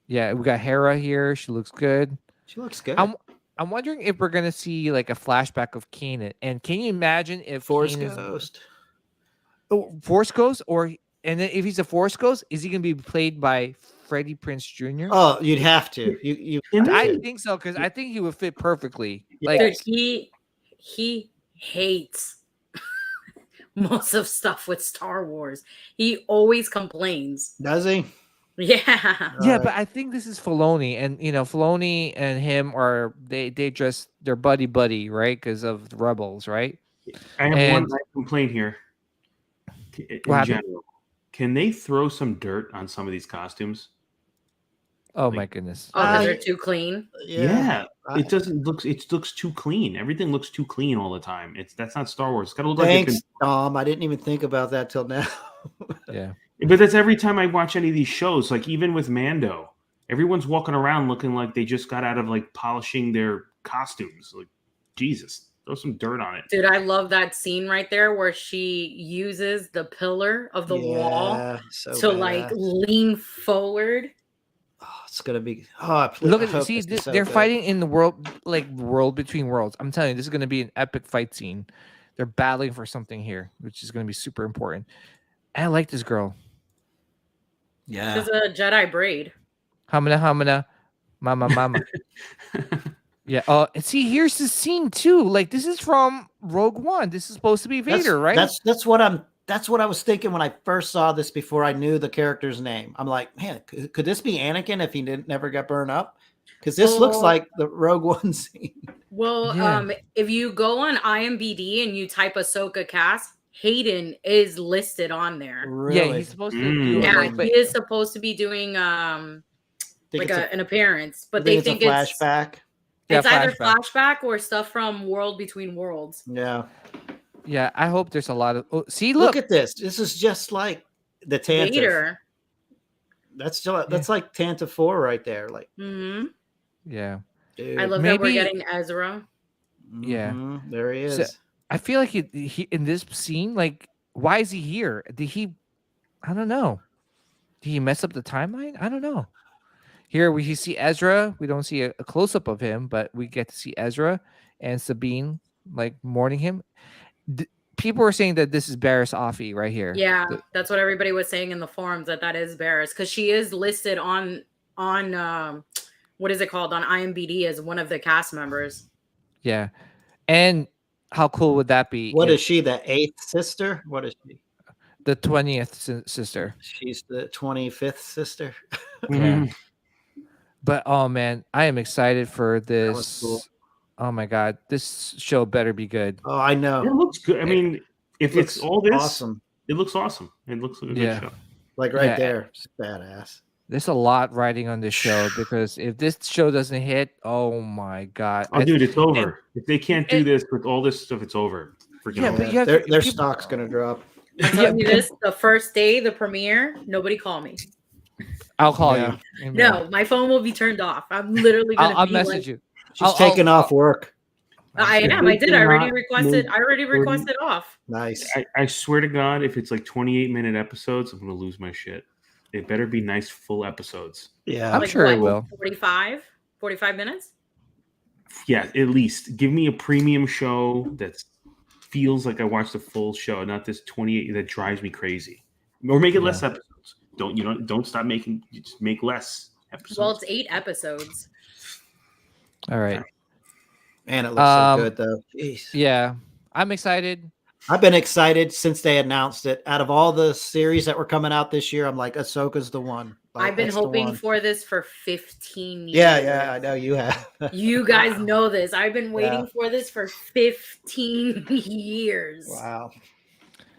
Yeah, we got Hera here. She looks good. She looks good. I'm wondering if we're gonna see like a flashback of Kanan. And can you imagine if Force Kanan's- Ghost? Force Ghost, and then if he's a Force Ghost, is he gonna be played by Freddie Prinze Jr.? Oh, you'd have to. You. I think so because I think he would fit perfectly. Like Dude, he hates most of stuff with Star Wars. He always complains. Does he? Yeah. yeah, but I think this is Filoni, and you know, Filoni and him are they're buddy, right? Because of the Rebels, right? I have one complaint here. In What general, can they throw some dirt on some of these costumes? Oh my goodness! Oh, because they're too clean. Yeah, it doesn't look. It looks too clean. Everything looks too clean all the time. That's not Star Wars. It's gotta look Thanks, like Tom. I didn't even think about that till now. Yeah, but that's every time I watch any of these shows. Like even with Mando, everyone's walking around looking like they just got out of like polishing their costumes. Like Jesus, throw some dirt on it. Dude, I love that scene right there where she uses the pillar of the wall to like lean forward. Oh, it's gonna be. Look at see. They're fighting in the world between worlds. I'm telling you, this is gonna be an epic fight scene. They're battling for something here, which is gonna be super important. And I like this girl. Yeah, she's a Jedi braid. Hamana, mama. Yeah. And see, here's the scene too. Like this is from Rogue One. This is supposed to be Vader, right? That's what I was thinking when I first saw this before I knew the character's name. I'm like, man, could this be Anakin if he never got burned up? Because this looks like the Rogue One scene. Well, if you go on IMDb and you type Ahsoka cast, Hayden is listed on there. Really? Yeah, he's supposed to. Do he is supposed to be doing like an appearance, but they think it's a flashback. It's either flashback or stuff from World Between Worlds. Yeah. Yeah, I hope there's a lot of. See, look at this. This is just like the Tantive. Vader. That's like Tantive 4 right there. Like, yeah. Dude. I love that we're getting Ezra. Yeah, there he is. So, I feel like he in this scene, like, why is he here? Did he? I don't know. Did he mess up the timeline? I don't know. Here we see Ezra. We don't see a close up of him, but we get to see Ezra and Sabine like mourning him. People are saying that this is Barriss Offee right here. Yeah, that's what everybody was saying in the forums that is Barriss because she is listed on what is it called on IMDb as one of the cast members. Yeah, and how cool would that be? What is she? The 8th sister? What is she? The 20th sister. She's the 25th sister. Yeah. But oh man, I am excited for this. That was cool. Oh my god, this show better be good. Oh, I know. It looks good. I mean, if it's all this, awesome. It looks awesome. It looks like a good show. Like right there, it's badass. There's a lot riding on this show because if this show doesn't hit, oh my god! Oh, dude, it's over. If they can't do this with all this stuff, it's over. But their stock's gonna drop. I'm telling you this: the first day, the premiere, nobody call me. I'll call you. No, my phone will be turned off. I'm literally gonna. I'll message you. She's taking off work. I am. I did. I already requested off. Nice. I swear to God, if it's like 28-minute episodes, I'm gonna lose my shit. It better be nice full episodes. Yeah, I'm sure it will. 45 minutes. Yeah, at least give me a premium show that feels like I watched the full show, not this 28 that drives me crazy. or make it less episodes. Don't stop making. Just make less episodes. Well, it's 8 episodes. All right. Man, it looks so good though. Jeez. Yeah, I'm excited. I've been excited since they announced it. Out of all the series that were coming out this year, I'm like, Ahsoka's the one. Like, I've been that's the hoping one. for this for 15 years. Yeah, I know you have. You guys know this. I've been waiting for this for 15 years. Wow.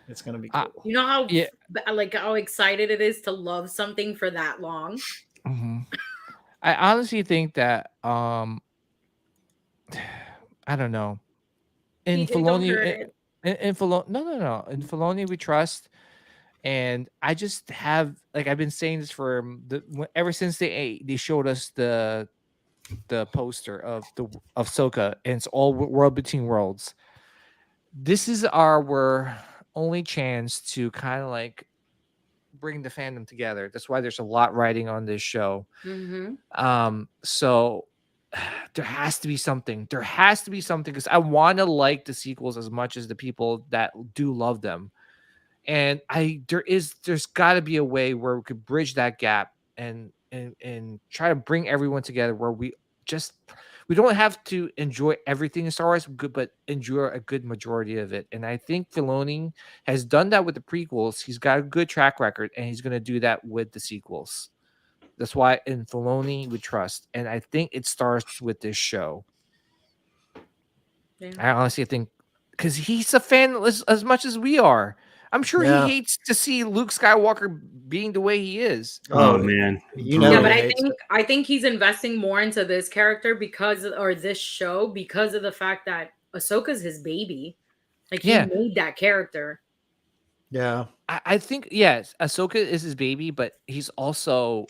It's gonna be cool. You know how excited it is to love something for that long? Mm-hmm. I honestly think that I don't know. In Filoni, in Filoni, no. In Filoni, we trust, and I just have I've been saying this for ever since they showed us the poster of Ahsoka, and it's all World Between Worlds. This is our only chance to kind of bring the fandom together. That's why there's a lot riding on this show. Mm-hmm. So there has to be something. There has to be something because I want to like the sequels as much as the people that do love them. And there's got to be a way where we could bridge that gap and try to bring everyone together where we don't have to enjoy everything in Star Wars, but enjoy a good majority of it. And I think Filoni has done that with the prequels. He's got a good track record, and he's going to do that with the sequels. That's why in Filoni we trust. And I think it starts with this show. Yeah. I honestly think because he's a fan as much as we are. I'm sure he hates to see Luke Skywalker being the way he is. Oh man, but I think he's investing more into this character this show because of the fact that Ahsoka's his baby. He made that character. Yeah, I think Ahsoka is his baby, but he's also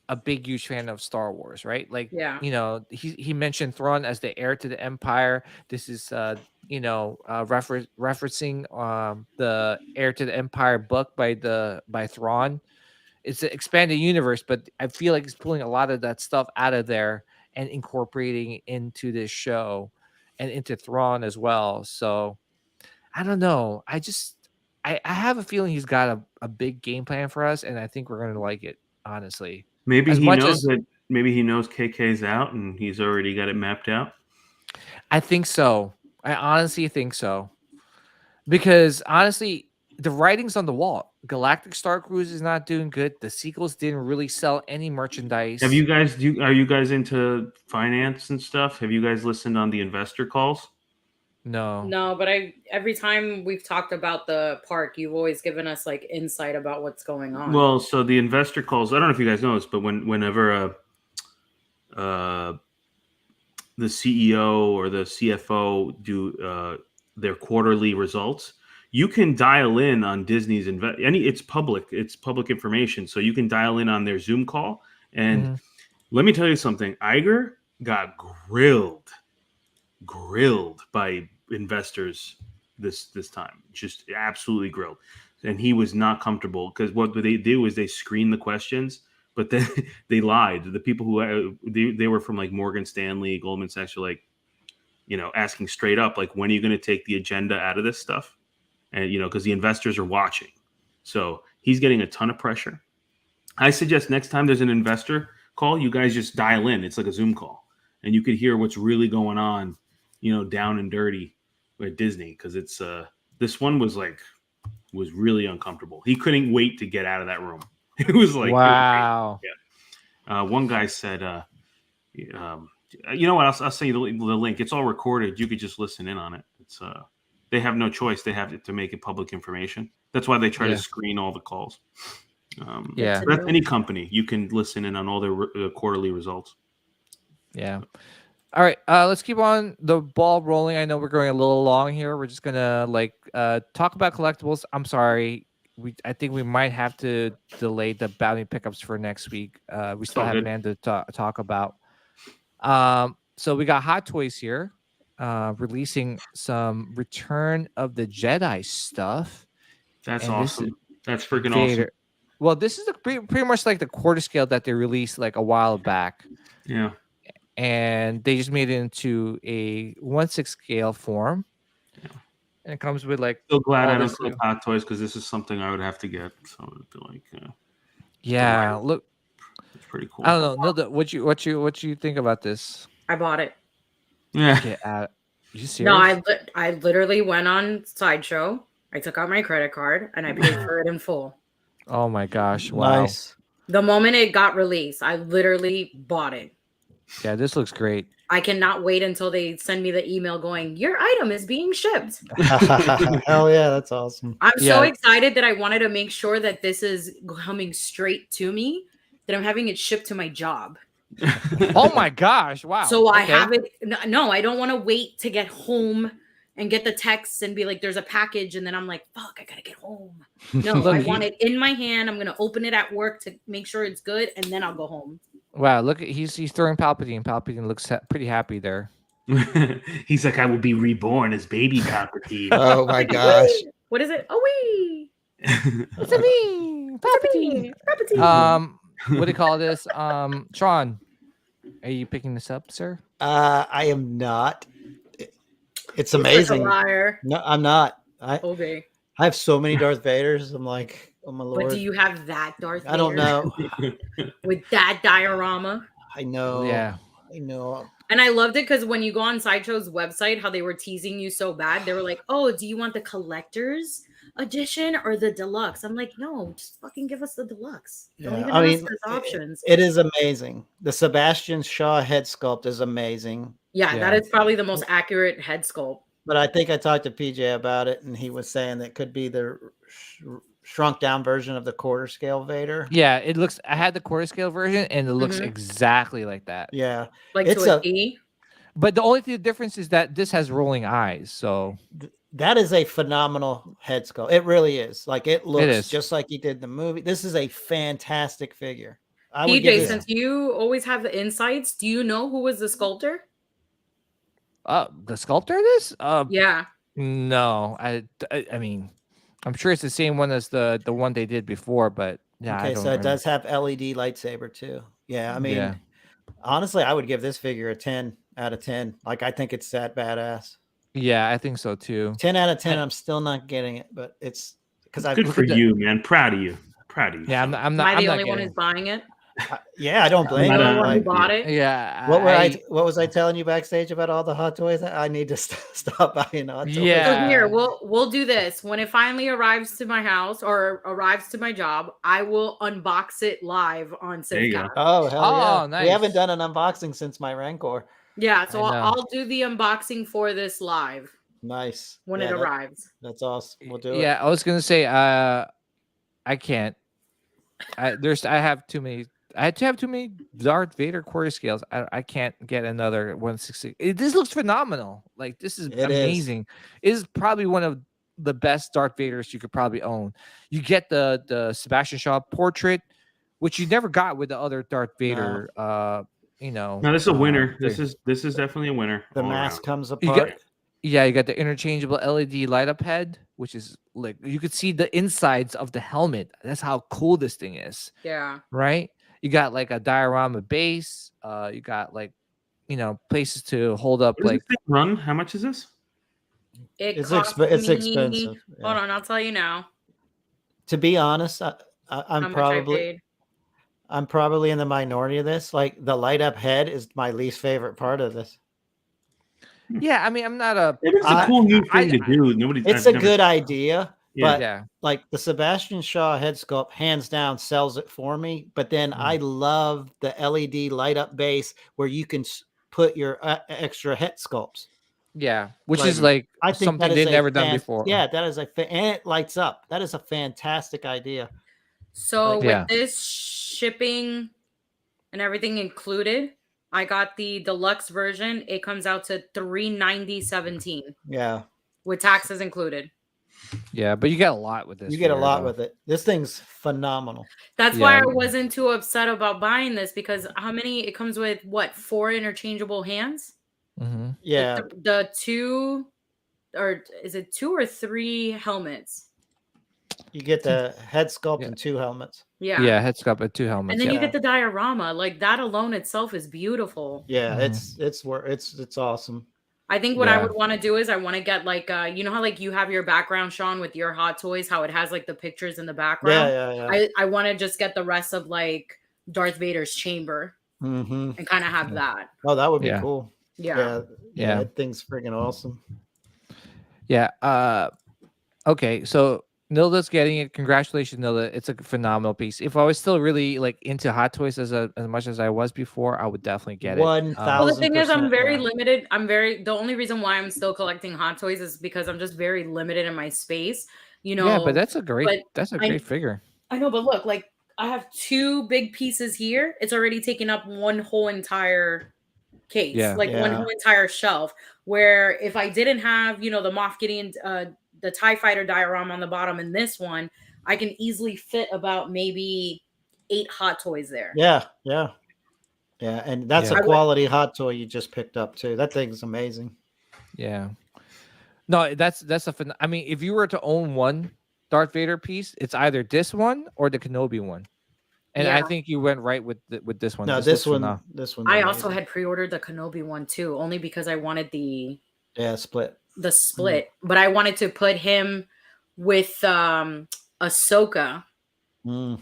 a big, huge fan of Star Wars, right? He mentioned Thrawn as the heir to the Empire. This is referencing the Heir to the Empire book by Thrawn. It's an expanded universe, but I feel like he's pulling a lot of that stuff out of there and incorporating into this show and into Thrawn as well. So I don't know. I have a feeling he's got a big game plan for us, and I think we're going to like it, honestly. Maybe he knows KK's out and he's already got it mapped out. I think so. I honestly think so. Because honestly, the writing's on the wall. Galactic Star Cruise is not doing good. The sequels didn't really sell any merchandise. Are you guys into finance and stuff? Have you guys listened on the investor calls? No, but every time we've talked about the park, you've always given us insight about what's going on. Well, so the investor calls, I don't know if you guys know this, but whenever the CEO or the CFO do their quarterly results, you can dial in on Disney's it's public information, so you can dial in on their Zoom call. And let me tell you something, Iger got grilled by investors this time, just absolutely grilled, and he was not comfortable because what they do is they screen the questions, but then they lied. The people who they were from Morgan Stanley, Goldman Sachs, were asking straight up when are you going to take the agenda out of this stuff, and because the investors are watching, so he's getting a ton of pressure. I suggest next time there's an investor call, you guys just dial in. It's like a Zoom call, and you could hear what's really going on, down and dirty at Disney, because it's this one was really uncomfortable. He couldn't wait to get out of that room. It was wow. One guy said, you know what? I'll send you the link. It's all recorded. You could just listen in on it. It's they have no choice. They have to make it public information. That's why they try to screen all the calls. That's any company. You can listen in on all their quarterly results. Yeah. All right, let's keep on the ball rolling. I know we're going a little long here. We're just gonna talk about collectibles. I'm sorry, I think we might have to delay the bounty pickups for next week. We still have Amanda to talk about. So we got Hot Toys here, releasing some Return of the Jedi stuff. That's awesome. That's freaking awesome. Well, this is pretty much like the quarter scale that they released a while back. Yeah. And they just made it into a 1/6 scale form. and it comes with like. So glad all I don't this- collect Hot Toys because this is something I would have to get. So it'd be like, Yeah, look, it's pretty cool. I don't know. Nilda, what you think about this? I bought it. Yeah. Get out. You serious? No, I literally went on Sideshow. I took out my credit card and I paid for it in full. Oh my gosh! Wow. Nice. The moment it got released, I literally bought it. Yeah, this looks great. I cannot wait until they send me the email going, your item is being shipped. Hell yeah, that's awesome. I'm so Yeah. excited that I wanted to make sure that this is coming straight to me, that I'm having it shipped to my job. Oh my gosh! Wow. So I Okay. have it. No, I don't want to wait to get home and get the texts and be like, there's a package. And then I'm like, fuck, I got to get home. No, Look, I he- want it in my hand. I'm going to open it at work to make sure it's good. And then I'll go home. Wow, look at he's throwing Palpatine. Palpatine looks pretty happy there. He's like, I will be reborn as baby Palpatine. Oh my gosh. What is it? Oh, wee. It's a me, Palpatine. Palpatine. What do you call this? Sean, are you picking this up, sir? I am not. It's Such a amazing. liar. No, I'm not. I Okay. have so many Darth Vaders. I'm like, oh my lord. But do you have that Darth Vader? I don't know. With that diorama? I know. Yeah. I know. And I loved it because when you go on Sideshow's website, how they were teasing you so bad, they were like, "Oh, do you want the collector's edition or the deluxe?" I'm like, "No, just fucking give us the deluxe. Don't Yeah, even I ask mean, us options." It is amazing. The Sebastian Shaw head sculpt is amazing. Yeah, Yeah. that is probably the most accurate head sculpt. But I think I talked to PJ about it, and he was saying that could be the shrunk down version of the quarter scale Vader. Yeah, it looks. I had the quarter scale version, and it looks Mhm. exactly like that. Yeah. Like It's to a- a T. But the only difference is that this has rolling eyes. So That is a phenomenal head sculpt. It really is. Like it looks is. just like he did in the movie. This is a fantastic figure. I would give PJ, this, since you always have the insights, do you know who was the sculptor? the sculptor of this? Yeah. No, I mean, I'm sure it's the same one as the one they did before, but yeah. I okay, don't so it remember. does have LED lightsaber too. Yeah, I mean, Yeah. honestly, I would give this figure a 10 out of 10. Like I think it's that badass. Yeah, I think so too. 10 out of 10. I'm still not getting it, but it's because I've Good for at that. you, man. Proud of you. Proud of you. Yeah, I'm not. I'm Am not. I I'm the not only one getting- who's buying it? yeah, I don't blame I'm you. not- The one who Like, bought it? Yeah. what was I telling you backstage about all the hot toys? I need to stop buying hot toys. Yeah. So here, we'll do this. When it finally arrives to my house or arrives to my job, I will unbox it live on There you go. Safecast. Oh, hell Oh, yeah. nice. We haven't done an unboxing since my Rancor. Yeah, so I know. I'll do the unboxing for this live Nice. when Yeah, it arrives. That's awesome. We'll do it. Yeah, I was gonna say. I can't. I have too many. I had to have too many Darth Vader quarter scales. I can't get another 160. This looks phenomenal. Like this is It is. amazing. It is probably one of the best Darth Vaders you could probably own. You get the Sebastian Shaw portrait, which you never got with the other Darth Vader. You know. No, this is a winner. thing. This is definitely a winner. The all mask around. comes You apart. got, yeah, you got the interchangeable LED light up head, which is like you could see the insides of the helmet. That's how cool this thing is, Yeah. right? You got like a diorama base. You got like, places to hold up What does like. this thing run? How much is this? It's cost it's me- expensive. Yeah. Hold on, I'll tell you now To be honest, how I'm much I probably paid. I'm probably in the minority of this. Like the light up head is my least favorite part of this. Yeah, I mean, I'm not a. It's a I- cool new I- thing to do. Nobody. It's I've a never- good idea, Yeah. but Yeah, like the Sebastian Shaw head sculpt, hands down, sells it for me. But then I love the LED light up base where you can put your extra head sculpts. yeah, which Like, is like I think something that is they've a never done before. Yeah, that is and it lights up. That is a fantastic idea. So Yeah. with this shipping and everything included, I got the deluxe version. It comes out to $390.17 Yeah, with taxes included. Yeah, but you get a lot with this. you get a figure, lot though. with it. This thing's phenomenal. That's why Yeah. I wasn't too upset about buying this because how many? It comes with what? 4 interchangeable hands. Mhm. Yeah, The 2, or is it 2 or 3 helmets? you get the head sculpt Yeah. and 2 helmets. Yeah. Yeah, head sculpt with 2 helmets. And then yeah. you get the diorama. Like that alone itself is beautiful. Yeah, Mhm. it's awesome. I think what I Yeah. would want to do is I want to get like you know how like you have your background, Sean, with your Hot Toys, how it has like the pictures in the background. Yeah. I want to just get the rest of like Darth Vader's chamber Mm-hmm. and kind of have that. Oh, that would be Yeah. cool. Yeah. Yeah. That thing's freaking awesome. Yeah. Okay, so Nilda's getting it. Congratulations, Nilda. It's a phenomenal piece. If I was still really like into Hot Toys as much as I was before, I would definitely get it. 1,000%. Well, the thing is, I'm very yeah. limited. The only reason why I'm still collecting Hot Toys is because I'm just very limited in my space. You know. Yeah, but that's a great figure. I know, but look, like I have 2 big pieces here. It's already taken up one whole entire case, one whole entire shelf. Where if I didn't have, the Moff Gideon, the TIE Fighter diorama on the bottom in this one, I can easily fit about maybe 8 Hot Toys there. Yeah. And that's a quality Hot Toy you just picked up too. That thing's amazing. Yeah. No, that's I mean, if you were to own one Darth Vader piece, it's either this one or the Kenobi one. And I think you went right with this one. No, this one. This one. I also had pre-ordered the Kenobi one too, only because I wanted the split. The split, but I wanted to put him with Ahsoka to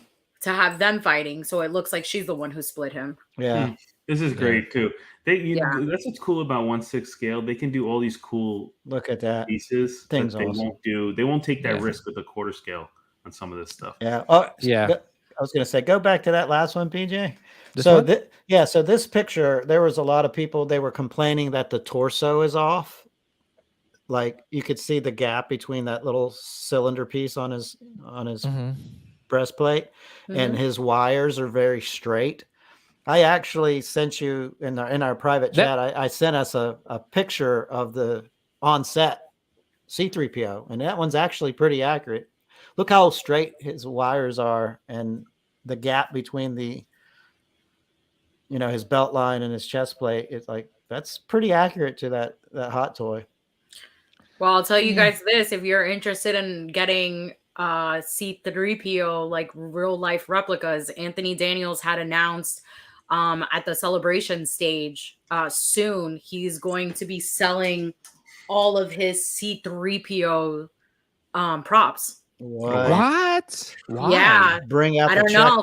have them fighting, so it looks like she's the one who split him. Yeah, this is great too. That's what's cool about 1/6 scale. They can do all these cool look at that pieces. Things they awesome. They won't take that risk with the quarter scale on some of this stuff. Yeah. Oh yeah. I was going to say, go back to that last one, PJ. So this picture, there was a lot of people. They were complaining that the torso is off. Like you could see the gap between that little cylinder piece on his breastplate, and his wires are very straight. I actually sent you in our private chat. I sent us a picture of the on set C-3PO, and that one's actually pretty accurate. Look how straight his wires are, and the gap between the, his belt line and his chest plate. It's like that's pretty accurate to that Hot Toy. Well, I'll tell you guys this: if you're interested in getting C-3PO like real life replicas, Anthony Daniels had announced at the celebration stage soon he's going to be selling all of his C-3PO props. What? Why? Yeah, bring out. I don't know.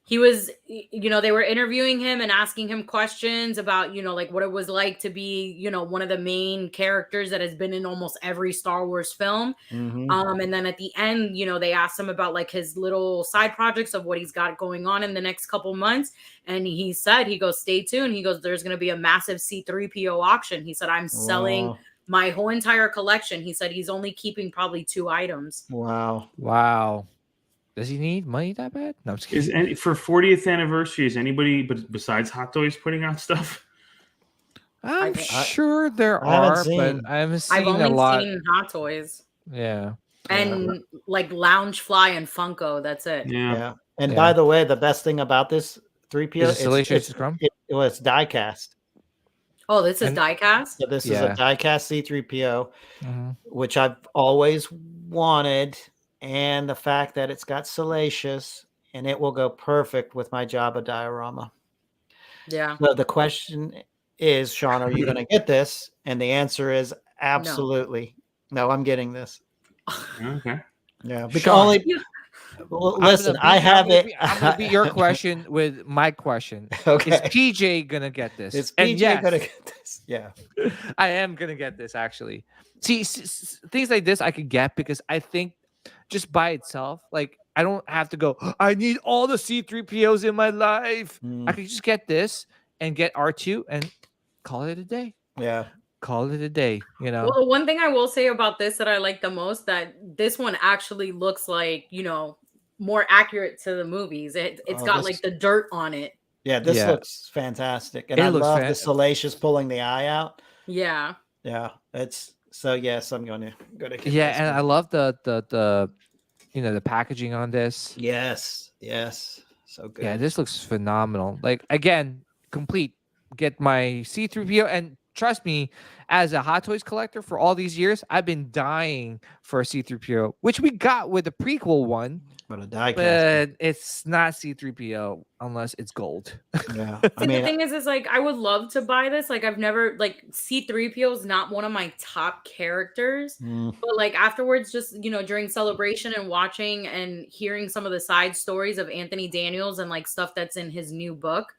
He was, they were interviewing him and asking him questions about, like what it was like to be, one of the main characters that has been in almost every Star Wars film. And then at the end, they asked him about like his little side projects of what he's got going on in the next couple months. And he goes, stay tuned. He goes, there's going to be a massive C-3PO auction. He said, I'm selling my whole entire collection. He said he's only keeping probably 2 items. Wow. Does he need money that bad? No, I'm just kidding. For 40th anniversary, is anybody besides Hot Toys putting out stuff? I'm sure there are, but I haven't seen I've only a lot. seen Hot Toys. Yeah. And like Loungefly and Funko. That's it. Yeah. And by the way, the best thing about this 3PO it's die cast. Oh, this is die cast? So this is a die cast C-3PO, which I've always wanted. And the fact that it's got Salacious, and it will go perfect with my Jabba diorama. Yeah. So the question is, Sean, are you going to get this? And the answer is absolutely. No, I'm getting this. Okay. Yeah. Because listen, I have it. I'm going to beat your question with my question. Okay. Is PJ going to get this? Is PJ going to get this? Yeah. I am going to get this, actually. See, things like this I could get because I think just by itself, like I don't have to go, I need all the C-3POs in my life. I could just get this and get R2 and call it a day. Yeah. Call it a day, Well, the one thing I will say about this that I like the most, that this one actually looks like, more accurate to the movies. It's got like the dirt on it. Yeah, this looks fantastic. And I love the Salacious pulling the eye out. Yeah. Yeah. So yes, I'm going to get this and I love the the packaging on this. Yes, so good. Yeah, this looks phenomenal. Like again, complete. Get my C-3PO, and trust me, as a Hot Toys collector for all these years, I've been dying for a C-3PO, which we got with the prequel one. But a die But it's not C-3PO unless it's gold. Yeah. See, the thing is like I would love to buy this. Like I've never like C-3PO is not one of my top characters, but like afterwards, just during celebration and watching and hearing some of the side stories of Anthony Daniels and like stuff that's in his new book,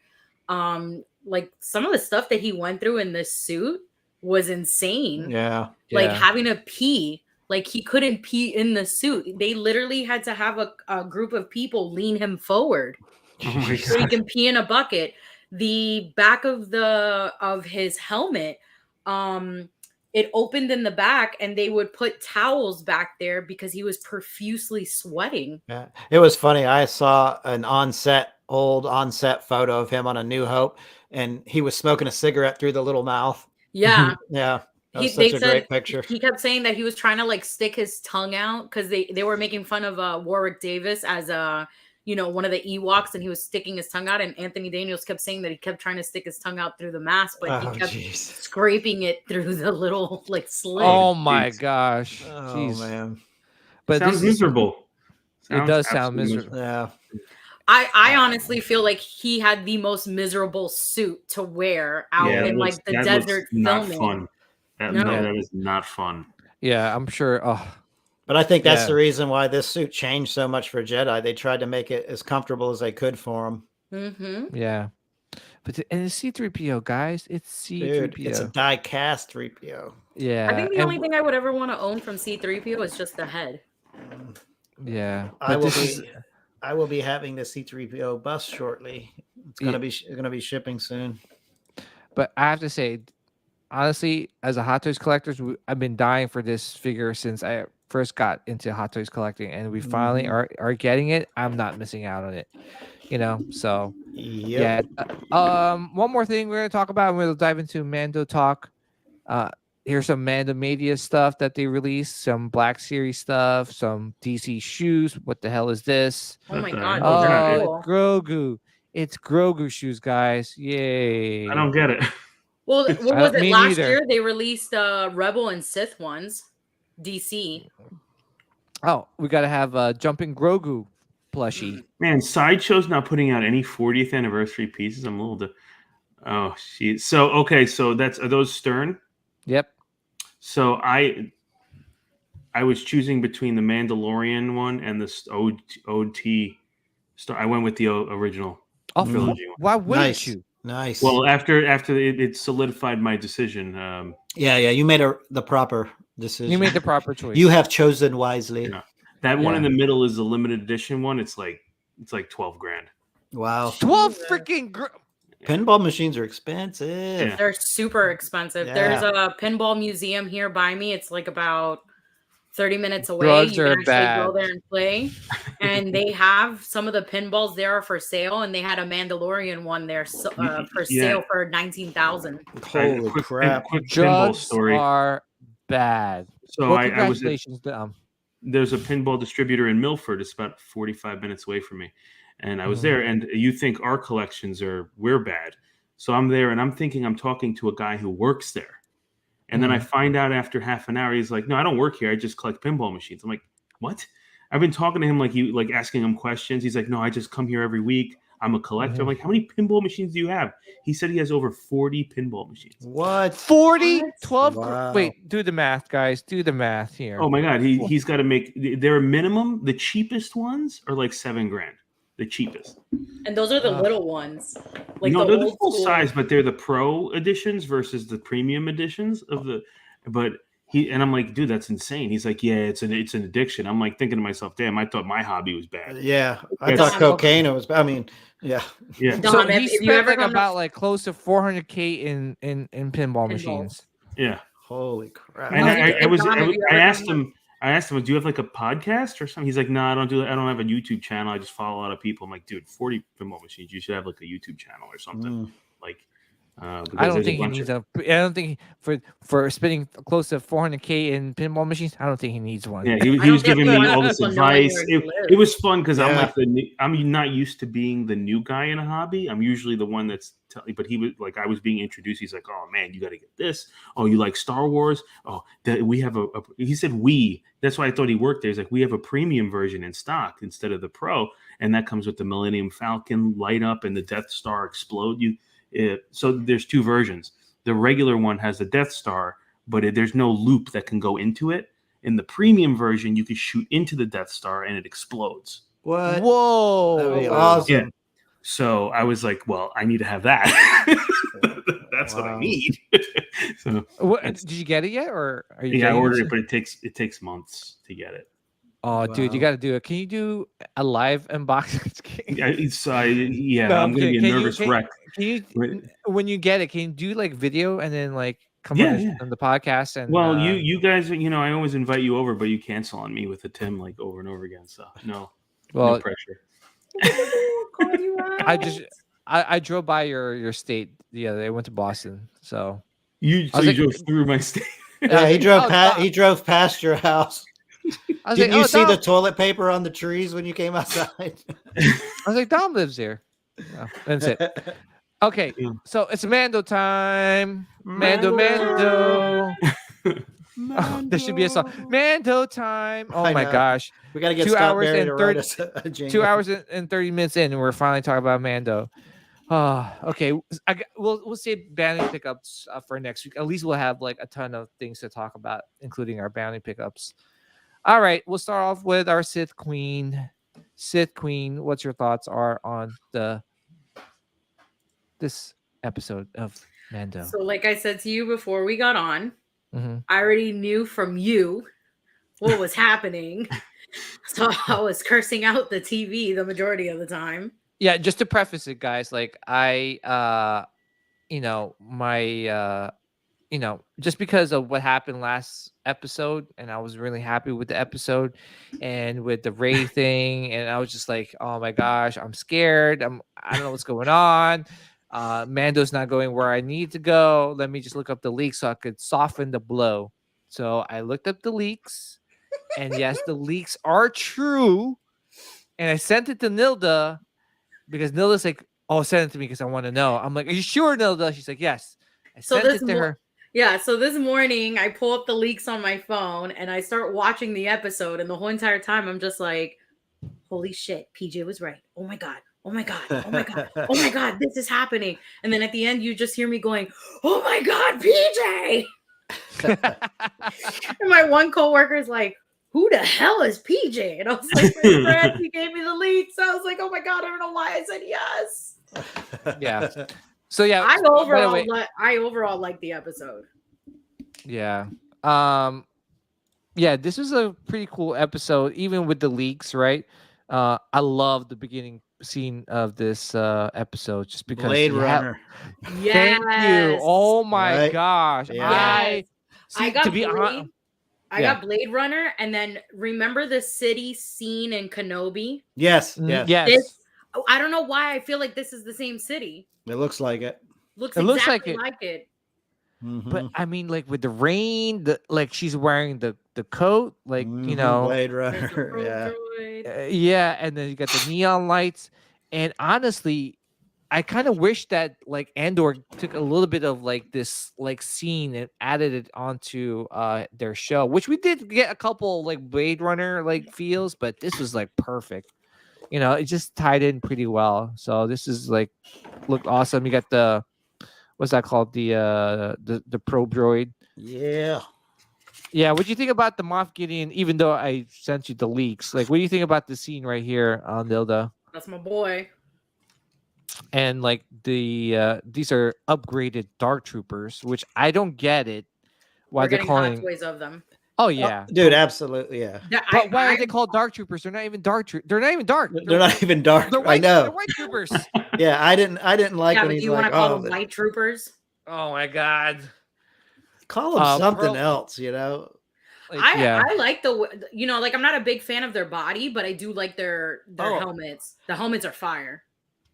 like some of the stuff that he went through in this suit was insane. Yeah. Like having to pee. Like he couldn't pee in the suit. They literally had to have a group of people lean him forward so he can pee in a bucket. The back of his helmet, it opened in the back, and they would put towels back there because he was profusely sweating. Yeah, it was funny. I saw an old on-set photo of him on A New Hope, and he was smoking a cigarette through the little mouth. Yeah, yeah. Such a great picture. He kept saying that he was trying to like stick his tongue out because they were making fun of Warwick Davis as one of the Ewoks, and he was sticking his tongue out. And Anthony Daniels kept saying that he kept trying to stick his tongue out through the mask, but he kept scraping it through the little like slit. Oh my gosh! Oh man! But sounds miserable. It does sound miserable. Yeah. I honestly feel like he had the most miserable suit to wear out in like the desert filming. Fun. That is not fun. Yeah, I'm sure. Oh. But I think that's the reason why this suit changed so much for Jedi. They tried to make it as comfortable as they could for him. Mm-hmm. Yeah. But and it's C-3PO, guys. It's C-3PO. Dude, it's a die-cast 3PO. Yeah. I think the only thing I would ever want to own from C-3PO is just the head. Yeah. I will be having the C-3PO bus shortly. It's gonna be shipping soon. But I have to say, honestly, as a Hot Toys collector, I've been dying for this figure since I first got into Hot Toys collecting, and we finally are getting it. I'm not missing out on it, so yeah. One more thing we're gonna talk about, and we'll dive into Mando talk. Here's some Mando Media stuff that they released, some Black Series stuff, some DC shoes. What the hell is this? Oh my god! Oh, Grogu! It's Grogu shoes, guys! Yay! I don't get it. Well, what was it last year? They released Rebel and Sith ones. DC. Oh, we gotta have Jumping Grogu plushie. Man, Sideshow's not putting out any 40th anniversary pieces. I'm a little. Oh, shit. So so are those Stern? Yep. So I was choosing between the Mandalorian one and the OT. I went with the original trilogy one. Why wouldn't you? Nice. Well, after it solidified my decision. You made the proper decision. You made the proper choice. You have chosen wisely. Yeah. That one in the middle is the limited edition one. It's like $12,000. Wow. 12 freaking. Pinball machines are expensive. Yeah. They're super expensive. Yeah. There's a pinball museum here by me. It's like about 30 minutes away. Drugs you are can actually bad. go there and play. And they have some of the pinballs there are for sale, and they had a Mandalorian one there for sale for $19,000. Holy crap. Quick pinball Drugs story. are bad. So well, I was congratulations. There's a pinball distributor in Milford. It's about 45 minutes away from me. And I was there, and you think our collections we're bad. So I'm there, and I'm thinking I'm talking to a guy who works there. And then I find out after half an hour, he's like, no, I don't work here. I just collect pinball machines. I'm like, what? I've been talking to him like asking him questions. He's like, no, I just come here every week. I'm a collector. I'm like, how many pinball machines do you have? He said he has over 40 pinball machines. What? 40? 12? Wow. Wait, do the math, guys. Do the math here. Oh my God. He's got to make their minimum. The cheapest ones are like $7,000. The cheapest. And those are the little ones. Like they're the full size, but they're the pro editions versus the premium editions of the. But I'm like, dude, that's insane. He's like, yeah, it's an addiction. I'm like thinking to myself, damn, I thought my hobby was bad. Yeah, I thought cocaine was. I mean, yeah. So he spent like about like close to $400K in pinball machines. Yeah. Holy crap! And I asked him. Do you have like a podcast or something? He's like, no, I don't do that. I don't have a YouTube channel. I just follow a lot of people. I'm like, dude, 40 pinball machines. You should have like a YouTube channel or something. Like, I because don't there's a think he bunch needs of I don't think for spending close to 400K in pinball machines. I don't think he needs one. yeah. I He don't was think giving he me wants all this people knowing advice. where he It lives. was fun because I'm Yeah. like I'm not used to being the new guy in a hobby. I'm usually the one that's but he was like I was being introduced. He's like, oh man, you got to get this. Oh, you like Star Wars? Oh, we have a he said we. That's why I thought he worked there. He's like, we have a premium version in stock instead of the Pro, and that comes with the Millennium Falcon light up and the Death Star explode. So there's two versions. The regular one has the Death Star, but there's no loop that can go into it. In the premium version, you can shoot into the Death Star and it explodes. What? Whoa. That'd be awesome. Yeah. So I was like, well, I need to have that. That's what I Wow. need. So Did you get it yet, or are you? yeah, I getting ordered it, but it takes months to get it. Oh, dude, you Wow. got to do it. Can you do a live unboxing? Yeah, No, I'm gonna kidding. be a nervous wreck. Can you, Right. when you get it, can you do like video and then like come Yeah, on, yeah. on the podcast? And Well, you guys, I always invite you over, but you cancel on me with a Tim like over and over again. So no pressure. Call you I out. just I drove by your state the other day. I went to Boston, so You I was like- drove through my state. I Yeah, was he like, drove oh, past. Dom. He drove past your house. I was Did like, you oh, see Dom. the toilet paper on the trees when you came outside? I was like, Dom lives here. Oh, that's it. Okay, Yeah. so it's Mando time. Mando. Oh, there should be a song. Mando time. Oh I my know. gosh. We got to get 2 Scott hours Berry and to write 30 us a jingle. 2 hours and 30 minutes in, and we're finally talking about Mando. Okay. We'll save bounty pickups for next week. At least we'll have like a ton of things to talk about, including our bounty pickups. All right, we'll start off with our Sith Queen. Sith Queen, what's your thoughts are on this episode of Mando? So, like I said to you before we got on, Mhm. I already knew from you what was happening. So I was cursing out the TV the majority of the time. Yeah, just to preface it, guys, like I just because of what happened last episode, and I was really happy with the episode and with the Rey thing, and I was just like, oh my gosh, I'm scared. I don't know what's going on. Mando's not going where I need to go. Let me just look up the leaks so I could soften the blow. So I looked up the leaks, and yes, the leaks are true. And I sent it to Nilda because Nilda's like, oh, send it to me because I want to know. I'm like, are you sure, Nilda? She's like, yes. I So sent it to her. Yeah, so this morning I pull up the leaks on my phone and I start watching the episode, and the whole entire time I'm just like, holy shit, PJ was right. Oh my god. Oh my god. Oh my god. Oh my god, this is happening. And then at the end you just hear me going, oh my god, PJ. And my one coworker is like, who the hell is PJ? And I was like, my friend, he gave me the leaks. I was like, oh my god, I don't know why I said yes. Yeah. So yeah, I by the way, overall like the episode. yeah. Yeah, this was a pretty cool episode, even with the leaks, right? I love the beginning scene of this episode just because Blade you have- Runner. Thank you. Oh my Right. gosh. Yeah. I got to be Blade. honest. I got Blade Runner, and then remember the city scene in Kenobi? Yes, Yes. yes. I don't know why I feel like this is the same city. It looks like it. Looks It looks like exactly it. like it. Mhm. But I mean, like with the rain, like she's wearing the coat, like Mhm, Blade There's the Runner. Pro Yeah. Droid. yeah, and then you got the neon lights. And honestly, I kind of wish that like Andor took a little bit of like this like scene and added it onto their show, which we did get a couple like Blade Runner like feels, but this was like perfect. It just tied in pretty well. So this is like looked awesome. You got the what's that called? The probe droid. Yeah. Yeah, what do you think about the Moff Gideon? Even though I sent you the leaks, like, what do you think about the scene right here on Nilda? That's my boy. And like these are upgraded Dark Troopers, which I don't get it. Why We're they're getting calling? pathways of them. Oh yeah, Dude, absolutely. Yeah. but why are they called Dark Troopers? They're not even dark. They're not even dark. They're not even dark. They're I white. They're know. white troopers. Yeah, I didn't like Yeah, when but do he's you want like, to call oh, them light troopers? Oh my god. call him something bro. else, you know? Like, I like like I'm not a big fan of their body, but I do like their Oh. helmets. The helmets are fire.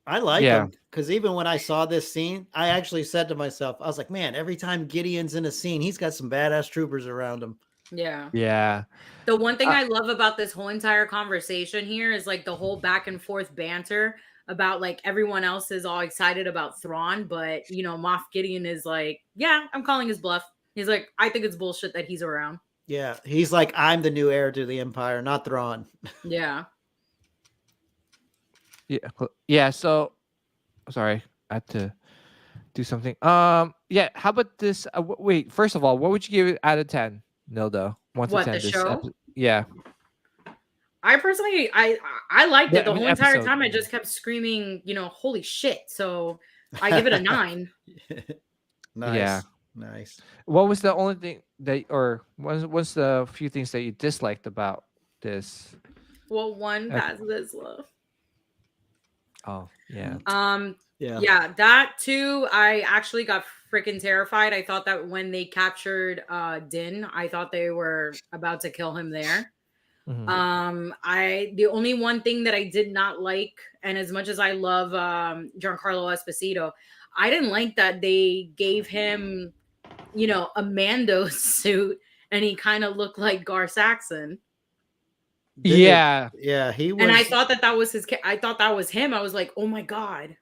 I like Yeah. him because even when I saw this scene, I actually said to myself, I was like, man, every time Gideon's in a scene, he's got some badass troopers around him. Yeah. Yeah. The one thing I love about this whole entire conversation here is like the whole back and forth banter about like everyone else is all excited about Thrawn, but Moff Gideon is like, yeah, I'm calling his bluff. He's like, I think it's bullshit that he's around. Yeah, he's like, I'm the new heir to the Empire, not Thrawn. Yeah. Yeah. So, sorry, I had to do something. Yeah. How about this? Wait. First of all, what would you give it out of 10, Nildo? 1 to What, 10. the show? Yeah. I personally, I liked it the whole entire episode. time. I just kept screaming, holy shit. So I give it a 9. Nice. Yeah. Nice. What was the only thing that, or what's the few things that you disliked about this? Well, one, that's this love. Oh, yeah. Yeah, that too. I actually got freaking terrified. I thought that when they captured Din, I thought they were about to kill him there. Mhm. The only one thing that I did not like, and as much as I love Giancarlo Esposito, I didn't like that they gave him, a Mando suit, and he kind of looked like Gar Saxon. Yeah. Yeah, he was. And I thought that was his. I thought that was him. I was like, oh my god.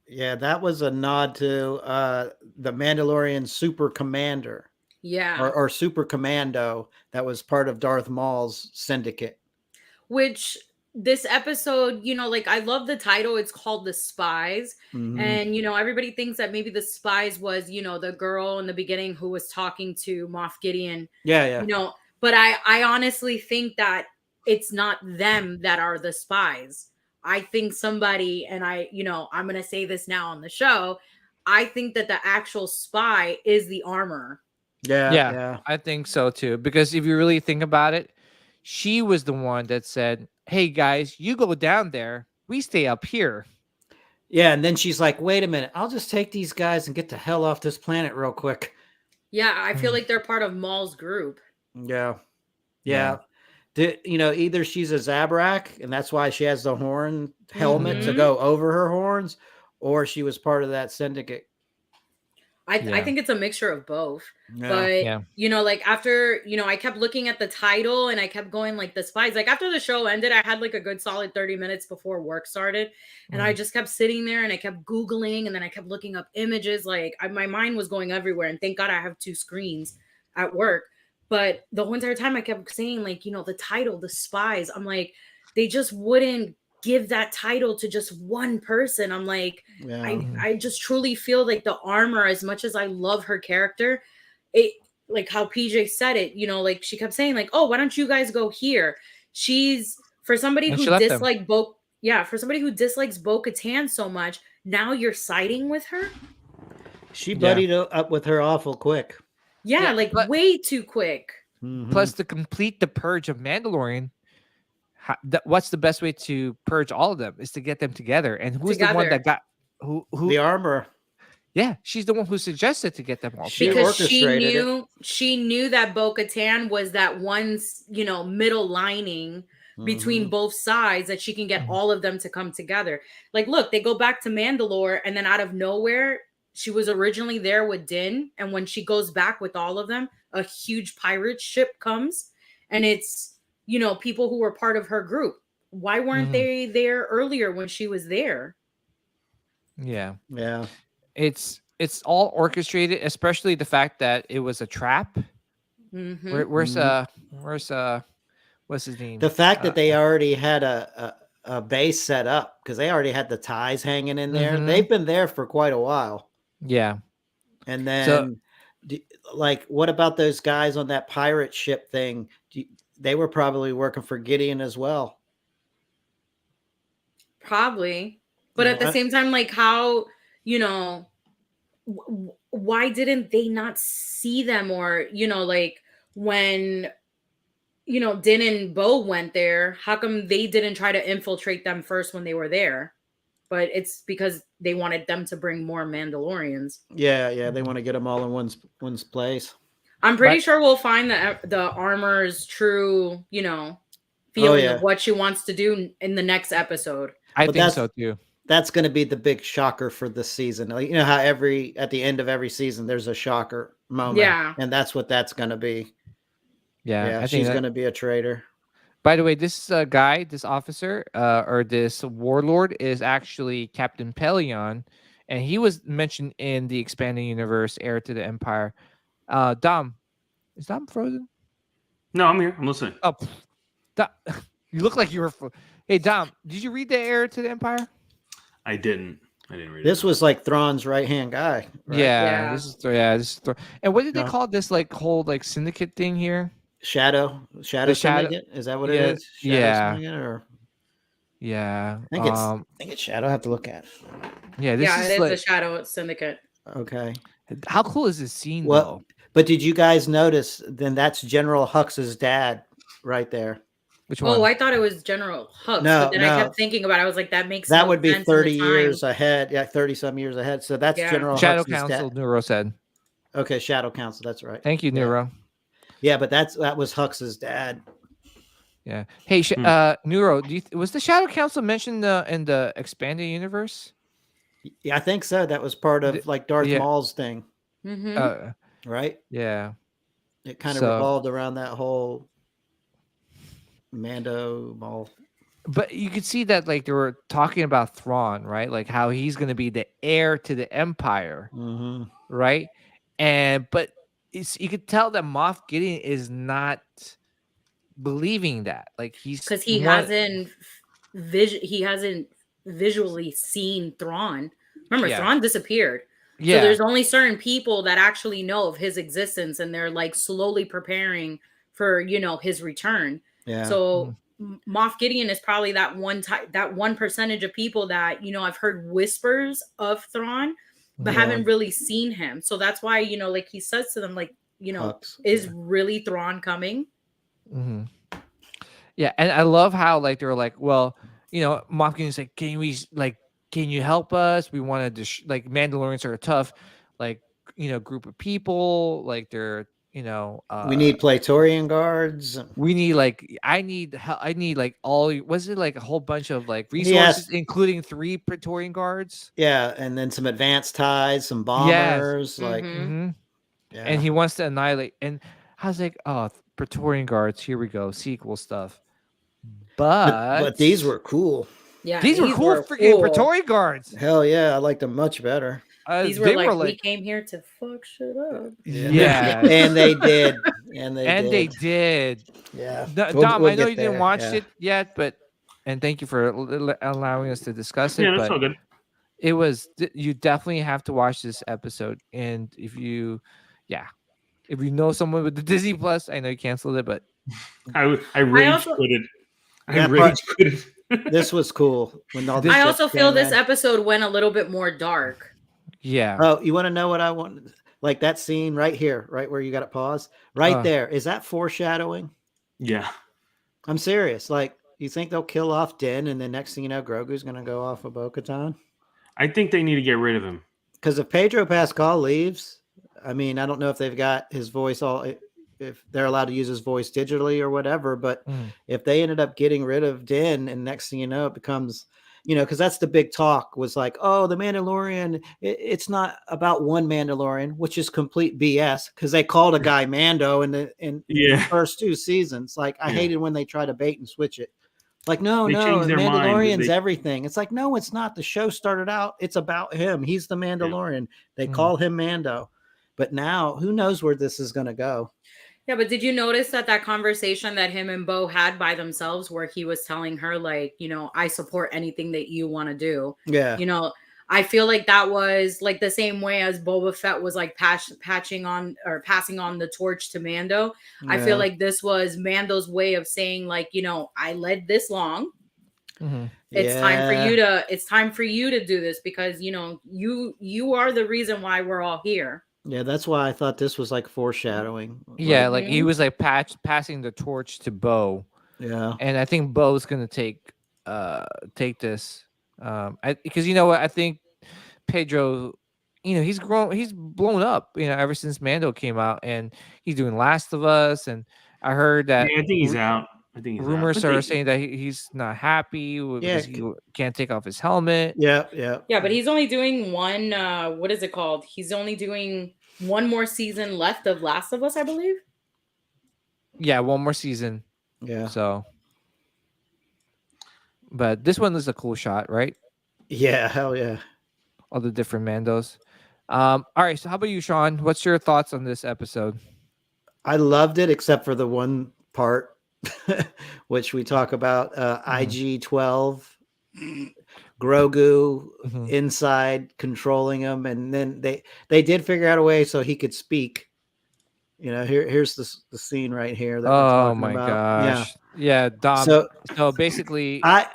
Yeah, that was a nod to the Mandalorian Super Commander. Yeah. Or Super Commando that was part of Darth Maul's syndicate. Which this episode, like I love the title. It's called The Spies. Mhm. And, everybody thinks that maybe the spies was, the girl in the beginning who was talking to Moff Gideon. Yeah. But I honestly think that it's not them that are the spies. I think somebody, and I'm going to say this now on the show, I think that the actual spy is the armor. Yeah. I think so too. Because if you really think about it, she was the one that said, hey guys, you go down there, we stay up here. Yeah, and then she's like, wait a minute, I'll just take these guys and get the hell off this planet real quick. Yeah, I feel like they're part of Maul's group. Yeah. Either she's a Zabrak, and that's why she has the horn helmet to go over her horns, or she was part of that syndicate. I think it's a mixture of both. Yeah. But, like after, I kept looking at the title and I kept going like the spies. Like after the show ended, I had like a good solid 30 minutes before work started. And I just kept sitting there and I kept Googling and then I kept looking up images. Like my mind was going everywhere. And thank God I have 2 screens at work. But the whole entire time I kept saying like, the title, The Spies. I'm like, they just wouldn't give that title to just one person. I'm like, I just truly feel like the armor, as much as I love her character, it, like how PJ said it, like she kept saying like, oh, why don't you guys go here? She's, for somebody who dislikes Bo-Katan so much, now you're siding with her. She buddied up with her awful quick. Yeah, way too quick. Mm-hmm. Plus, to complete the purge of Mandalorian, what's the best way to purge all of them is to get them together. And who's the one that got who the armor? Yeah, she's the one who suggested to get them all. Because she knew that Bo-Katan was that one, middle lining between both sides that she can get all of them to come together. Like, look, they go back to Mandalore, and then out of nowhere, she was originally there with Din, and when she goes back with all of them, a huge pirate ship comes, and it's, people who were part of her group. Why weren't they there earlier when she was there? Yeah. It's all orchestrated, especially the fact that it was a trap. Where's what's his name? The fact that they already had a base set up, because they already had the ties hanging in there. They've been there for quite a while. Yeah. And then, what about those guys on that pirate ship thing? They were probably working for Gideon as well. Probably. But at the same time, like how, why didn't they not see them? Or, like when, Din and Bo went there, how come they didn't try to infiltrate them first when they were there? But it's because they wanted them to bring more Mandalorians. Yeah, they want to get them all in one's place. I'm pretty sure we'll find the armor's true, feeling of what she wants to do in the next episode. I think so too. that's going to be the big shocker for this season. Like, you know how at the end of every season there's a shocker moment. Yeah. And that's what that's going to be. Yeah, I think she's that, going to be a traitor. by the way, this guy, this officer, or this warlord is actually Captain Pelion, and he was mentioned in the expanding universe, Heir to the Empire. Dom, is Dom frozen? No, I'm here. I'm listening. Oh, Dom, you look like you were. Hey, Dom, did you read the Heir to the Empire? I didn't read This it. was like Thrawn's right hand guy. Right? Yeah, Yeah. this is and what did they call this like whole like syndicate thing here? Shadow Syndicate? Is that what it is? Shadow Syndicate, or yeah. I think it's Shadow. I have to look at. Yeah, this is it is like, the Shadow Syndicate. Okay. how cool is this scene Well, though? but did you guys notice? Then that's General Hux's dad right there. Which one? Oh, I thought it was General Hux, No, but then I kept thinking about it. I was like, that makes that no would be sense in the 30 time. years ahead. Yeah, 30 some years ahead. So that's General Shadow Hux's Council, dad. Neuro said. Okay, Shadow Council. That's right. Thank you, Neuro. Yeah, but that was Hux's dad. Yeah. Hey, Neuro, was the Shadow Council mentioned in the expanded universe? Yeah, I think so. That was part of like Darth Maul's thing, Mm-hmm. right? Yeah. It kind of revolved around that whole Mando Maul. But you could see that like they were talking about Thrawn, right? Like how he's going to be the heir to the Empire, right? But you could tell that Moff Gideon is not believing that. Like because he hasn't visually seen Thrawn. Remember, Thrawn disappeared. Yeah. So there's only certain people that actually know of his existence, and they're like slowly preparing for his return. Yeah. So Moff Gideon is probably that one percentage of people that I've heard whispers of Thrawn, but haven't really seen him. So that's why like he says to them, like Hux, is really Thrawn coming? Mm-hmm. Yeah, and I love how like they were like, well, Moff Gideon's like, can you help us? We want to like Mandalorians are a tough, like group of people. Like they're we need Praetorian guards. We need I need like was it like a whole bunch of like resources, including 3 Praetorian guards? Yeah, and then some advanced ties, some bombers, like. Yeah. And he wants to annihilate. And I was like, oh, Praetorian guards, here we go, sequel stuff. But these were cool. Yeah, these were cool freaking Praetorian guards. Hell yeah, I liked them much better. These were like, we came here to fuck shit up. Yeah. And they did. They did. Yeah. Dom, I know you didn't watch it yet, and thank you for allowing us to discuss it. Yeah, that's all good. It was, you definitely have to watch this episode. And if you know someone with the Disney Plus, I know you canceled it, but I rage quitted. I rage quitted. This was cool. I also feel this episode went a little bit more dark. Yeah. Oh, you want to know what I want? Like that scene right here, right where you got it paused, right there. Is that foreshadowing? Yeah. I'm serious. Like, you think they'll kill off Din, and then next thing you know, Grogu's going to go off of Bo-Katan? I think they need to get rid of him. Because if Pedro Pascal leaves, I mean, I don't know if they've got his voice if they're allowed to use his voice digitally or whatever, but if they ended up getting rid of Din, and next thing you know, it becomes, because that's the big talk was like, oh, the Mandalorian, it's not about one Mandalorian, which is complete BS, because they called a guy Mando in the first 2 seasons. Like, I hated when they try to bait and switch it. Like, no, Mandalorian's everything. It's like, no, it's not. The show started out, it's about him. He's the Mandalorian. They call him Mando. But now, who knows where this is going to go? Yeah, but did you notice that conversation that him and Bo had by themselves, where he was telling her, like, I support anything that you want to do. Yeah. I feel like that was like the same way as Boba Fett was like passing on the torch to Mando. Yeah. I feel like this was Mando's way of saying, like, I led this long. Mm-hmm. It's time for you to do this, because you are the reason why we're all here. Yeah, that's why I thought this was like foreshadowing. Yeah, like he was like passing the torch to Bo. Yeah, and I think Bo's gonna take this. Because what, I think Pedro, he's blown up, ever since Mando came out, and he's doing Last of Us, and I heard that. Yeah, I think he's out. I think he's rumors out. are saying that he's not happy because he can't take off his helmet. Yeah. Yeah, but he's only doing one. What is it called? He's only doing one more season left of Last of Us, I believe. Yeah, one more season. Yeah. So, but this one is a cool shot, right? Yeah. Hell yeah. All the different Mandos. All right. So, how about you, Sean? What's your thoughts on this episode? I loved it, except for the one part, which we talk about IG-12, Grogu inside controlling him. And then they did figure out a way so he could speak. You know, here's the scene right here that we're talking about. Oh my gosh. Yeah. Dom. So basically, I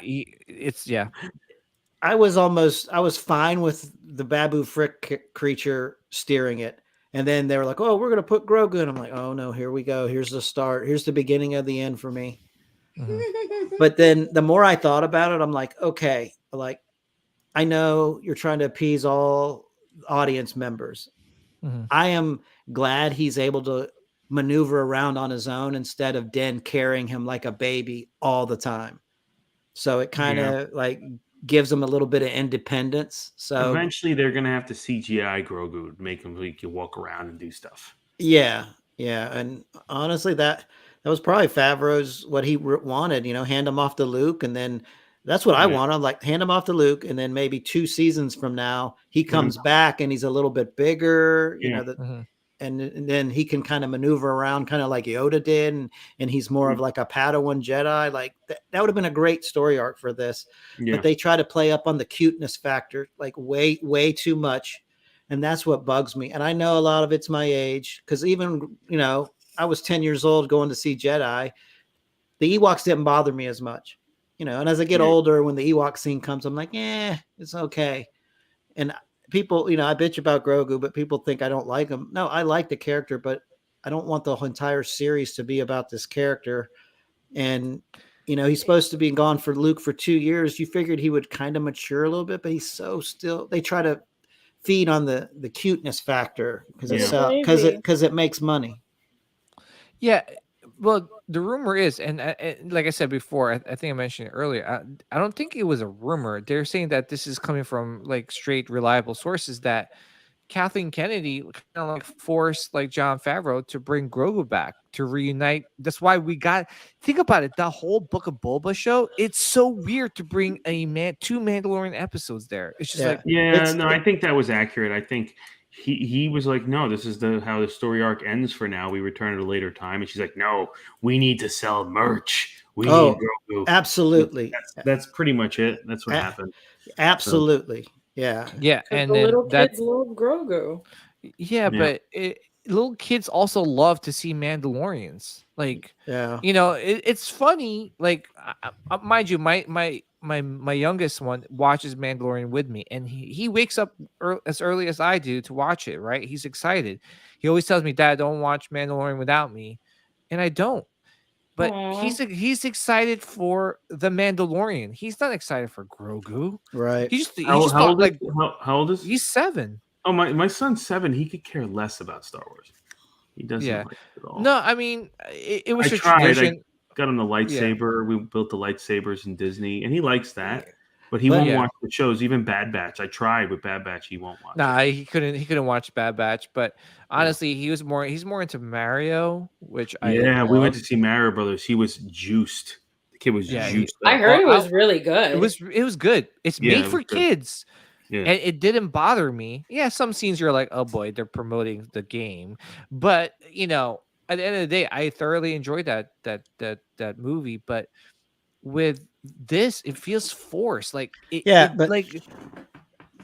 was fine with the Babu Frick creature steering it. And then they were like, oh, we're going to put Grogu. And I'm like, oh no, here we go. Here's the start. Here's the beginning of the end for me. But then the more I thought about it, I'm like, okay, like, I know you're trying to appease all audience members. I am glad he's able to maneuver around on his own instead of Den carrying him like a baby all the time. So it kind of like gives him a little bit of independence. So eventually they're going to have to CGI Grogu to make him like you walk around and do stuff. Yeah. And honestly, that was probably Favreau's what he wanted, you know, hand him off to Luke. And then that's what I want. I'm like, hand him off to Luke. And then maybe 2 seasons from now, he comes back and he's a little bit bigger, you know, and then he can kind of maneuver around kind of like Yoda did. And he's more of like a Padawan Jedi. Like that would have been a great story arc for this. But they try to play up on the cuteness factor, like way, way too much. And that's what bugs me. And I know a lot of it's my age, because even, you know, I was 10 years old going to see Jedi. The Ewoks didn't bother me as much, you know, and as I get older, when the Ewok scene comes, I'm like, it's okay. And people, you know, I bitch about Grogu, but people think I don't like him. No, I like the character, but I don't want the entire series to be about this character. And, you know, he's supposed to be gone for Luke for 2 years. You figured he would kind of mature a little bit, but he's so still, they try to feed on the cuteness factor because it makes money. Yeah. Well, the rumor is, and like I said before, I think I mentioned it earlier. I don't think it was a rumor. They're saying that this is coming from like straight, reliable sources, that Kathleen Kennedy kind of like forced like Jon Favreau to bring Grogu back to reunite. That's why think about it. The whole Book of Boba show. It's so weird to bring 2 Mandalorian episodes there. It's just I think that was accurate. I think he was like, no, this is how the story arc ends for now. We return at a later time. And she's like, no, we need to sell merch. We need Grogu. Absolutely. That's pretty much it. That's what happened. Absolutely. So. Yeah. And the little kids love Grogu. Yeah, but little kids also love to see Mandalorians. Like, you know, it's funny. Like, mind you, my youngest one watches Mandalorian with me, and he wakes up as early as I do to watch it. Right? He's excited. He always tells me, "Dad, don't watch Mandalorian without me," and I don't. But he's excited for the Mandalorian. He's not excited for Grogu. Right. How old is he? He's 7. Oh, my son's 7. He could care less about Star Wars. He doesn't like it at all. No, I mean, it was tradition. I got him the lightsaber. We built the lightsabers in Disney, and he likes that. But he won't watch the shows, even Bad Batch. I tried with Bad Batch. He won't watch. Nah, he couldn't watch Bad Batch. But honestly, he's more into Mario, which we went to see Mario Brothers. He was juiced. The kid was juiced. I heard it was really good. It was good. It's made for kids. Yeah. And it didn't bother me. Yeah, some scenes you're like, oh boy, they're promoting the game. But you know, at the end of the day, I thoroughly enjoyed that movie. But with this, it feels forced. Like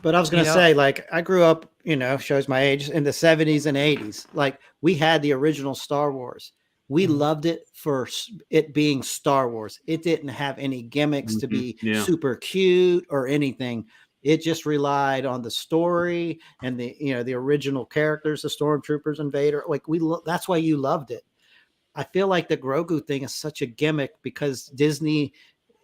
but I was gonna say, like, I grew up, you know, shows my age, in the 70s and 80s. Like, we had the original Star Wars. We loved it for it being Star Wars. It didn't have any gimmicks to be super cute or anything. It just relied on the story and the original characters, the Stormtroopers and Vader. Like, that's why you loved it. I feel like the Grogu thing is such a gimmick because Disney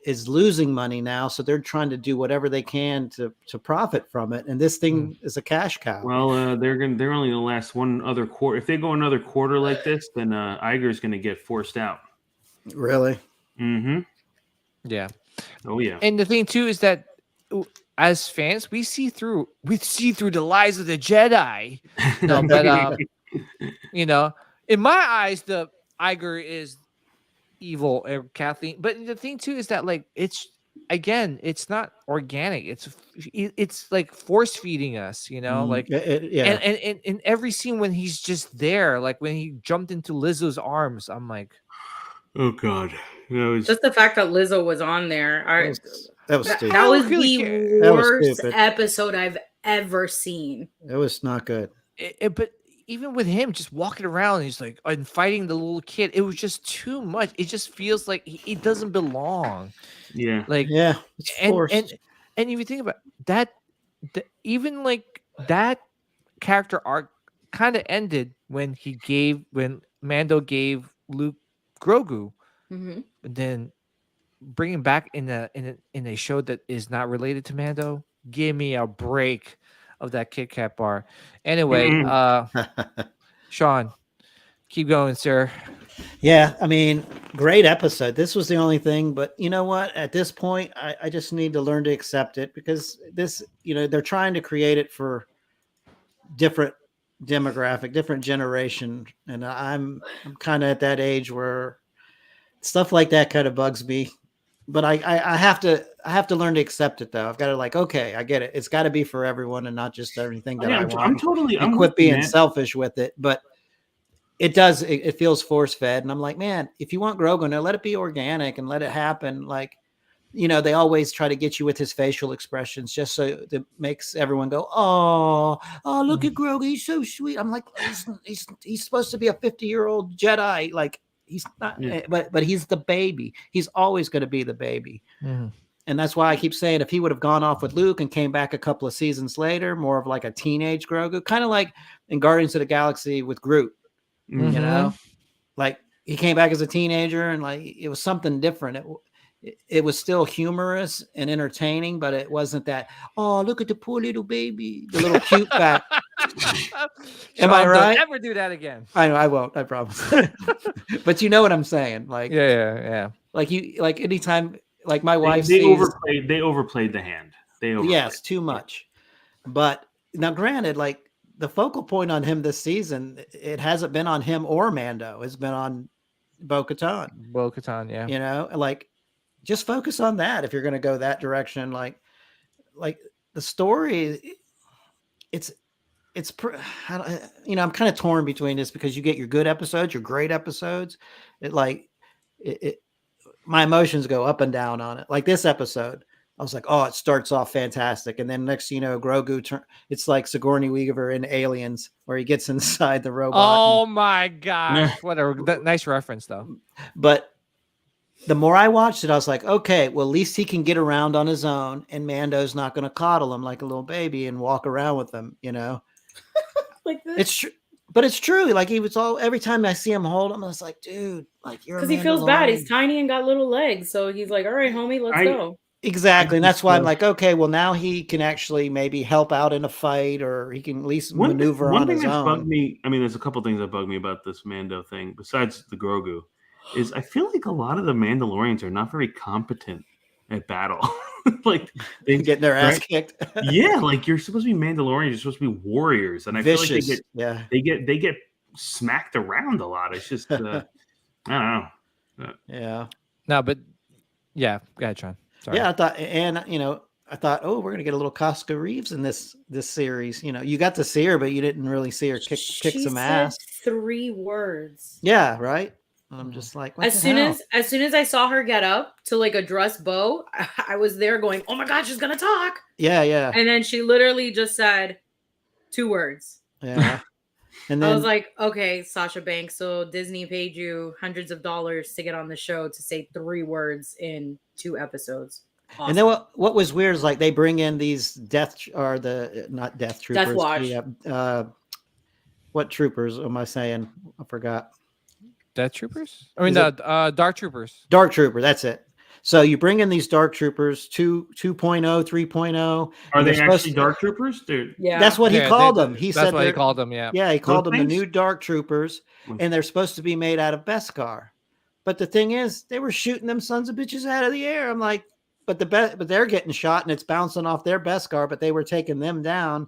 is losing money now, so they're trying to do whatever they can to profit from it. And this thing is a cash cow. Well, they're only gonna last one other quarter. If they go another quarter like this, then Iger's gonna get forced out. Really? Mm-hmm. Yeah. Oh yeah. And the thing too is that as fans, we see through the lies of the Jedi. No, but you know, in my eyes, the Iger is evil, Kathleen. But the thing too is that like it's not organic. It's like force feeding us, like yeah. and in every scene when he's just there, like when he jumped into Lizzo's arms, I'm like, Oh God. Just the fact that Lizzo was on there. That was stupid. That was really the care. That was worst stupid. episode I've ever seen. It was not good. But even with him just walking around, he's like and fighting the little kid, it was just too much. It just feels like he doesn't belong. Yeah. Like Yeah, it's forced. and if you think about that, even like that character arc kind of ended when Mando gave Luke Grogu, Mm-hmm. and then bring him back in a show that is not related to Mando. Give me a break of that Kit Kat bar. Anyway, Sean, keep going, sir. Yeah, I mean, great episode. This was the only thing, but you know what? At this point, I just need to learn to accept it because this, they're trying to create it for different demographic, different generation, and I'm kind of at that age where stuff like that kind of bugs me. But I have to learn to accept it though. I've got to like, okay, I get it. It's got to be for everyone and not just everything that I want. I'm quit being selfish with it, but it feels force fed. And I'm like, man, if you want Grogu, now let it be organic and let it happen. Like, they always try to get you with his facial expressions just so it makes everyone go, oh, look at Grogu. He's so sweet. I'm like, he's supposed to be a 50-year-old Jedi. Like he's not, but he's the baby. He's always going to be the baby. Mm-hmm. And that's why I keep saying if he would have gone off with Luke and came back a couple of seasons later, more of like a teenage Grogu, kind of like in Guardians of the Galaxy with Groot. Mm-hmm. Like he came back as a teenager and like it was something different. It was still humorous and entertaining, but it wasn't that, oh, look at the poor little baby, the little cute back. Am I right? Don't ever do that again. I know I won't, I promise. But you know what I'm saying? Like, yeah. Like anytime, like my wife they sees, they overplayed the hand. Yes, too much. But now granted, like the focal point on him this season, it hasn't been on him or Mando. It's been on Bo-Katan. Bo-Katan, yeah. Like just focus on that if you're going to go that direction. Like the story, I'm kind of torn between this because you get your good episodes, your great episodes. My emotions go up and down on it. Like this episode, I was like, oh, it starts off fantastic. And then next, Grogu, it's like Sigourney Weaver in Aliens where he gets inside the robot. Oh my gosh. Whatever. Nice reference though. But the more I watched it, I was like, okay, well, at least he can get around on his own and Mando's not going to coddle him like a little baby and walk around with him, Like this. It's true. But it's true. Like he was every time I see him hold him, I was like, dude, like you're, because he feels bad. He's tiny and got little legs. So he's like, all right, homie, let's go. Exactly. And that's why I'm like, okay, well, now he can actually maybe help out in a fight or he can at least maneuver on his own. Bugged me, I mean, there's a couple things that bug me about this Mando thing, besides the Grogu, is I feel like a lot of the Mandalorians are not very competent at battle. Like they get their ass kicked. Yeah, like you're supposed to be Mandalorians, you're supposed to be warriors. And I feel like they get smacked around a lot. It's just I don't know. Yeah. No, but yeah, go ahead, Sean. Sorry. Yeah, I thought, oh, we're gonna get a little Costco Reeves in this series. You got to see her, but you didn't really see her kick some ass. 3 words. Yeah, right. I'm just like, as soon as I saw her get up to like address Bo, I was there going, oh my God, she's gonna talk. Yeah. And then she literally just said 2 words. Yeah. And then I was like, okay, Sasha Banks. So Disney paid you hundreds of dollars to get on the show to say 3 words in 2 episodes. Awesome. And then what was weird is like they bring in these not death troopers. Death Watch. Yeah. What troopers am I saying? I forgot. Death Troopers? I mean, Dark Troopers. Dark Trooper, that's it. So you bring in these Dark Troopers, 2.0, 3.0. Are they actually Dark Troopers? Yeah. That's what he called them. He said that's what he called them, yeah. Yeah, he called them the new Dark Troopers, and they're supposed to be made out of Beskar. But the thing is, they were shooting them sons of bitches out of the air. I'm like, but they're getting shot and it's bouncing off their Beskar, but they were taking them down.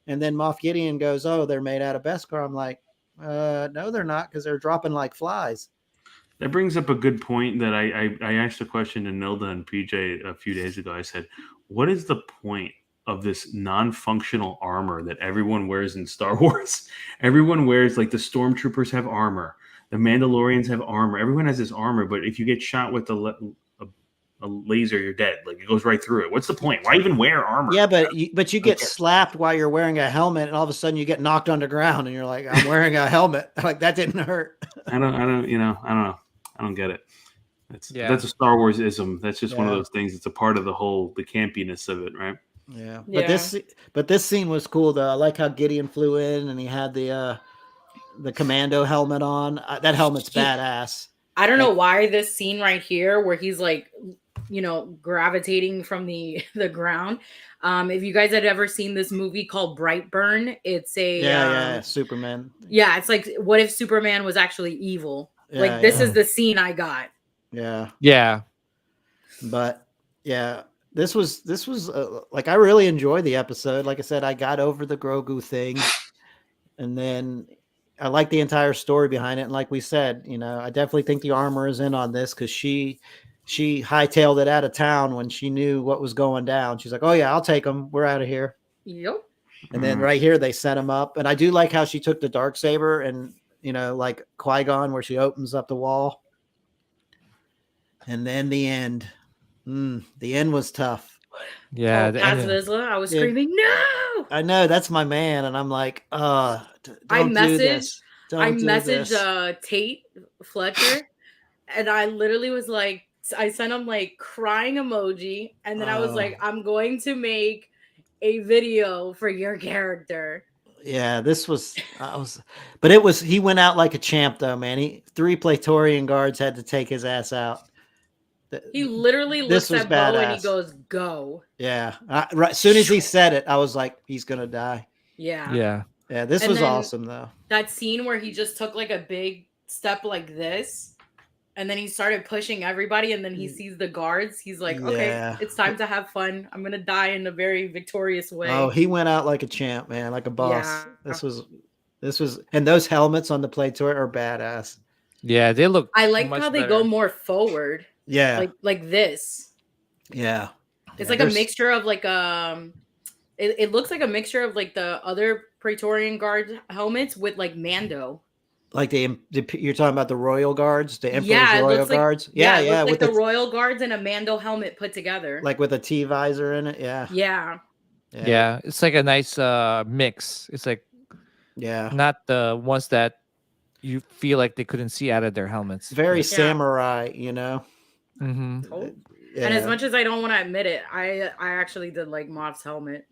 And then Moff Gideon goes, "Oh, they're made out of Beskar." I'm like, no, they're not, because they're dropping like flies. That brings up a good point that I asked a question to Nilda and PJ a few days ago. I said, what is the point of this non-functional armor that everyone wears in Star Wars? Everyone wears, like, the stormtroopers have armor. The Mandalorians have armor. Everyone has this armor, but if you get shot with a laser, you're dead. Like, it goes right through it. What's the point? Why even wear armor? Yeah, but you get slapped while you're wearing a helmet, and all of a sudden you get knocked on the ground, and you're like, "I'm wearing a helmet." Like, that didn't hurt. I don't know. I don't get it. That's a Star Wars ism. That's just one of those things. It's a part of the campiness of it, right? Yeah. But this scene was cool though. I like how Gideon flew in and he had the commando helmet on. That helmet's badass. I don't know why this scene right here where he's like, gravitating from the ground. If you guys had ever seen this movie called Brightburn, it's a Superman. Yeah, it's like, what if Superman was actually evil? Yeah, like, this is the scene I got. Yeah. But yeah, this was like, I really enjoyed the episode. Like I said, I got over the Grogu thing, and then I like the entire story behind it. And like we said, I definitely think the armor is in on this, because she hightailed it out of town when she knew what was going down. She's like, "Oh yeah, I'll take them. We're out of here." Yep. And then right here they set him up, and I do like how she took the Darksaber and like Qui-Gon, where she opens up the wall. And then the end. The end was tough. Yeah. Paz Vizsla, I was screaming, "No!" I know, that's my man, and I'm like, I messaged Tate Fletcher, and I literally was like, I sent him like crying emoji, and then I was like, I'm going to make a video for your character. Yeah, but he went out like a champ though, man. 3 Praetorian guards had to take his ass out. He literally looks at Bo and he goes, "Go." Yeah. Right. As soon as he said it, I was like, he's going to die. Yeah. Yeah. This was awesome though. That scene where he just took like a big step like this, and then he started pushing everybody, and then he sees the guards. He's like, "Okay, it's time to have fun. I'm going to die in a very victorious way." Oh, he went out like a champ, man, like a boss. Yeah. This was, and those helmets on the Praetor are badass. Yeah, they look. I like how they go more forward. Yeah. Like this. Yeah. It's like a mixture of like it looks like a mixture of like the other Praetorian Guard helmets with like Mando. Like you're talking about the Royal Guards, the Emperor's Royal Guards? Yeah, it looks like the Royal Guards and a Mando helmet put together. Like with a T visor in it, yeah. Yeah, it's like a nice mix. It's like not the ones that you feel like they couldn't see out of their helmets. Very samurai, Mm-hmm. And as much as I don't want to admit it, I actually did like Moff's helmet.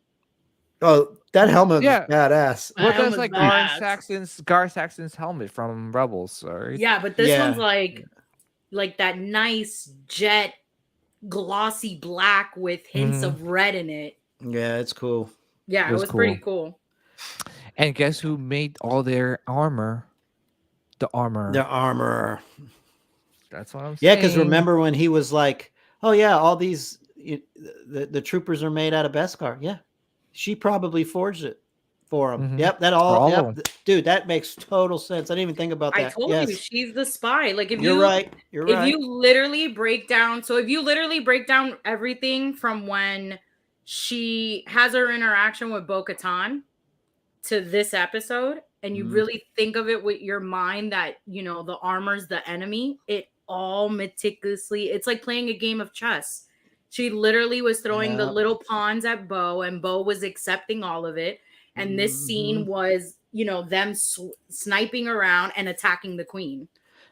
Oh, that helmet was badass. Well, that's like Gar Saxon's helmet from Rebels, right? Yeah, but this one's like that nice jet glossy black with hints of red in it. Yeah, it's cool. Yeah, it was cool. Pretty cool. And guess who made all their armor? The armor. That's what I'm saying. Yeah, because remember when he was like, "Oh yeah, all these the troopers are made out of Beskar." Yeah, she probably forged it for him. Mm-hmm. Yep, that all. Yep. Dude, that makes total sense. I didn't even think about that. I told you she's the spy. Like, if you're right. If you literally break down everything from when she has her interaction with Bo-Katan to this episode, and you really think of it with your mind that the armor's the enemy, it all meticulously, it's like playing a game of chess. She literally was throwing the little pawns at Bo, and Bo was accepting all of it. And this scene was, them sniping around and attacking the queen.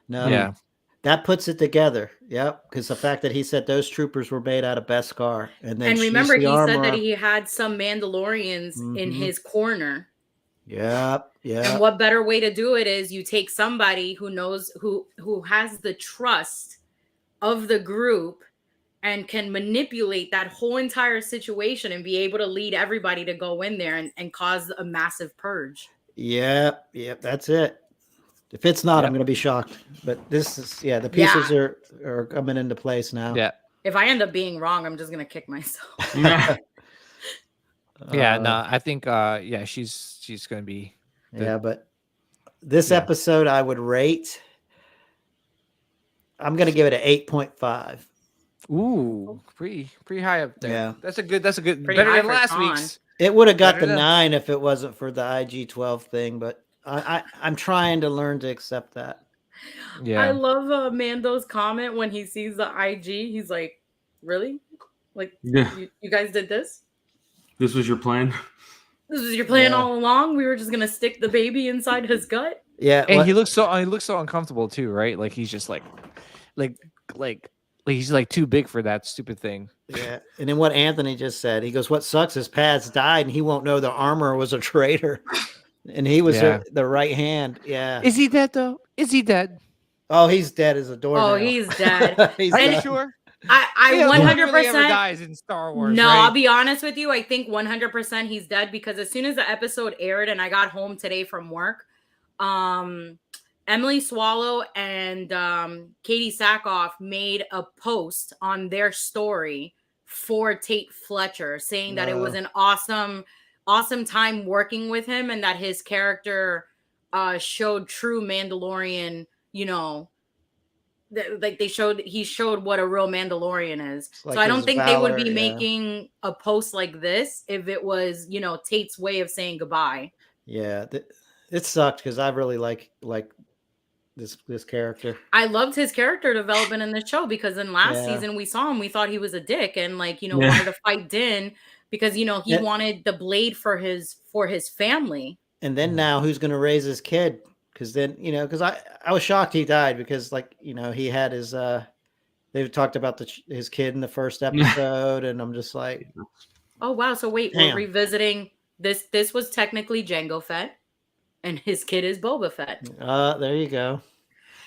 No, that puts it together. Yep, because the fact that he said those troopers were made out of Beskar, and remember he said that he had some Mandalorians in his corner. Yep. And what better way to do it is you take somebody who knows who has the trust of the group and can manipulate that whole entire situation and be able to lead everybody to go in there and cause a massive purge. Yep, that's it. If it's not, Yep. I'm going to be shocked. But this is, the pieces are coming into place now. Yeah. If I end up being wrong, I'm just gonna kick myself. Yeah, no, I think she's gonna be but this episode I would rate. I'm gonna give it an 8.5. Ooh, pretty high up there. Yeah. That's a good Pretty better high than for last Sean. week's. It would have got Better the than- 9 if it wasn't for the IG-12 thing, but I'm trying to learn to accept that. Yeah. I love Mando's comment when he sees the IG. He's like, "Really? Like, Yeah. you guys did this? This was your plan? This was your plan Yeah. all along? We were just gonna stick the baby inside his gut?" Yeah, And he looks so uncomfortable too, right? Like he's just like he's like too big for that stupid thing. yeah. And then what Anthony just said, he goes, "What sucks is Pad's died, and he won't know the armor was a traitor, and he was the right hand." Yeah. Is he dead though? Is he dead? Oh, he's dead as a doornail. Oh, he's dead. He's Are you done. sure? I Yeah, no one 100% really ever dies in Star Wars. No, right? I'll be honest with you. I think 100% he's dead because as soon as the episode aired and I got home today from work, Emily Swallow and Katie Sackhoff made a post on their story for Tate Fletcher saying that it was an awesome time working with him and that his character showed true Mandalorian, he showed what a real Mandalorian is. Like so I don't his think they would valor, be making a post like this if it was, Tate's way of saying goodbye. Yeah, it sucked because I really like this character. I loved his character development in the show because in last Yeah. season we saw him, we thought he was a dick and wanted to fight Din because he wanted the blade for his family. And then now who's going to raise his kid? Because then, because I was shocked he died because he had his, they talked about his kid in the first episode. And I'm just like, oh, wow. So wait, Damn. we're revisiting this. This was technically Jango Fett and his kid is Boba Fett. There you go.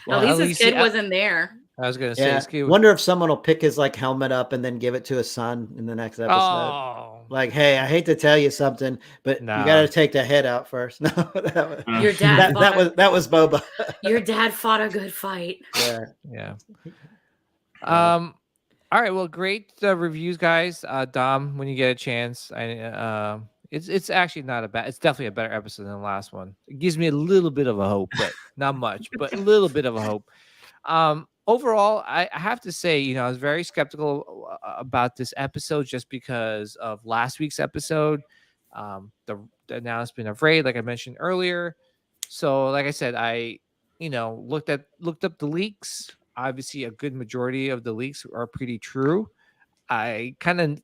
Well, at least his kid wasn't there. I was gonna say his kid. Wonder if someone will pick his helmet up and then give it to his son in the next episode. Oh, Like, hey, I hate to tell you something, but you got to take the head out first. No, Your dad. that was Boba. Your dad fought a good fight. Yeah. All right. Well, great reviews, guys. Dom, when you get a chance, it's actually not it's definitely a better episode than the last one. It gives me a little bit of a hope, but not much, but a little bit of a hope. Overall, I have to say, I was very skeptical about this episode just because of last week's episode, the announcement of Raid, like I mentioned earlier. So, like I said, I looked up the leaks. Obviously, a good majority of the leaks are pretty true. I kind of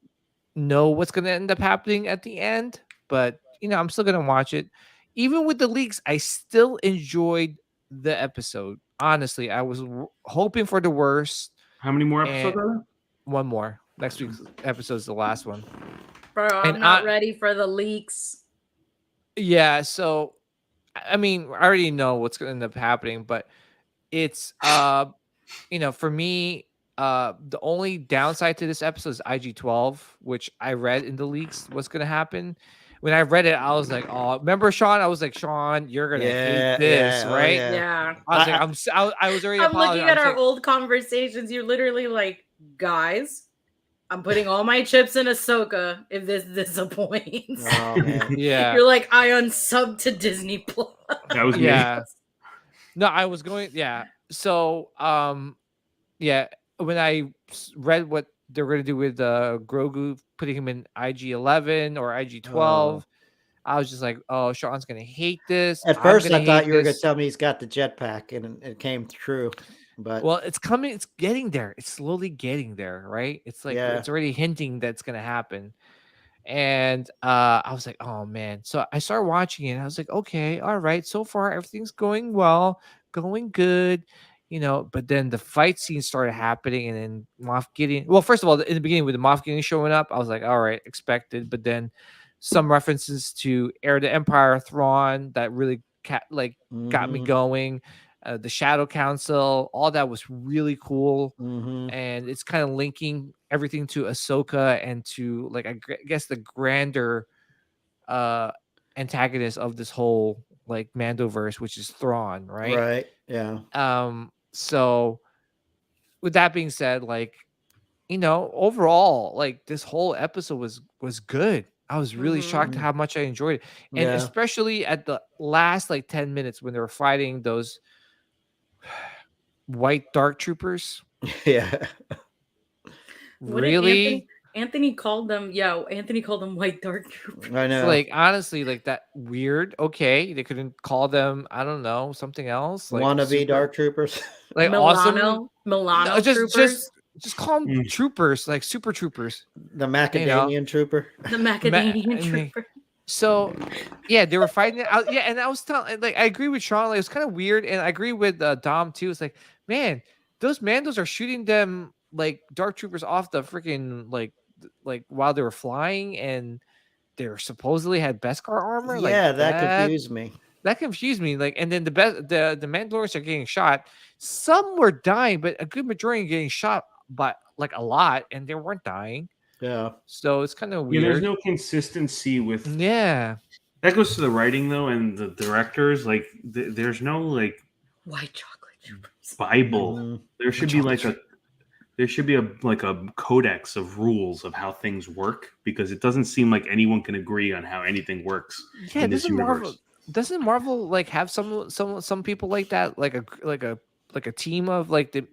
know what's going to end up happening at the end, but I'm still going to watch it. Even with the leaks, I still enjoyed the episode. Honestly, I was hoping for the worst. How many more episodes are there? One more. Next week's episode is the last one. Bro, I'm not ready for the leaks. Yeah, so I mean, I already know what's going to end up happening, but it's for me, the only downside to this episode is IG-12, which I read in the leaks what's going to happen. When I read it, I was like, "Oh, remember Sean? I was like, Sean, you're gonna hate this, right?" Yeah. I was like, I was already. I'm looking at our old conversations. You're literally like, guys, I'm putting all my chips in Ahsoka if this disappoints. Oh, man. Yeah. You're like, I unsubbed to Disney Plus. That was me. Yeah. No, I was going. Yeah. So, when I read what they're going to do with Grogu, putting him in IG-11 or IG-12, I was just like, "Oh, Sean's going to hate this." At first, I thought you were going to tell me he's got the jetpack, and it came true. But it's coming. It's getting there. It's slowly getting there, right? It's like it's already hinting that's going to happen. And I was like, "Oh man!" So I started watching it. And I was like, "Okay, all right. So far, everything's going well, going good." But then the fight scene started happening, and then Moff Gideon. Well, first of all, in the beginning with the Moff Gideon showing up, I was like, all right, expected. But then some references to Heir of the Empire, Thrawn, that really got me going. The Shadow Council, all that was really cool, and it's kind of linking everything to Ahsoka and to I guess the grander antagonist of this whole like Mandoverse, which is Thrawn, right? Right. Yeah. So with that being said, like, overall, like this whole episode was good. I was really shocked Mhm. how much I enjoyed it. And Yeah. especially at the last like 10 minutes when they were fighting those white dark troopers. Yeah. What did Really? Anthony called them? Yeah, Anthony called them white dark troopers. I It's know. like honestly, like that weird. Okay, they couldn't call them, I don't know, something else. Like Wannabe super, dark troopers. like awesome. Milano No, troopers. just call them troopers, like super troopers. The macadamian trooper. The macadamian and they- trooper. So, yeah, they were fighting it out. Yeah, and I was telling, like, I agree with Sean. Like, it was kind of weird, and I agree with Dom too. It's like, man, those Mandos are shooting them like dark troopers off the freaking like while they were flying, and they were supposedly had Beskar armor. Yeah, Like that confused me. that confused me. Like, and then the Mandalorians are getting shot. Some were dying, but a good majority are getting shot by like a lot, and they weren't dying. Yeah. So it's kind of Yeah, weird. there's no consistency with. Yeah. That goes to the writing though, and the directors. Like, there's no like White chocolate troopers. Bible. Mhm. There should be like a. There should be like a codex of rules of how things work, because it doesn't seem like anyone can agree on how anything works Yeah, in this universe. Doesn't Marvel like have some people like that, like a team of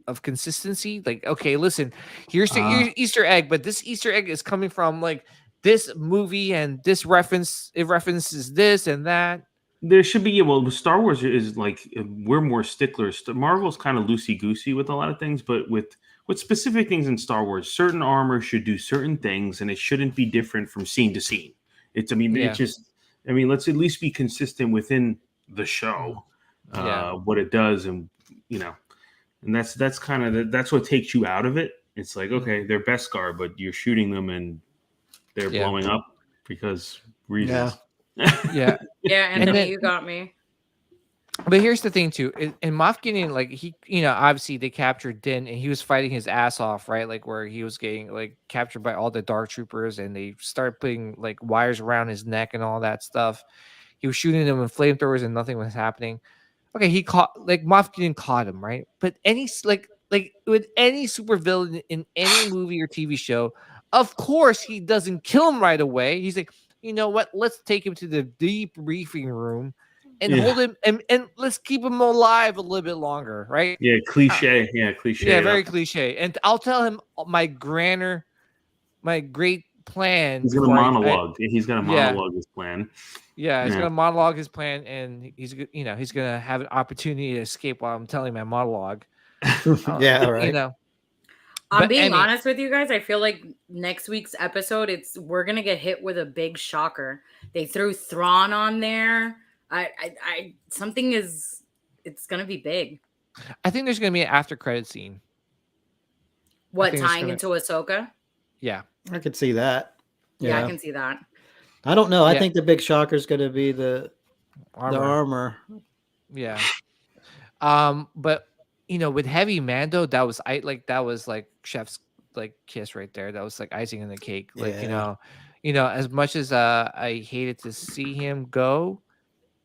of consistency? Like, okay, listen, here's the Easter egg, but this Easter egg is coming from like this movie, and this it references this and that. There should be, well, Star Wars is like, we're more sticklers. Marvel's kind of loosey goosey with a lot of things, but with specific things in Star Wars, certain armor should do certain things, and it shouldn't be different from scene to scene. It's just, let's at least be consistent within the show, what it does, and and that's kind of that's what takes you out of it. It's like, okay, they're Beskar, but you're shooting them and they're blowing up because reasons. Yeah. Yeah, Anthony, then- you got me. But here's the thing too, in Moff Gideon, like he, obviously they captured Din, and he was fighting his ass off, right? Like where he was getting like captured by all the dark troopers, and they started putting like wires around his neck and all that stuff. He was shooting them with flamethrowers, and nothing was happening. Okay, he caught Moff Gideon caught him, right? But any like with any supervillain in any movie or TV show, of course he doesn't kill him right away. He's like, you know what? Let's take him to the debriefing room and hold him, and let's keep him alive a little bit longer, right? Yeah, cliche. Cliche. Yeah, very cliche. And I'll tell him my great plan. He's gonna monologue. He's gonna monologue his plan. Yeah, he's gonna monologue his plan, and he's gonna have an opportunity to escape while I'm telling my monologue. Yeah, right. I'm But being any- honest with you guys. I feel like next week's episode, we're gonna get hit with a big shocker. They threw Thrawn on there. Something it's gonna be big. I think there's gonna be an after credit scene. What, think it's tying gonna- into Ahsoka? Yeah. I could see that. Yeah, I can see that. I don't know. I Yeah. think the big shocker is going to be the armor. Yeah. But with heavy Mando, that was like chef's like kiss right there. That was like icing in the cake. Like, as much as I hated to see him go,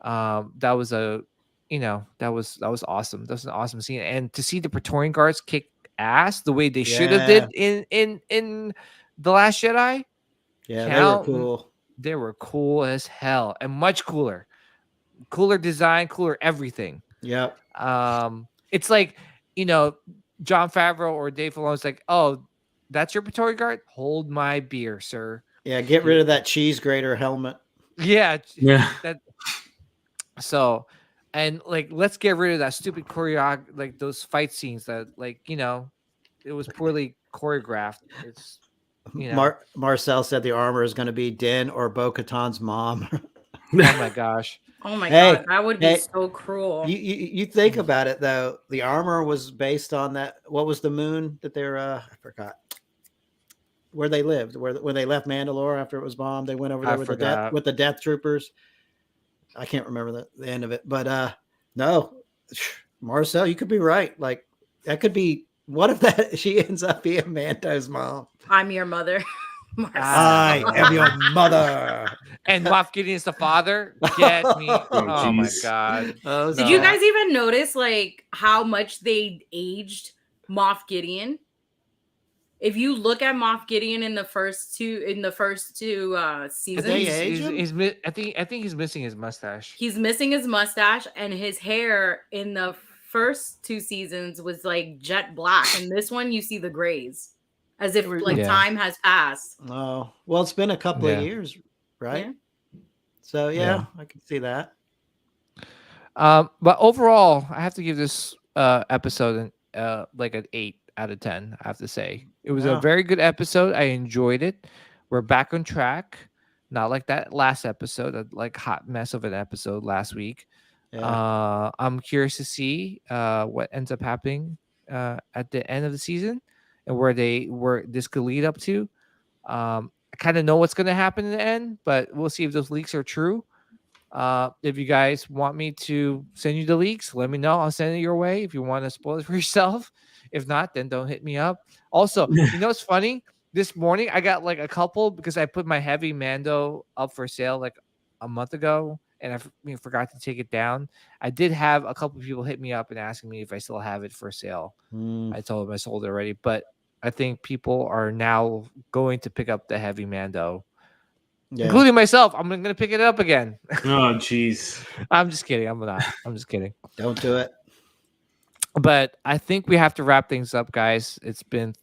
that was that was awesome. That was an awesome scene. And to see the Praetorian Guards kick ass the way they should have did in The Last Jedi. Yeah, they were cool. They were cool as hell, and much cooler design, cooler everything. Yep. It's like, John Favreau or Dave Filoni's like, oh, that's your Praetorian Guard? Hold my beer, sir. Yeah, get rid of that cheese grater helmet. Yeah. Yeah. So, and like, let's get rid of that stupid choreograph, like those fight scenes that, like, it was poorly choreographed. It's, Marcel said the armor is going to be Din or Bo-Katan's mom. oh my gosh. Oh my Hey, god, that would be so cruel. You think about it though. The armor was based on that. What was the moon that they're? I forgot where they lived. When they left Mandalore after it was bombed, they went over there with the Death Troopers. I can't remember the end of it, but no, Marcel, you could be right. Like that could be. What if that she ends up being Mando's mom? I'm your mother. I am your mother. And Moff Gideon's the father. Get me. Oh my jeez. god. Oh, Did you guys even notice like how much they aged Moff Gideon? If you look at Moff Gideon in the first two seasons, they age him? I think he's missing his mustache. he's missing his mustache, and his hair in the first two seasons was like jet black, and this one you see the grays, as if like Yeah. time has passed. Oh, well, it's been a couple Yeah. of years, right? Yeah. So yeah, Yeah. I can see that. But overall, I have to give this episode like an 8 out of 10. I have to say it was a Wow. very good episode. I enjoyed it. We're back on track. Not like that last episode, like hot mess of an episode last week. Yeah. I'm curious to see what ends up happening at the end of the season and where this could lead up to. I kind of know what's going to happen in the end, but we'll see if those leaks are true. If you guys want me to send you the leaks, let me know. I'll send it your way if you want to spoil it for yourself. If not, then don't hit me up. Also, you know what's funny? This morning I got like a couple because I put my heavy Mando up for sale like a month ago and I forgot to take it down. I did have a couple of people hit me up and asking me if I still have it for sale. I told them I sold it already, but I think people are now going to pick up the heavy Mando. Yeah. Including myself. I'm going to pick it up again. Oh, jeez. I'm just kidding. I'm not. I'm just kidding. Don't do it. But I think we have to wrap things up, guys. It's been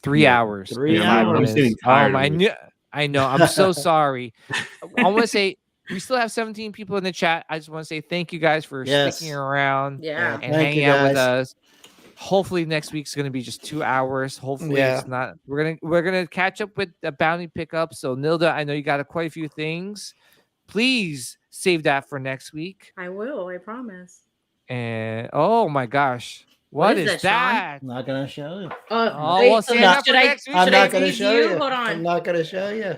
3 hours. 3 and Yeah, 5 hours. I'm minutes. getting tired. I know. I'm so sorry. I want to say we still have 17 people in the chat. I just want to say thank you guys for Yes. sticking around Yeah. and Thank hanging you, out with guys. us. Hopefully next week's going to be just 2 hours. Hopefully Yeah. it's not. We're gonna catch up with the bounty pickup. So Nilda, I know you got quite a few things. Please save that for next week. I will. I promise. And oh my gosh, What what is is that, Sean? that? I'm not gonna show you. Oh, wait, well, so save that should for I? next week. I'm Should not I gonna tease show you? you. Hold I'm on. not gonna show you.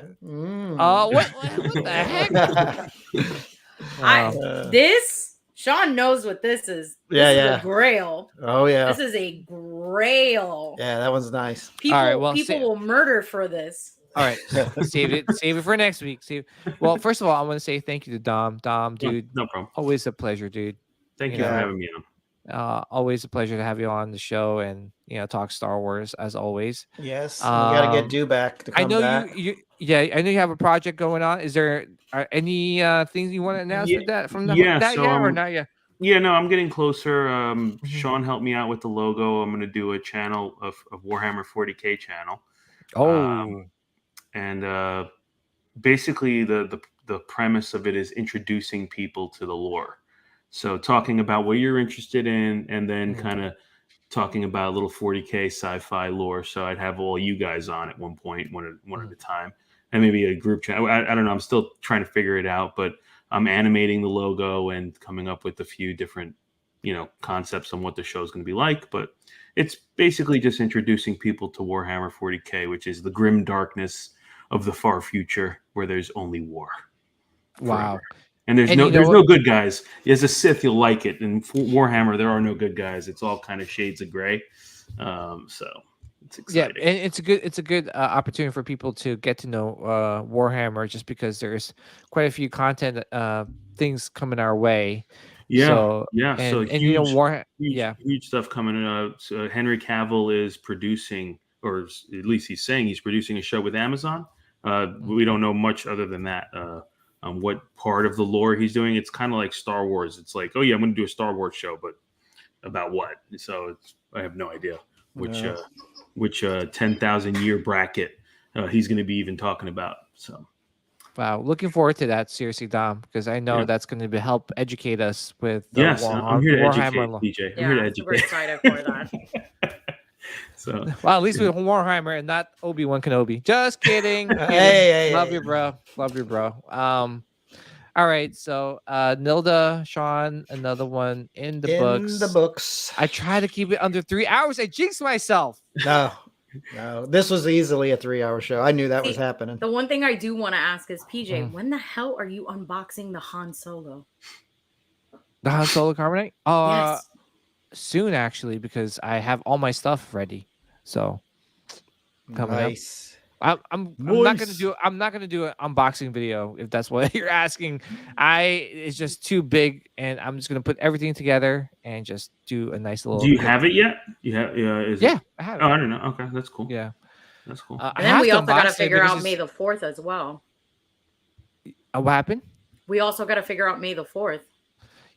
Oh, what the heck? This Sean knows what this is. This Yeah, is yeah. a grail. Oh yeah. This is a grail. Yeah, that one's nice. People, All right, well, people will murder for this. All right, save it for next week. Well, first of all, I want to say thank you to Dom. Dom, dude, No problem. always a pleasure, dude. Thank You you for know, having me on. Always a pleasure to have you on the show and talk Star Wars as always. Yes. We gotta get Do back to come I know back. I know you have a project going on. Is there any things you want to announce with that from that yet or not yet? Yeah, no, I'm getting closer. Sean helped me out with the logo. I'm going to do a channel of Warhammer 40K channel. And basically the premise of it is introducing people to the lore. So talking about what you're interested in and then kind of talking about a little 40K sci-fi lore. So I'd have all you guys on at one point, one at a time, and maybe a group chat. I don't know. I'm still trying to figure it out, but I'm animating the logo and coming up with a few different, concepts on what the show is going to be like. But it's basically just introducing people to Warhammer 40K, which is the grim darkness of the far future where there's only war. Wow. Forever. And there's no good guys. As a Sith, you'll like it. And for Warhammer, there are no good guys. It's all kind of shades of gray. So it's exciting. Yeah, and it's a good opportunity for people to get to know Warhammer, just because there's quite a few content things coming our way. Yeah, so, yeah. And, So and huge stuff coming out. So Henry Cavill is producing, or at least he's saying he's producing a show with Amazon. We don't know much other than that. What part of the lore he's doing? It's kind of like Star Wars. It's like, oh yeah, I'm going to do a Star Wars show, but about what? So I have no idea which 10,000 year bracket he's going to be even talking about. So. Wow, looking forward to that, seriously, Dom, because I know that's going to help educate us with the I'm here to educate, Warhammer. DJ. Yeah, I'm here to super educate. excited for that. So, well, at least with Warhammer and not Obi-Wan Kenobi. Just kidding. Hey, love you, bro. Love you, bro. All right, so Nilda, Sean, another one in the books. I try to keep it under 3 hours. I jinxed myself. No, this was easily a 3-hour show. I knew that was happening. The one thing I do want to ask is, PJ, when the hell are you unboxing the Han Solo? The Han Solo Carbonite? Yes. Soon, actually, because I have all my stuff ready. So, coming up. I'm not gonna do an unboxing video if that's what you're asking. It's just too big, and I'm just gonna put everything together and just do a nice little. Do you have it yet? You have I have it. Oh, I don't know. Okay, that's cool. Yeah, that's cool. And then we also got to figure out May the 4th as well. What happened? We also got to figure out May the 4th.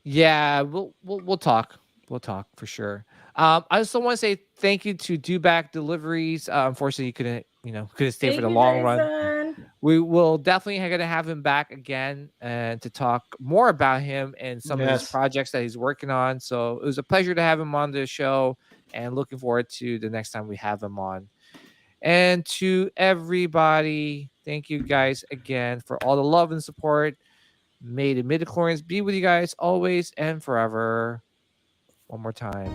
Yeah, we'll talk. We'll talk for sure. I also want to say thank you to Dewback Deliveries. Unfortunately, you couldn't stay for the long run. We will definitely going to have him back again and to talk more about him and some of his projects that he's working on. So it was a pleasure to have him on the show, and looking forward to the next time we have him on. And to everybody, thank you guys again for all the love and support. May the midichlorians be with you guys always and forever. One more time.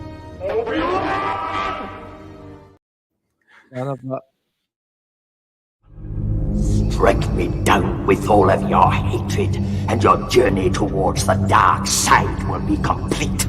Strike me down with all of your hatred, and your journey towards the dark side will be complete.